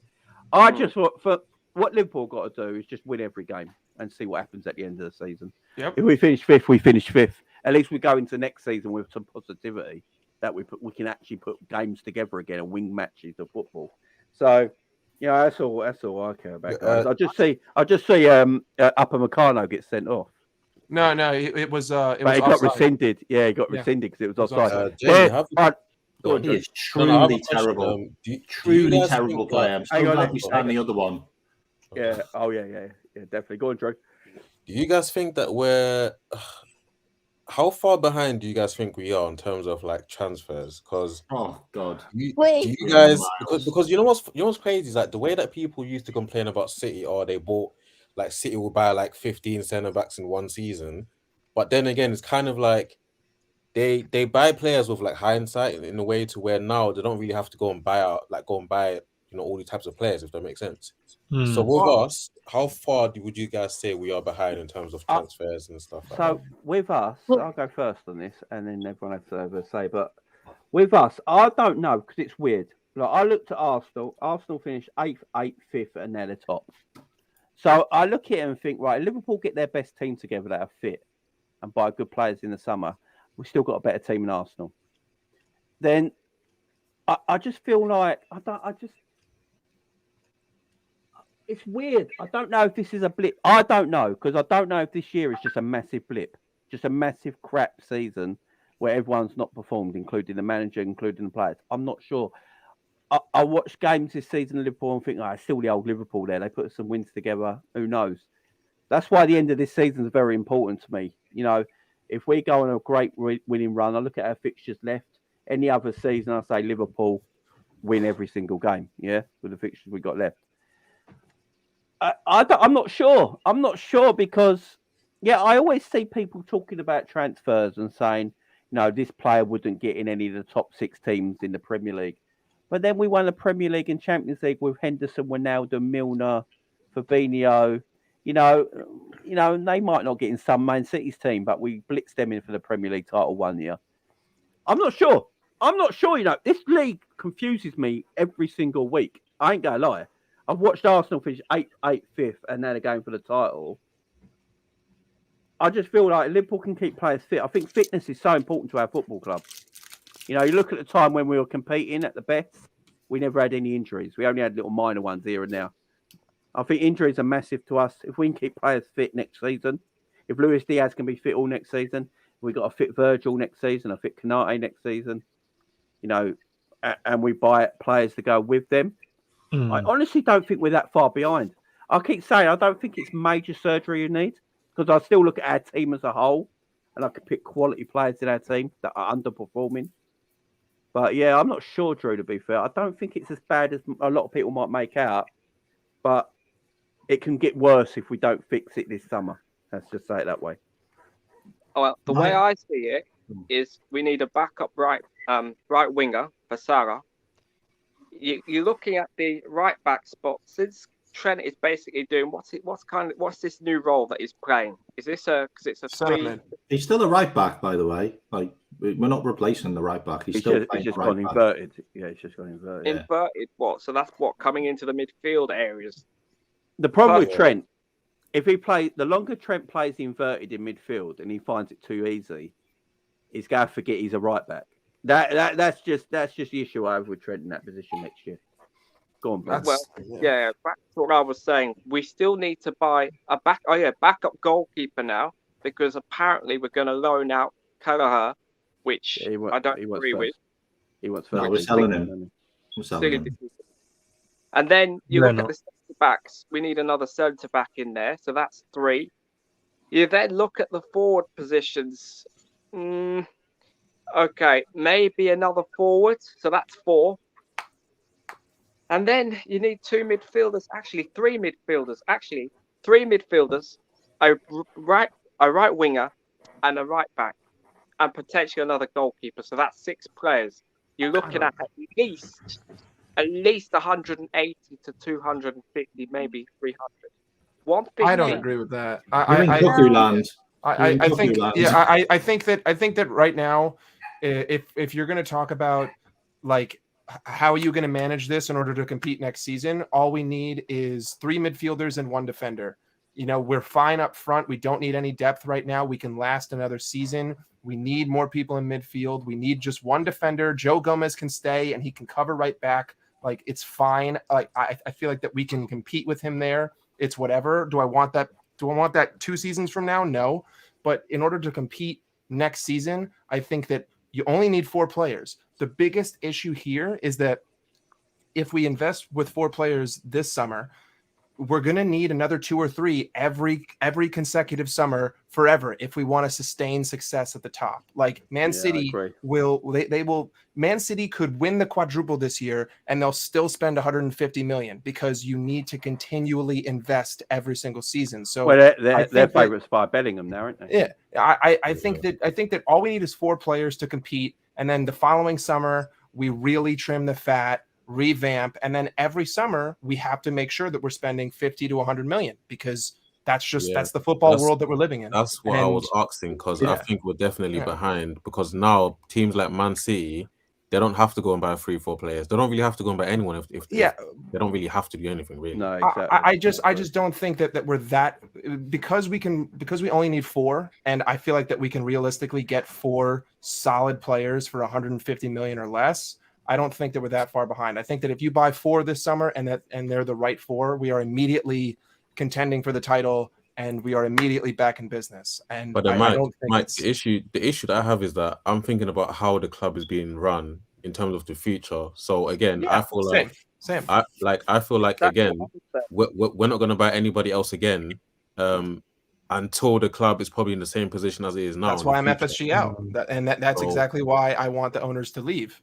I just thought for what Liverpool got to do is just win every game and see what happens at the end of the season. Yep. If we finish fifth, we finish fifth. At least we go into next season with some positivity that we can actually put games together again and win matches of football. So, that's all I care about, guys. I just see Upper Meccano get sent off. No, it was. But he got rescinded. Yeah, he got rescinded because it was offside. He is truly terrible. Truly terrible player. I'm so glad we signed the other one. Yeah. Oh, yeah. Definitely. Go on, Drew. Do you guys think that we're... How far behind do you guys think we are in terms of like transfers? Because do you guys because you know what's crazy is like the way that people used to complain about City, or they bought like City will buy like 15 centre backs in one season, but then again it's kind of like they buy players with like hindsight in a way to where now they don't really have to go and buy all these types of players, if that makes sense. So with us, how far would you guys say we are behind in terms of transfers and stuff like that? So with us, I'll go first on this, and then everyone has to have a say. But with us, I don't know because it's weird. Like I looked at Arsenal. Arsenal finished 8th, 5th, and they're the top. So I look at it and think, right, Liverpool get their best team together that are fit and buy good players in the summer. We've still got a better team than Arsenal. Then I just feel like it's weird. I don't know if this is a blip. I don't know because I don't know if this year is just a massive blip, just a massive crap season where everyone's not performed, including the manager, including the players. I'm not sure. I watch games this season in Liverpool and think, it's still the old Liverpool there. They put some wins together. Who knows? That's why the end of this season is very important to me. If we go on a great winning run, I look at our fixtures left. Any other season, I say Liverpool win every single game. Yeah, with the fixtures we got left. I'm not sure. I'm not sure because, I always see people talking about transfers and saying, this player wouldn't get in any of the top 6 teams in the Premier League. But then we won the Premier League and Champions League with Henderson, Ronaldo, Milner, Fabinho. And they might not get in some Man City's team, but we blitzed them in for the Premier League title one year. I'm not sure. This league confuses me every single week. I ain't going to lie. I've watched Arsenal finish 8th, 5th, and now they're going for the title. I just feel like Liverpool can keep players fit. I think fitness is so important to our football club. You look at the time when we were competing at the best, we never had any injuries. We only had little minor ones here and now. I think injuries are massive to us. If we can keep players fit next season, if Luis Diaz can be fit all next season, we got a fit Virgil next season, a fit Konate next season, and we buy players to go with them. I honestly don't think we're that far behind. I keep saying I don't think it's major surgery you need because I still look at our team as a whole and I can pick quality players in our team that are underperforming. But I'm not sure, Drew, to be fair. I don't think it's as bad as a lot of people might make out, but it can get worse if we don't fix it this summer. Let's just say it that way. Well, the way I see it is we need a backup right winger for Salah. You're looking at the right back spot since Trent is basically doing what's this new role that he's playing? Is this because it's a three? He's still a right back, by the way. We're not replacing the right back. He's It's still just, playing it's just right gone back. inverted. Yeah, it's just gone inverted. Yeah. Inverted what? So that's what coming into the midfield areas. The problem with Plus- Trent, if he plays, the longer Trent plays inverted in midfield and he finds it too easy, he's going to forget he's a right back. That's just the issue I have with Trent in that position next year. Go on, Brad. Well, yeah, that's what I was saying. We still need to buy a backup goalkeeper now, because apparently we're going to loan out Kelleher, which I don't agree with. He wants No, further. we're selling him. We're selling him. And then you Yeah, look at the centre backs. We need another centre back in there, so that's 3. You then look at the forward positions. Okay, maybe another forward, so that's 4. And then you need 2 midfielders, actually 3 midfielders, a right winger and a right back, and potentially another goalkeeper. So that's 6 players. You're looking at least 180 to 250, maybe 300. 150. I don't agree with that. You're in cuckoo land. I think I think that right now, if you're going to talk about like how are you going to manage this in order to compete next season, all we need is 3 midfielders and 1 defender. You know, we're fine up front. We don't need any depth right now. We can last another season. We need more people in midfield. We need just 1 defender. Joe Gomez can stay and he can cover right back. Like, it's fine. Like, I feel like that we can compete with him there. It's whatever. Do I want that 2 seasons from now? No. But in order to compete next season, I think that you only need 4 players. The biggest issue here is that if we invest with 4 players this summer, we're going to need another 2 or 3 every consecutive summer forever if we want to sustain success at the top. Like Man City Man City could win the quadruple this year and they'll still spend 150 million because you need to continually invest every single season. So they're favorites by Bellingham now, aren't they? Yeah, I think that all we need is 4 players to compete, and then the following summer we really trim the fat, revamp, and then every summer we have to make sure that we're spending 50 to 100 million because that's the football world that we're living in. That's what I was asking, because I think we're definitely behind, because now teams like Man City, they don't have to go and buy 3-4 players. They don't really have to go and buy anyone if they don't really have to do anything really. No, exactly. I just don't think that we're that, because we only need 4, and I feel like that we can realistically get 4 solid players for 150 million or less. I don't think that we're that far behind. I think that if you buy 4 this summer and they're the right 4, we are immediately contending for the title and we are immediately back in business. And but Mike, the issue that I have is that I'm thinking about how the club is being run in terms of the future. So again, I feel same. I feel like again, we're not going to buy anybody else again until the club is probably in the same position as it is now. That's why I'm FSG out, that's exactly why I want the owners to leave.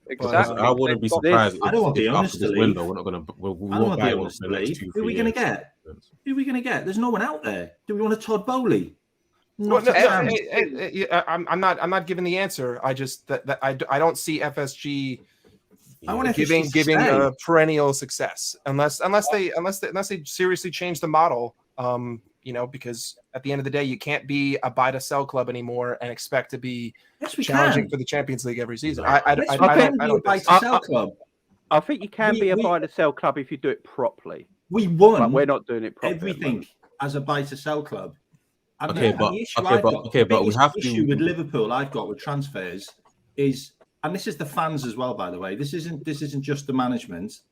Exactly. I wouldn't be surprised. I don't want the owners to leave. Window, we're not going to. I don't want the owners to leave. Who are we going to get? Who are we going to get? There's no one out there. Do we want a Todd Bowley? I'm not giving the answer. I just I don't see FSG giving a perennial success unless they seriously change the model. Because at the end of the day, you can't be a buy to sell club anymore and expect to be challenging for the Champions League every season. I don't buy to sell club. I think you can be a buy to sell club if you do it properly. We won. But we're not doing it properly. Everything as a buy to sell club. And the issue with Liverpool I've got with transfers is, and this is the fans as well, by the way. This isn't just the management.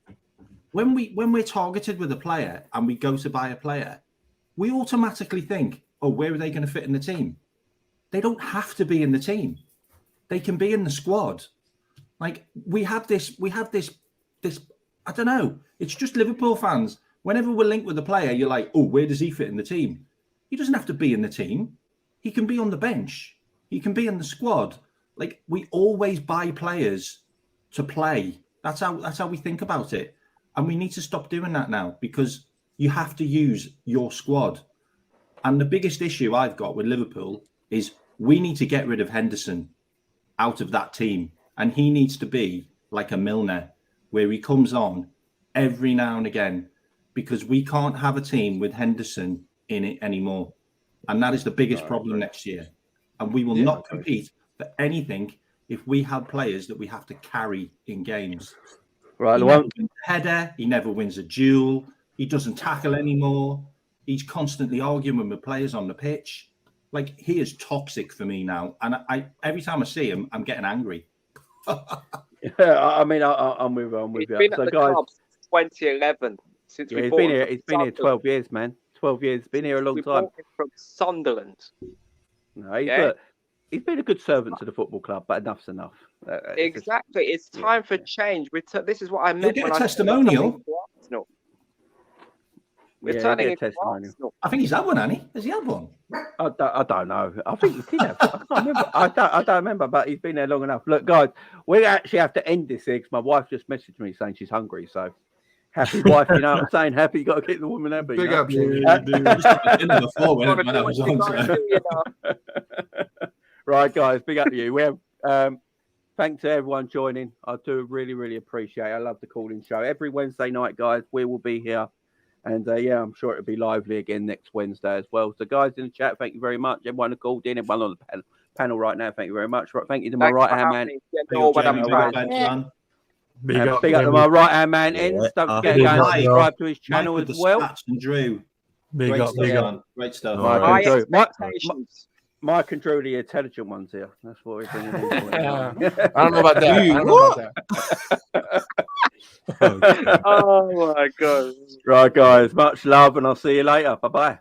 When we're targeted with a player and we go to buy a player, we automatically think, oh, where are they going to fit in the team? They don't have to be in the team. They can be in the squad. Like we have this, I don't know. It's just Liverpool fans. Whenever we're linked with a player, you're like, oh, where does he fit in the team? He doesn't have to be in the team. He can be on the bench. He can be in the squad. Like we always buy players to play. That's how we think about it. And we need to stop doing that now because you have to use your squad. And the biggest issue I've got with Liverpool is we need to get rid of Henderson out of that team. And he needs to be like a Milner, where he comes on every now and again, because we can't have a team with Henderson in it anymore. And that is the biggest problem next year. And we will not compete for anything if we have players that we have to carry in games. Right, He the never one. wins a header. He never wins a duel. He doesn't tackle anymore. He's constantly arguing with players on the pitch. Like, he is toxic for me now. And I every time I see him, I'm getting angry. Yeah, I mean, I'm with He's you. been So, at the guys, club since 2011. Since yeah, we he's bought been him here. from He's been here 12 Sunderland. years, man. 12 years. Been here a long We time. bought him from Sunderland. No, he's, Yeah. look, he's been a good servant to the football club, but enough's enough. Exactly. It's time for change. This is what I He'll meant get when a I said testimonial. returning to Arsenal. Yeah, Returning he'll into get a testimonial. Arsenal. I think he's had one, hasn't he? Has he had one? I don't know. I think he did have. I can't remember. I don't remember, but he's been there long enough. Look, guys, we actually have to end this here because my wife just messaged me saying she's hungry. So happy wife, you know what I'm saying? Happy, you got to keep the woman happy. Big you know? up, Jamie. Dinner before when I was on. So. Right, guys, big up to you. We have thanks to everyone joining. I do really, really appreciate it. I love the calling show. Every Wednesday night, guys, we will be here. And yeah, I'm sure it'll be lively again next Wednesday as well. So, guys in the chat, thank you very much. Everyone who called in, everyone on the panel right now, thank you very much. Right, thank you to my right hand man. Big up to my right hand man, Ends. Don't forget to go and subscribe to his channel Mike with as the well. stats and Drew. Big Great up, stuff, big up. man. Great stuff. Mike and Drew. Expectations. Mike and Drew, the intelligent ones here. That's what we're bringing in. I don't know about that. I don't know about that. Oh my god. Right, guys. Much love, and I'll see you later. Bye bye.